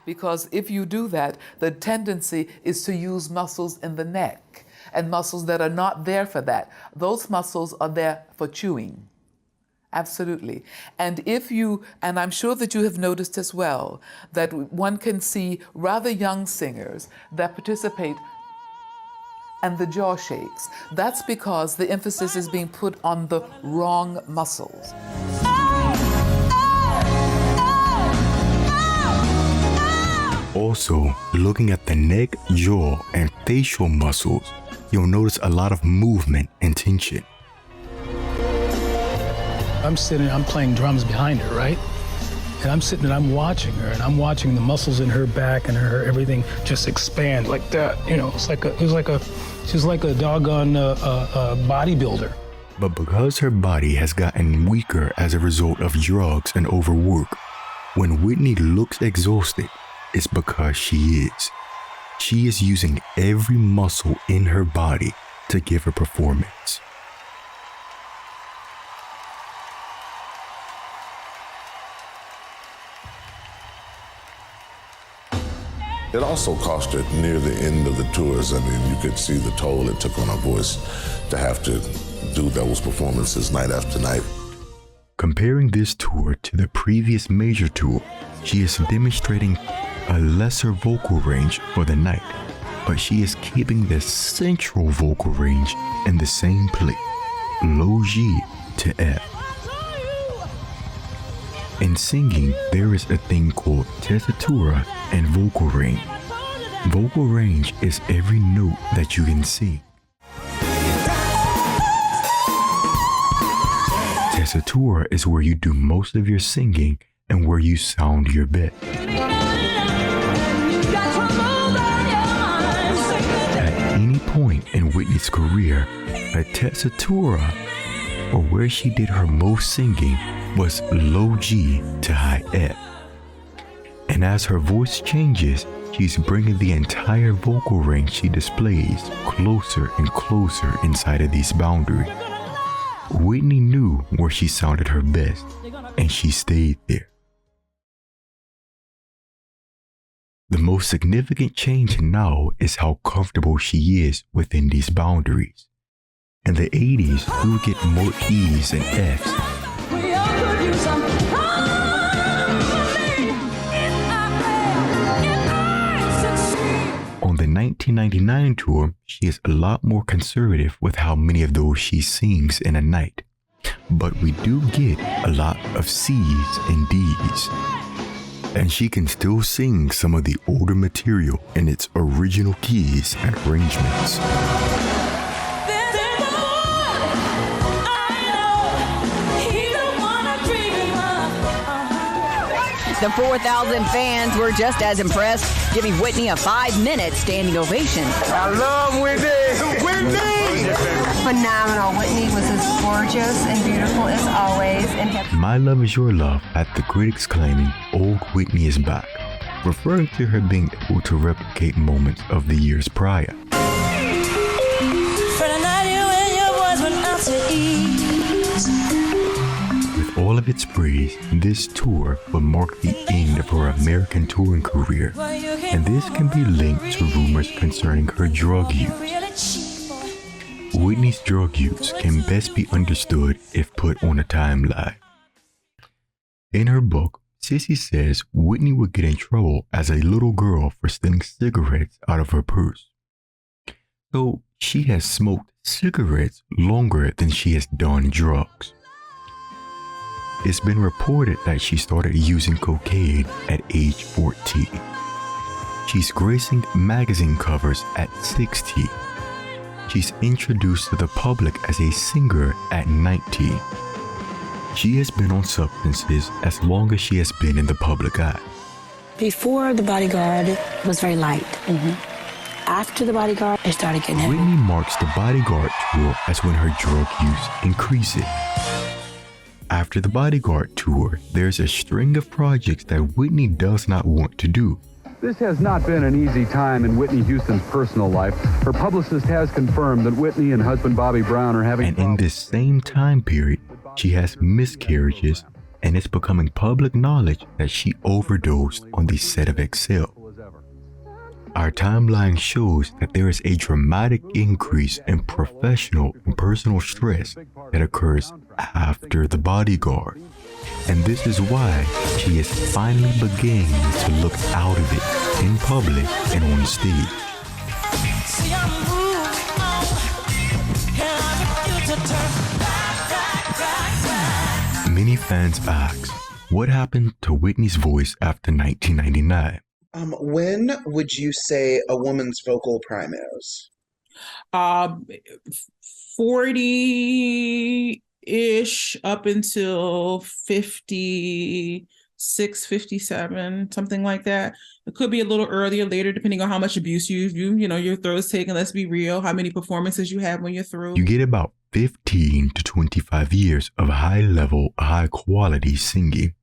Because if you do that, the tendency is to use muscles in the neck and muscles that are not there for that. Those muscles are there for chewing. Absolutely. And I'm sure that you have noticed as well, that one can see rather young singers that participate and the jaw shakes. That's because the emphasis is being put on the wrong muscles. Also, looking at the neck, jaw, and facial muscles, you'll notice a lot of movement and tension. I'm playing drums behind her, right? And I'm sitting and I'm watching her, and I'm watching the muscles in her back and her everything just expand like that. You know, she's like a doggone bodybuilder. But because her body has gotten weaker as a result of drugs and overwork, when Whitney looks exhausted, it's because she is. She is using every muscle in her body to give a performance. It also cost her near the end of the tours. I mean, you could see the toll it took on her voice to have to do those performances night after night. Comparing this tour to the previous major tour, she is demonstrating a lesser vocal range for the night, but she is keeping the central vocal range in the same place, low G to F. In singing, there is a thing called tessitura and vocal range. Vocal range is every note that you can sing. Tessitura is where you do most of your singing and where you sound your best. At any point in Whitney's career, a tessitura, or where she did her most singing, was low G to high F. And as her voice changes, she's bringing the entire vocal range she displays closer and closer inside of these boundaries. Whitney knew where she sounded her best, and she stayed there. The most significant change now is how comfortable she is within these boundaries. In the 80s, we would get more E's and F's. On the 1999 tour, she is a lot more conservative with how many of those she sings in a night. But we do get a lot of C's and D's. And she can still sing some of the older material in its original keys and arrangements. The 4,000 fans were just as impressed, giving Whitney a 5-minute standing ovation. I love Whitney! Whitney! Phenomenal. Whitney was as gorgeous and beautiful as always. And My Love Is Your Love had the critics claiming old Whitney is back, referring to her being able to replicate moments of the years prior. With all of its praise, this tour will mark the end of her American touring career, and this can be linked to rumors concerning her drug use. Whitney's drug use can best be understood if put on a timeline. In her book, Cissy says Whitney would get in trouble as a little girl for stealing cigarettes out of her purse. So she has smoked cigarettes longer than she has done drugs. It's been reported that she started using cocaine at age 14. She's gracing magazine covers at 16. She's introduced to the public as a singer at 19. She has been on substances as long as she has been in the public eye. Before the Bodyguard was very light. After the Bodyguard, it started getting heavy. Whitney marks the Bodyguard tour as when her drug use increases. After the Bodyguard tour, there's a string of projects that Whitney does not want to do. This has not been an easy time in Whitney Houston's personal life. Her publicist has confirmed that Whitney and husband Bobby Brown are having in this same time period, she has miscarriages, and it's becoming public knowledge that she overdosed on the set of Excel. Our timeline shows that there is a dramatic increase in professional and personal stress that occurs after the Bodyguard. And this is why she is finally beginning to look out of it in public and on stage. Many fans ask, what happened to Whitney's voice after 1999? When would you say a woman's vocal prime is? 40-ish up until 56, 57, something like that. It could be a little earlier, later, depending on how much abuse your throat's taken. Let's be real. How many performances you have when you're through. You get about 15 to 25 years of high level, high quality singing.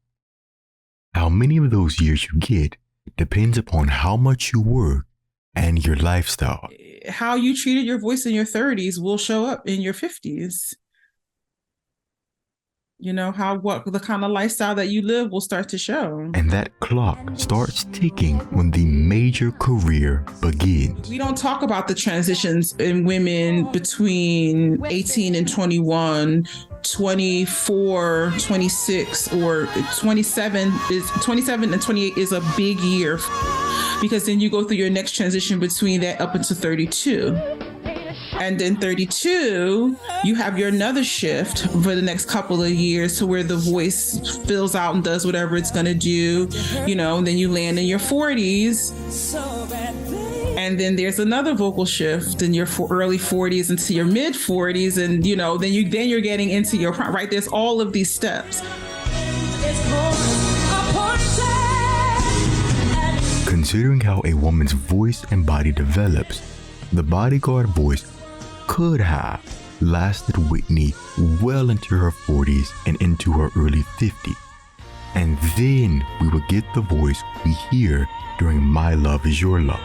How many of those years you get depends upon how much you work and your lifestyle. How you treated your voice in your 30s will show up in your 50s. You know, what the kind of lifestyle that you live will start to show. And that clock starts ticking when the major career begins. We don't talk about the transitions in women between 18 and 21, 24, 26, or 27 and 28 is a big year, because then you go through your next transition between that up into 32. And then 32, you have your another shift for the next couple of years to where the voice fills out and does whatever it's going to do, and then you land in your 40s. And then there's another vocal shift in your early 40s into your mid 40s. And, then you're getting into your prime, right? There's all of these steps. Considering how a woman's voice and body develops, the Bodyguard voice could have lasted Whitney well into her 40s and into her early 50s. And then we would get the voice we hear during My Love Is Your Love.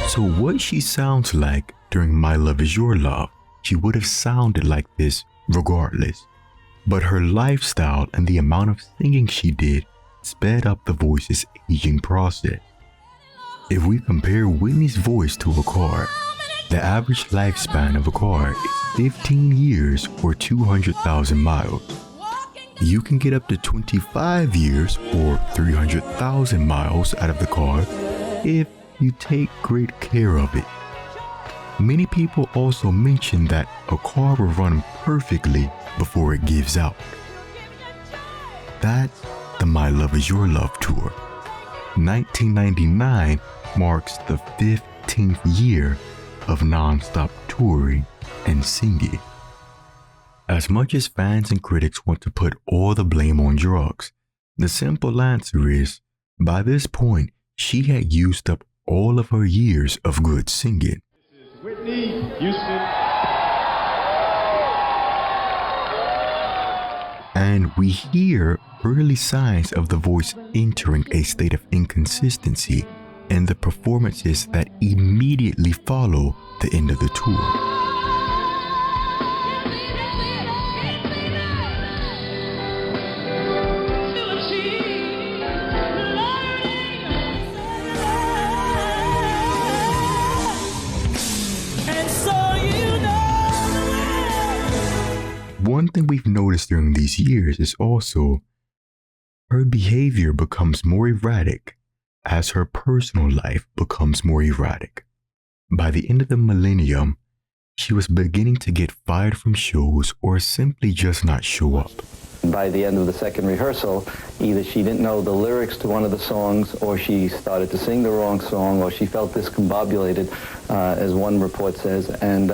So what she sounds like during My Love Is Your Love, she would have sounded like this regardless. But her lifestyle and the amount of singing she did sped up the voice's aging process. If we compare Whitney's voice to a car, the average lifespan of a car is 15 years or 200,000 miles. You can get up to 25 years or 300,000 miles out of the car if you take great care of it. Many people also mention that a car will run perfectly before it gives out. That's the My Love Is Your Love tour. 1999 marks the 15th year of non-stop touring and singing. As much as fans and critics want to put all the blame on drugs, the simple answer is, by this point, she had used up all of her years of good singing. Whitney Houston. And we hear early signs of the voice entering a state of inconsistency in the performances that immediately follow the end of the tour. One thing we've noticed during these years is also her behavior becomes more erratic as her personal life becomes more erratic. By the end of the millennium, she was beginning to get fired from shows or simply just not show up. By the end of the second rehearsal, either she didn't know the lyrics to one of the songs, or she started to sing the wrong song, or she felt discombobulated, as one report says, and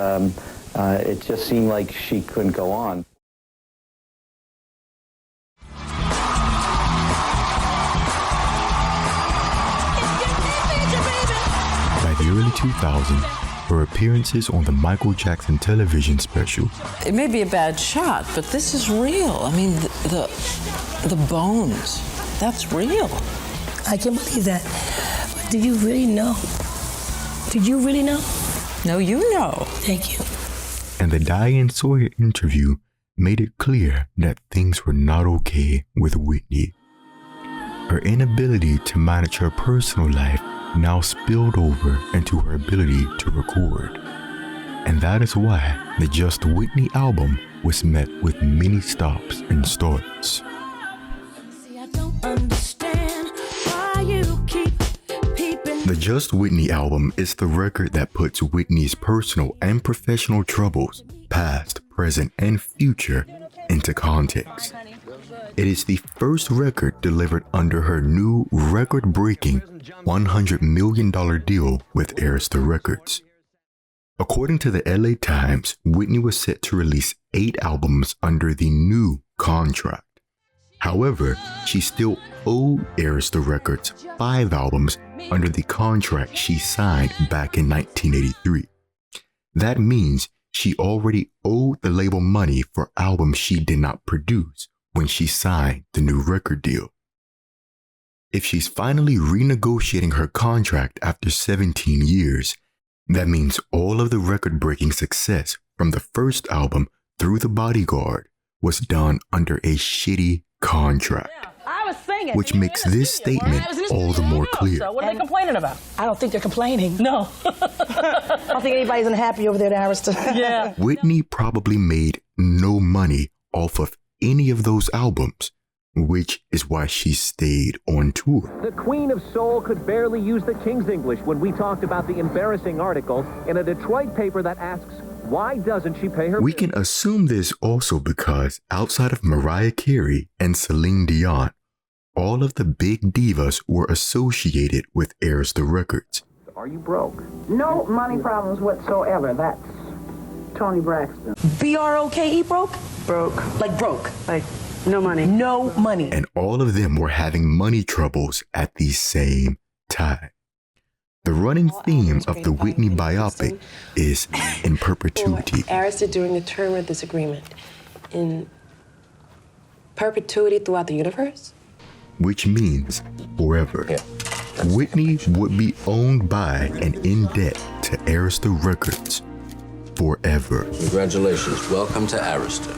it just seemed like she couldn't go on. By the early 2000s, her appearances on the Michael Jackson television special. It may be a bad shot, but this is real. I mean, the bones, that's real. I can't believe that. But do you really know? Did you really know? No, you know. Thank you. And the Diane Sawyer interview made it clear that things were not okay with Whitney. Her inability to manage her personal life now spilled over into her ability to record. And that is why the Just Whitney album was met with many stops and starts. The Just Whitney album is the record that puts Whitney's personal and professional troubles, past, present, and future, into context. It is the first record delivered under her new record-breaking $100 million deal with Arista Records. According to the LA Times, Whitney was set to release 8 albums under the new contract. However, she still owed Arista Records 5 albums under the contract she signed back in 1983. That means she already owed the label money for albums she did not produce when she signed the new record deal. If she's finally renegotiating her contract after 17 years, that means all of the record-breaking success from the first album through the Bodyguard was done under a shitty contract. Which makes this statement all the more clear. So what are they complaining about? I don't think they're complaining. No. I don't think anybody's unhappy over there at Arista. Yeah. Whitney probably made no money off of any of those albums, which is why she stayed on tour. The Queen of Soul could barely use the King's English when we talked about the embarrassing article in a Detroit paper that asks, why doesn't she pay her We can assume this also because outside of Mariah Carey and Celine Dion, all of the big divas were associated with Arista Records. Are you broke? No money problems whatsoever. That's Tony Braxton. B-R-O-K-E broke? Broke. Like broke. Like no money. No money. And all of them were having money troubles at the same time. The running theme of the Whitney biopic is in perpetuity. Arista during the term of this agreement. In perpetuity throughout the universe? Which means forever. Yeah. Whitney would be owned by and in debt to Arista Records. forever. Congratulations. Welcome to Arista.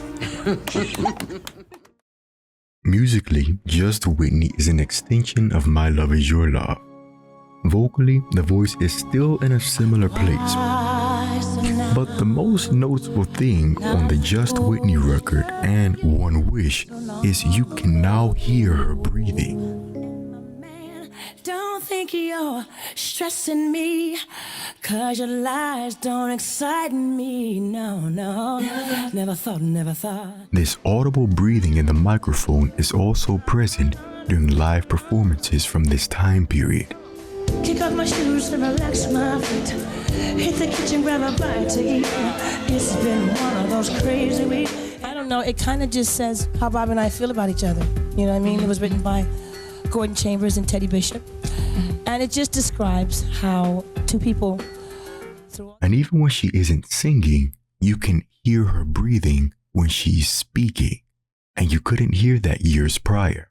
Musically, Just Whitney is an extension of My Love Is Your Love. Vocally, the voice is still in a similar place. But the most noticeable thing on the Just Whitney record and One Wish is you can now hear her breathing. Don't think you're stressing me, 'cause your lies don't excite me. No, never thought. This audible breathing in the microphone is also present during live performances from this time period. Kick off my shoes and relax my feet. Hit the kitchen, grab a bite to eat. It's been one of those crazy weeks. I don't know, it kind of just says how Bob and I feel about each other. You know what I mean? It was written by Gordon Chambers and Teddy Bishop. And it just describes how two people... And even when she isn't singing, you can hear her breathing when she's speaking. And you couldn't hear that years prior.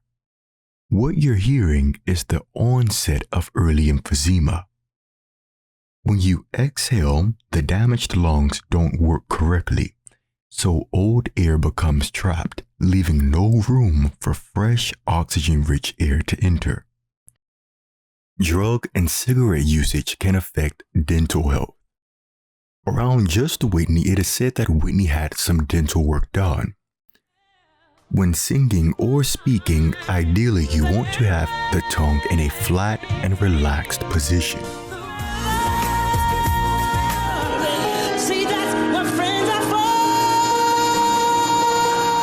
What you're hearing is the onset of early emphysema. When you exhale, the damaged lungs don't work correctly, so old air becomes trapped, leaving no room for fresh, oxygen-rich air to enter. Drug and cigarette usage can affect dental health. Around Just Whitney, it is said that Whitney had some dental work done. When singing or speaking, ideally you want to have the tongue in a flat and relaxed position. See, that's what friends are for.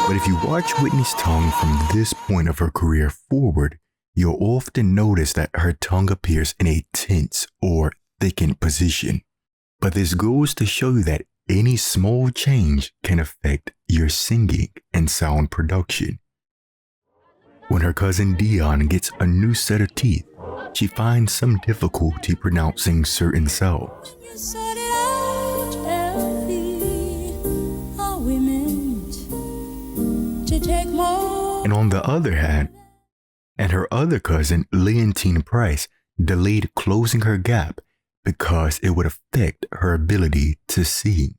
But if you watch Whitney's tongue from this point of her career forward, you'll often notice that her tongue appears in a tense or thickened position. But this goes to show you that any small change can affect your singing and sound production. When her cousin Dion gets a new set of teeth, she finds some difficulty pronouncing certain sounds. And on the other hand, her other cousin, Leontine Price, delayed closing her gap because it would affect her ability to sing.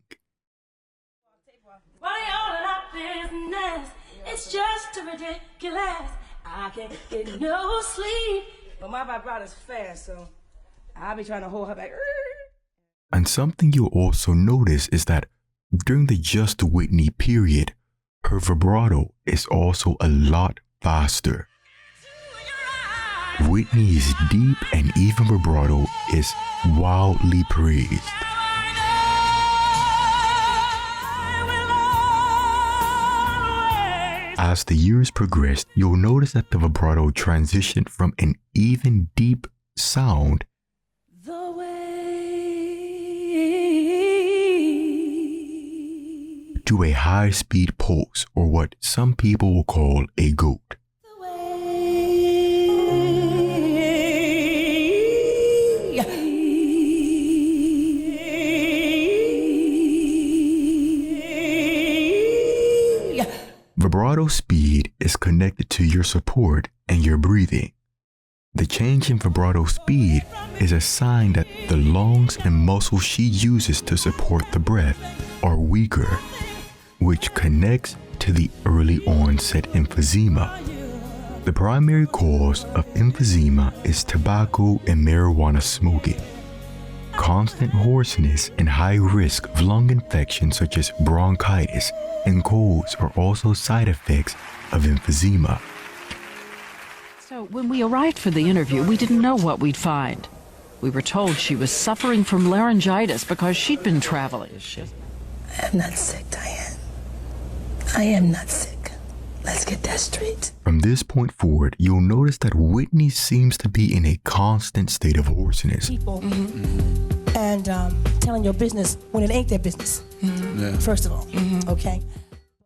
It's just ridiculous. I can't get no sleep. But my vibrato's fast, so I'll be trying to hold her back. And something you'll also notice is that during the Just Whitney period, her vibrato is also a lot faster. Whitney's deep and even vibrato is wildly praised. As the years progressed, you'll notice that the vibrato transitioned from an even deep sound to a high-speed pulse, or what some people will call a goat. Vibrato speed is connected to your support and your breathing. The change in vibrato speed is a sign that the lungs and muscles she uses to support the breath are weaker, which connects to the early onset emphysema. The primary cause of emphysema is tobacco and marijuana smoking. Constant hoarseness and high risk of lung infections such as bronchitis and colds are also side effects of emphysema. So when we arrived for the interview, we didn't know what we'd find. We were told she was suffering from laryngitis because she'd been traveling. I'm not sick, Diane. I am not sick. Let's get that straight. From this point forward, you'll notice that Whitney seems to be in a constant state of hoarseness. People and telling your business when it ain't their business. First of all, okay?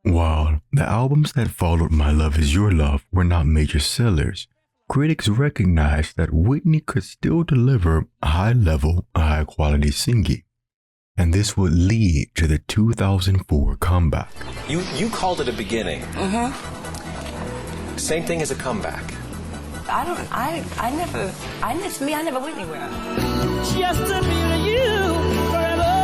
While the albums that followed My Love Is Your Love were not major sellers, critics recognized that Whitney could still deliver high-level, high-quality singing. And this would lead to the 2004 comeback. You called it a beginning. Same thing as a comeback. I never went anywhere. Just to be with you forever.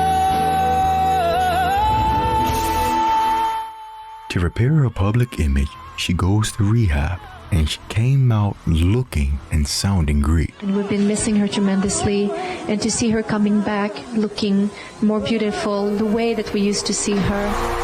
To repair her public image, she goes to rehab, and she came out looking and sounding great. And we've been missing her tremendously, and to see her coming back looking more beautiful, the way that we used to see her.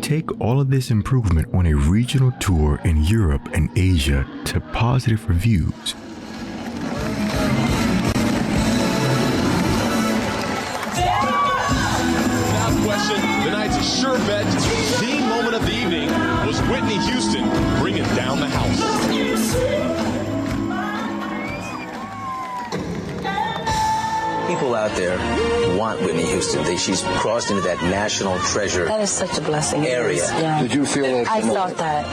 Take all of this improvement on a regional tour in Europe and Asia to positive reviews. Without question, the night's sure bet, the moment of the evening was Whitney Houston bringing down the house. People out there want Whitney Houston. She's crossed into that national treasure. That is such a blessing. Area. Yeah. Did you feel that? I felt that.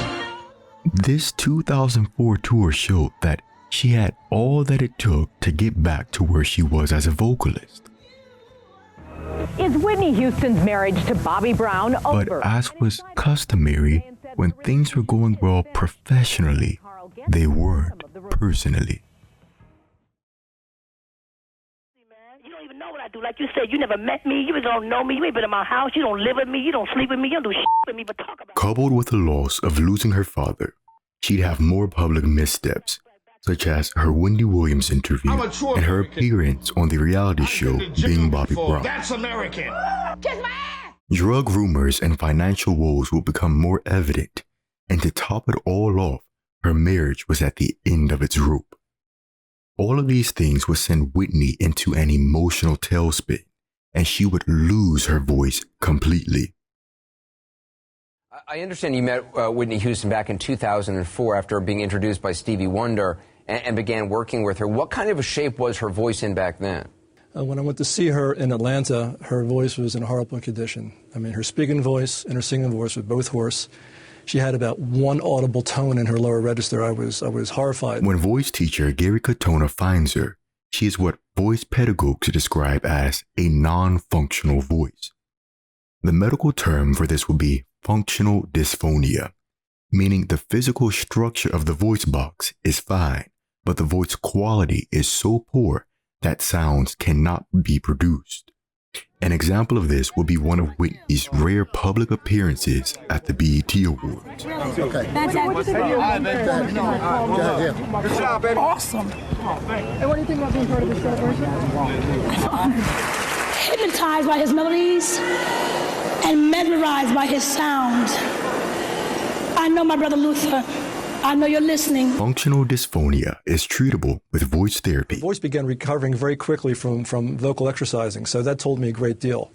This 2004 tour showed that she had all that it took to get back to where she was as a vocalist. Is Whitney Houston's marriage to Bobby Brown over? But as was customary, when things were going well professionally, they weren't personally. Do. Like you said, you never met me, you don't know me, you ain't been in my house, you don't live with me, you don't sleep with me, you don't do shit with me, but talk about it. Coupled with the loss of losing her father, she'd have more public missteps, such as her Wendy Williams interview and her appearance on the reality show Being Bobby Brown. That's American. Kiss my ass! Drug rumors and financial woes will become more evident, and to top it all off, her marriage was at the end of its rope. All of these things would send Whitney into an emotional tailspin, and she would lose her voice completely. I understand you met Whitney Houston back in 2004 after being introduced by Stevie Wonder and began working with her. What kind of a shape was her voice in back then? When I went to see her in Atlanta, her voice was in a horrible condition. I mean, her speaking voice and her singing voice were both hoarse. She had about one audible tone in her lower register. I was horrified. When voice teacher Gary Katona finds her, she is what voice pedagogues describe as a non-functional voice. The medical term for this would be functional dysphonia, meaning the physical structure of the voice box is fine, but the voice quality is so poor that sounds cannot be produced. An example of this would be one of Whitney's rare public appearances at the BET Awards. Okay. Good job, baby. Awesome. And what do you think about being part of this celebration? Hypnotized by his melodies and mesmerized by his sound. I know my brother Luther. I know you're listening. Functional dysphonia is treatable with voice therapy. Her voice began recovering very quickly from vocal exercising, so that told me a great deal.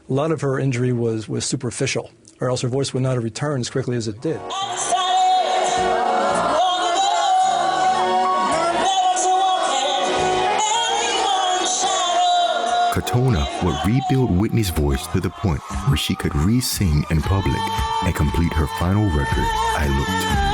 A lot of her injury was superficial, or else her voice would not have returned as quickly as it did. Katona would rebuild Whitney's voice to the point where she could re-sing in public and complete her final record, I Looked.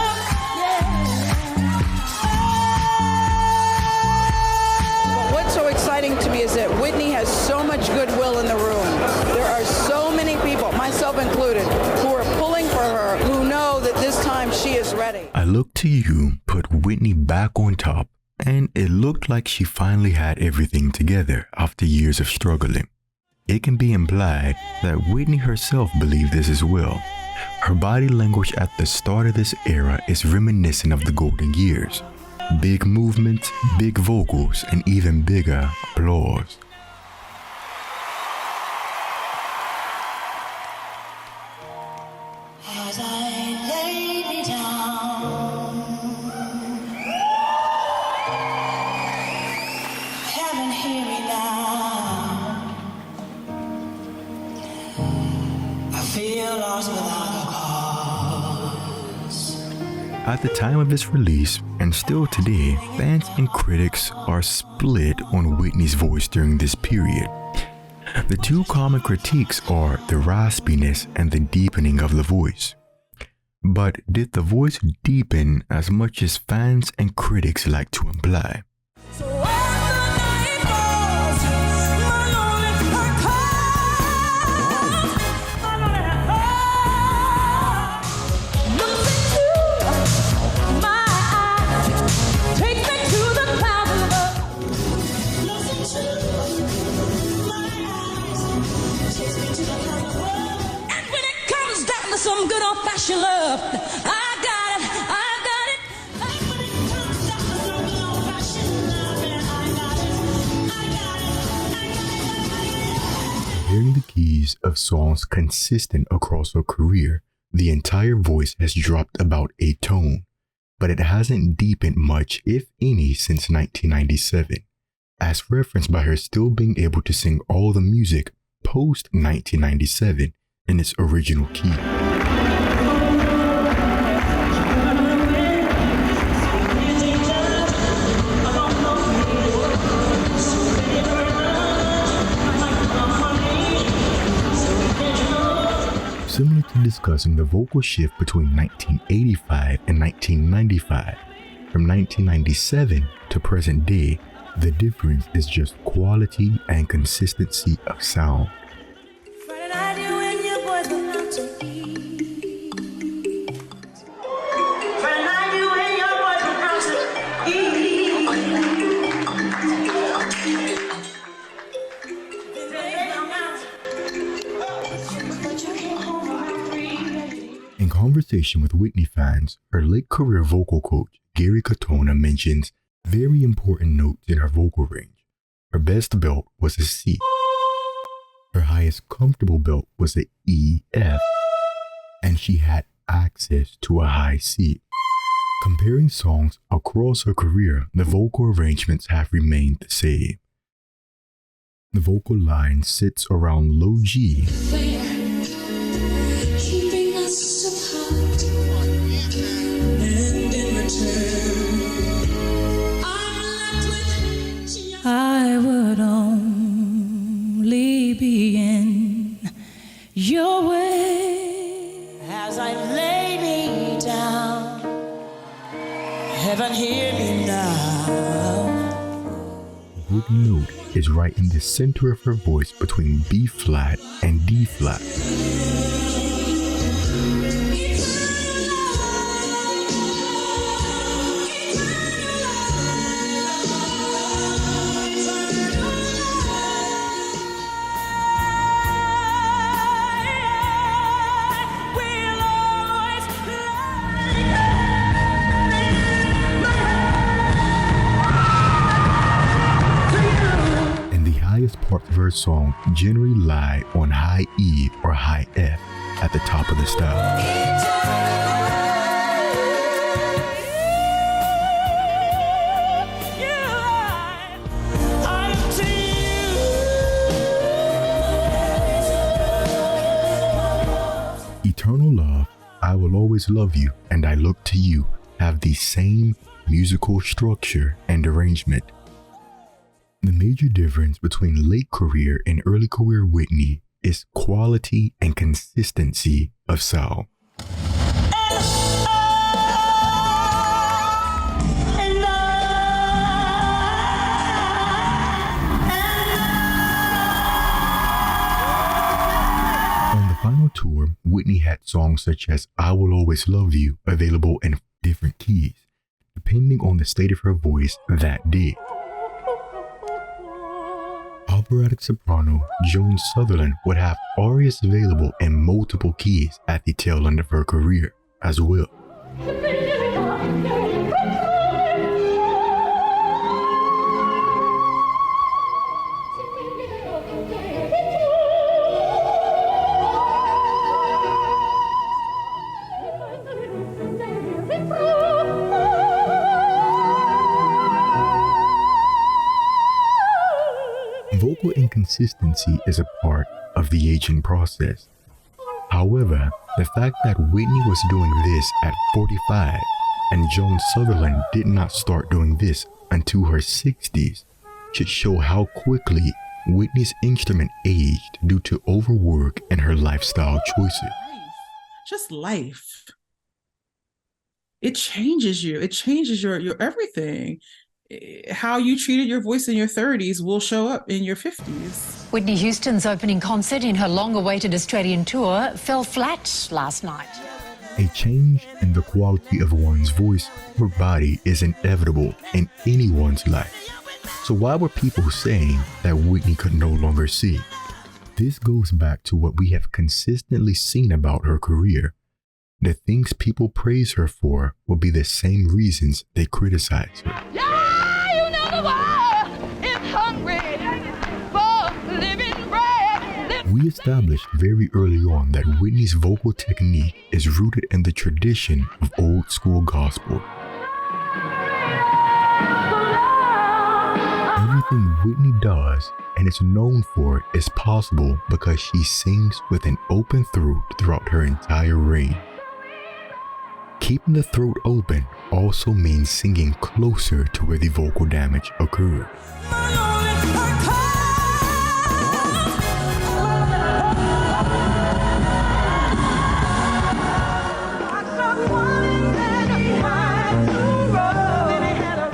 What's so exciting to me is that Whitney has so much goodwill in the room. There are so many people, myself included, who are pulling for her, who know that this time she is ready. I Look to You put Whitney back on top, and it looked like she finally had everything together after years of struggling. It can be implied that Whitney herself believed this as well. Her body language at the start of this era is reminiscent of the golden years. Big movements, big vocals, and even bigger applause. As I lay me down, heaven hear me now. I feel lost without a cause. At the time of its release, and still today, fans and critics are split on Whitney's voice during this period. The two common critiques are the raspiness and the deepening of the voice. But did the voice deepen as much as fans and critics like to imply? some good old-fashioned love. I got it, I got it. Hearing the keys of songs consistent across her career, the entire voice has dropped about a tone, but it hasn't deepened much, if any, since 1997, as referenced by her still being able to sing all the music post-1997 in its original key. Similar to discussing the vocal shift between 1985 and 1995, from 1997 to present day, the difference is just quality and consistency of sound. In conversation with Whitney fans, her late career vocal coach, Gary Katona, mentions very important notes in her vocal range. Her best belt was a C. Her highest comfortable belt was a E, F, and she had access to a high C. Comparing songs across her career, the vocal arrangements have remained the same. The vocal line sits around low G, I would only be in your way as I lay me down. Heaven, hear me now. The good note is right in the center of her voice between B flat and D flat. Parts of her song generally lie on high E or high F at the top of the style. Eternal Love, I Will Always Love You, and I Look to You have the same musical structure and arrangement. The major difference between late career and early career Whitney is quality and consistency of sound. On the final tour, Whitney had songs such as I Will Always Love You available in different keys, depending on the state of her voice that day. Operatic soprano Joan Sutherland would have arias available in multiple keys at the tail end of her career as well. Vocal inconsistency is a part of the aging process. However, the fact that Whitney was doing this at 45 and Joan Sutherland did not start doing this until her 60s should show how quickly Whitney's instrument aged due to overwork and her lifestyle choices. Just life. It changes you. It changes your everything. How you treated your voice in your 30s will show up in your 50s. Whitney Houston's opening concert in her long-awaited Australian tour fell flat last night. A change in the quality of one's voice or body is inevitable in anyone's life. So why were people saying that Whitney could no longer sing? This goes back to what we have consistently seen about her career, the things people praise her for will be the same reasons they criticize her. Yeah, you know the world is hungry for living bread. We established very early on that Whitney's vocal technique is rooted in the tradition of old school gospel. Everything Whitney does and is known for is possible because she sings with an open throat throughout her entire reign. Keeping the throat open also means singing closer to where the vocal damage occurred.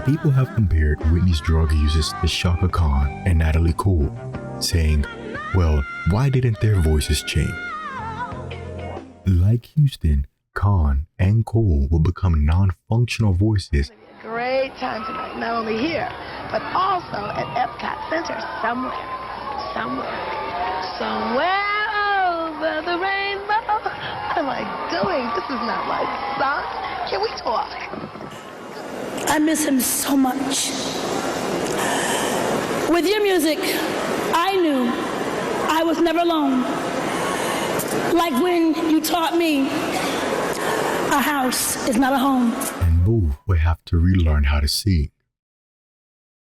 People have compared Whitney's drug uses to Chaka Khan and Natalie Cole, saying, well, why didn't their voices change? Like Houston, Khan and Cole will become non-functional voices. Great time tonight, not only here, but also at Epcot Center, somewhere over the rainbow. What am I doing? This is not my song. Can we talk? I miss him so much. With your music, I knew I was never alone. Like when you taught me, a house is not a home. And both will have to relearn how to sing.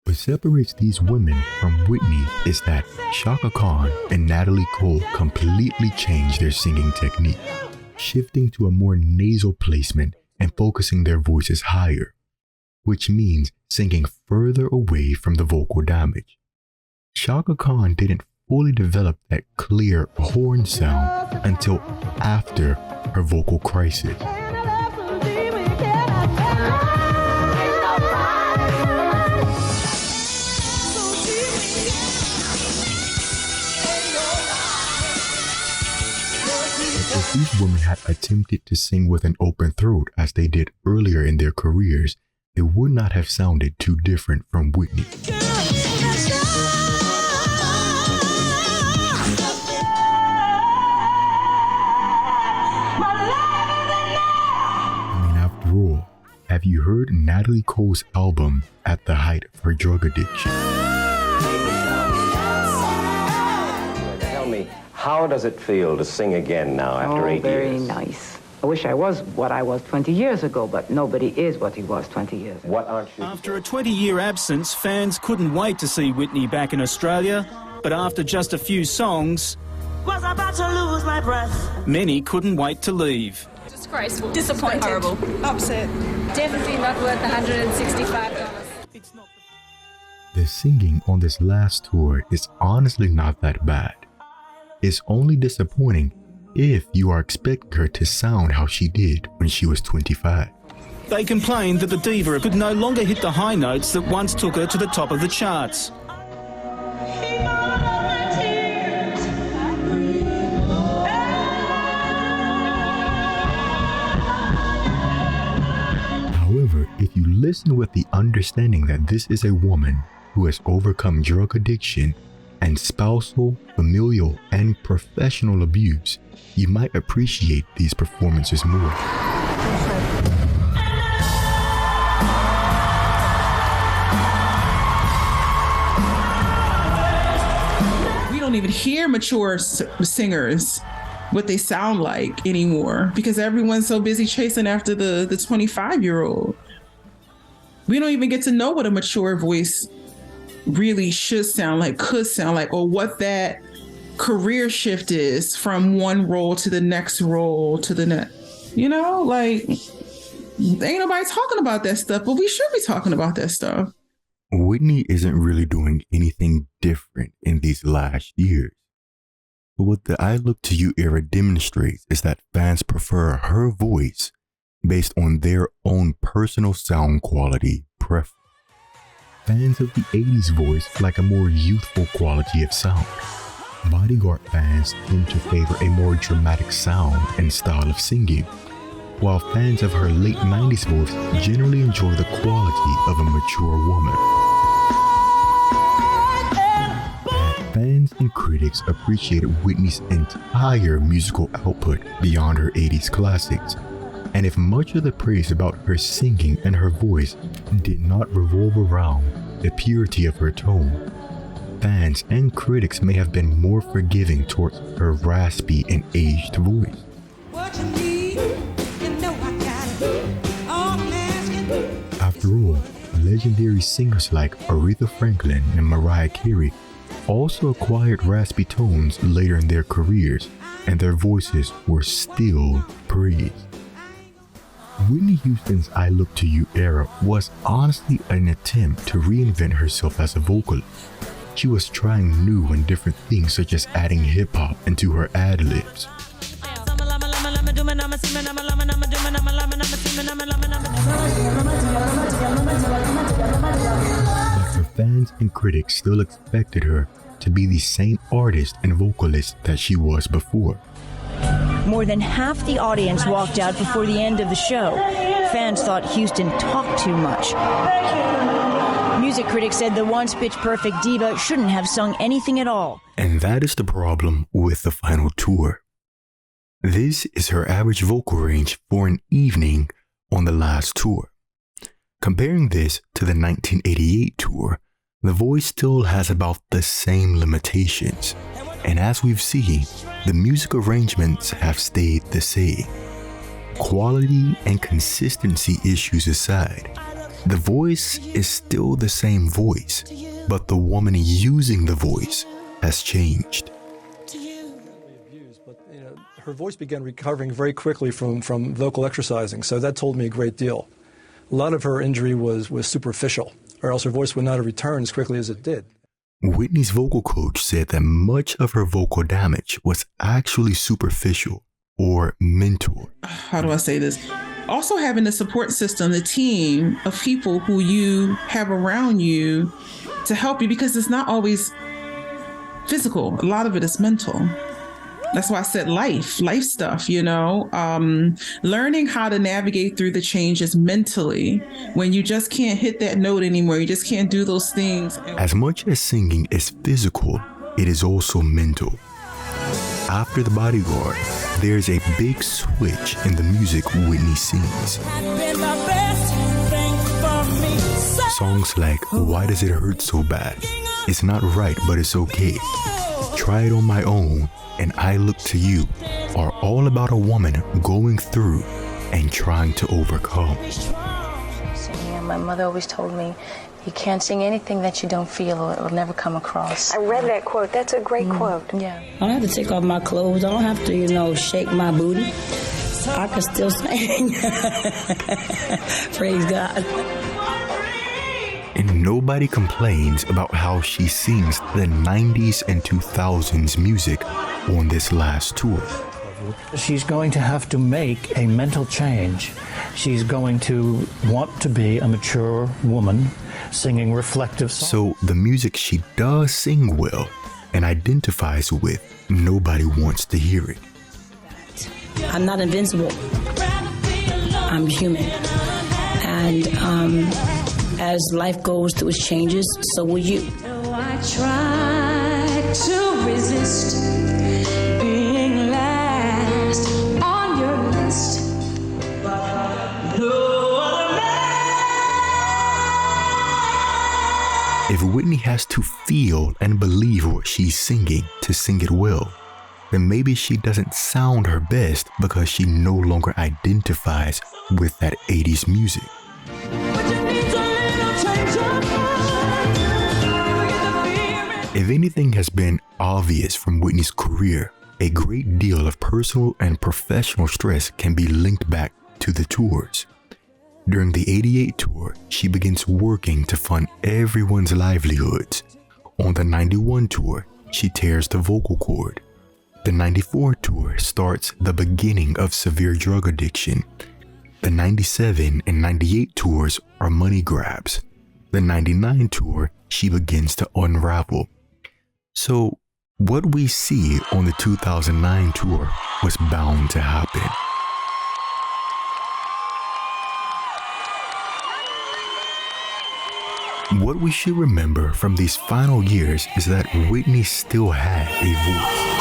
What separates these women from Whitney is that Chaka Khan and Natalie Cole completely changed their singing technique, shifting to a more nasal placement and focusing their voices higher, which means singing further away from the vocal damage. Chaka Khan didn't fully develop that clear horn sound until after her vocal crisis. If these women had attempted to sing with an open throat as they did earlier in their careers, it would not have sounded too different from Whitney. I mean, after all, have you heard Natalie Cole's album at the height of her drug addiction? Tell me, how does it feel to sing again now after 8 years? Very nice. I wish I was what I was 20 years ago, but nobody is what he was 20 years ago. What aren't you? After a 20-year absence, fans couldn't wait to see Whitney back in Australia, but after just a few songs, Was about to lose my breath. many couldn't wait to leave. Disgraceful. Disappointed. Horrible. Upset. Definitely not worth $165. The singing on this last tour is honestly not that bad. It's only disappointing if you are expecting her to sound how she did when she was 25. They complained that the diva could no longer hit the high notes that once took her to the top of the charts. However, if you listen with the understanding that this is a woman who has overcome drug addiction and spousal, familial, and professional abuse, you might appreciate these performances more. We don't even hear mature singers what they sound like anymore because everyone's so busy chasing after the 25-year-old. We don't even get to know what a mature voice really should sound like, could sound like, or what that career shift is from one role to the next role to the next. You know, like, ain't nobody talking about that stuff, but we should be talking about that stuff. Whitney isn't really doing anything different in these last years. But what the I Look to You era demonstrates is that fans prefer her voice based on their own personal sound quality preference. Fans of the 80s voice like a more youthful quality of sound. Bodyguard fans tend to favor a more dramatic sound and style of singing, while fans of her late 90s voice generally enjoy the quality of a mature woman. Fans and and critics appreciated Whitney's entire musical output beyond her 80s classics. And if much of the praise about her singing and her voice did not revolve around the purity of her tone, fans and critics may have been more forgiving towards her raspy and aged voice. After all, legendary singers like Aretha Franklin and Mariah Carey also acquired raspy tones later in their careers, and their voices were still praised. Whitney Houston's I Look to You era was honestly an attempt to reinvent herself as a vocalist. She was trying new and different things, such as adding hip-hop into her ad-libs. But her fans and critics still expected her to be the same artist and vocalist that she was before. More than half the audience walked out before the end of the show. Fans thought Houston talked too much. Music critics said the once pitch-perfect diva shouldn't have sung anything at all. And that is the problem with the final tour. This is her average vocal range for an evening on the last tour. Comparing this to the 1988 tour, the voice still has about the same limitations. And as we've seen, the music arrangements have stayed the same. Quality and consistency issues aside, the voice is still the same voice, but the woman using the voice has changed. Her voice began recovering very quickly from vocal exercising, so that told me a great deal. A lot of her injury was superficial, or else her voice would not have returned as quickly as it did. Whitney's vocal coach said that much of her vocal damage was actually superficial or mental. How do I say this? Also having the support system, the team of people who you have around you to help you, because it's not always physical. A lot of it is mental. That's why I said life stuff, learning how to navigate through the changes mentally when you just can't hit that note anymore. You just can't do those things. As much as singing is physical, it is also mental. After The Bodyguard, there's a big switch in the music Whitney sings. Songs like Why Does It Hurt So Bad? It's Not Right, But It's Okay. Try It On My Own and I Look to You are all about a woman going through and trying to overcome. My mother always told me, you can't sing anything that you don't feel or it will never come across. I read that quote. That's a great quote. Yeah. I don't have to take off my clothes. I don't have to, shake my booty. I can still sing. Praise God. And nobody complains about how she sings the 90s and 2000s music on this last tour. She's going to have to make a mental change. She's going to want to be a mature woman singing reflective songs. So the music she does sing well and identifies with, nobody wants to hear it. I'm not invincible. I'm human. And as life goes through its changes, so will you. I try to resist being last on your list. If Whitney has to feel and believe what she's singing to sing it well, then maybe she doesn't sound her best because she no longer identifies with that 80s music. If anything has been obvious from Whitney's career, a great deal of personal and professional stress can be linked back to the tours. During the 88 tour, she begins working to fund everyone's livelihoods. On the 91 tour, she tears the vocal cord. The 94 tour starts the beginning of severe drug addiction. The 97 and 98 tours are money grabs. The 99 tour, she begins to unravel. So, what we see on the 2009 tour was bound to happen. What we should remember from these final years is that Whitney still had a voice.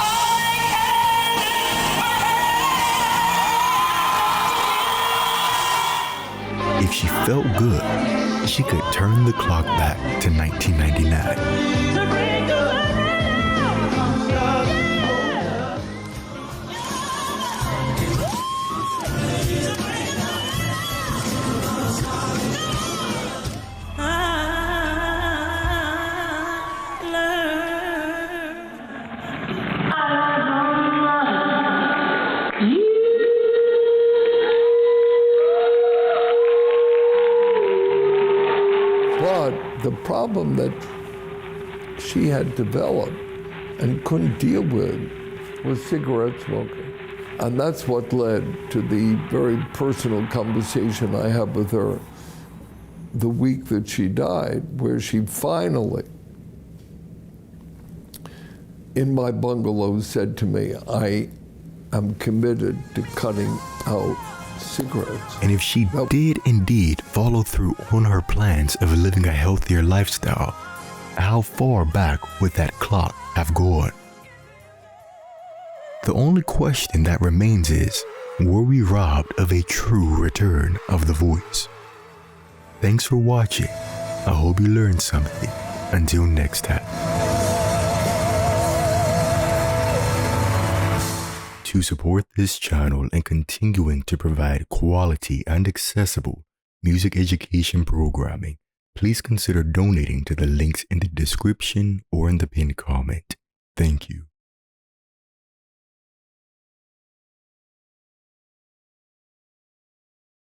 If she felt good, she could turn the clock back to 1999. The problem that she had developed and couldn't deal with was cigarette smoking. And that's what led to the very personal conversation I had with her the week that she died, where she finally, in my bungalow, said to me, I am committed to cutting out cigarettes. And if she did indeed follow through on her plans of living a healthier lifestyle, how far back would that clock have gone? The only question that remains is, were we robbed of a true return of the voice? Thanks for watching. I hope you learned something. Until next time. To support this channel and continuing to provide quality and accessible music education programming, please consider donating to the links in the description or in the pinned comment. Thank you.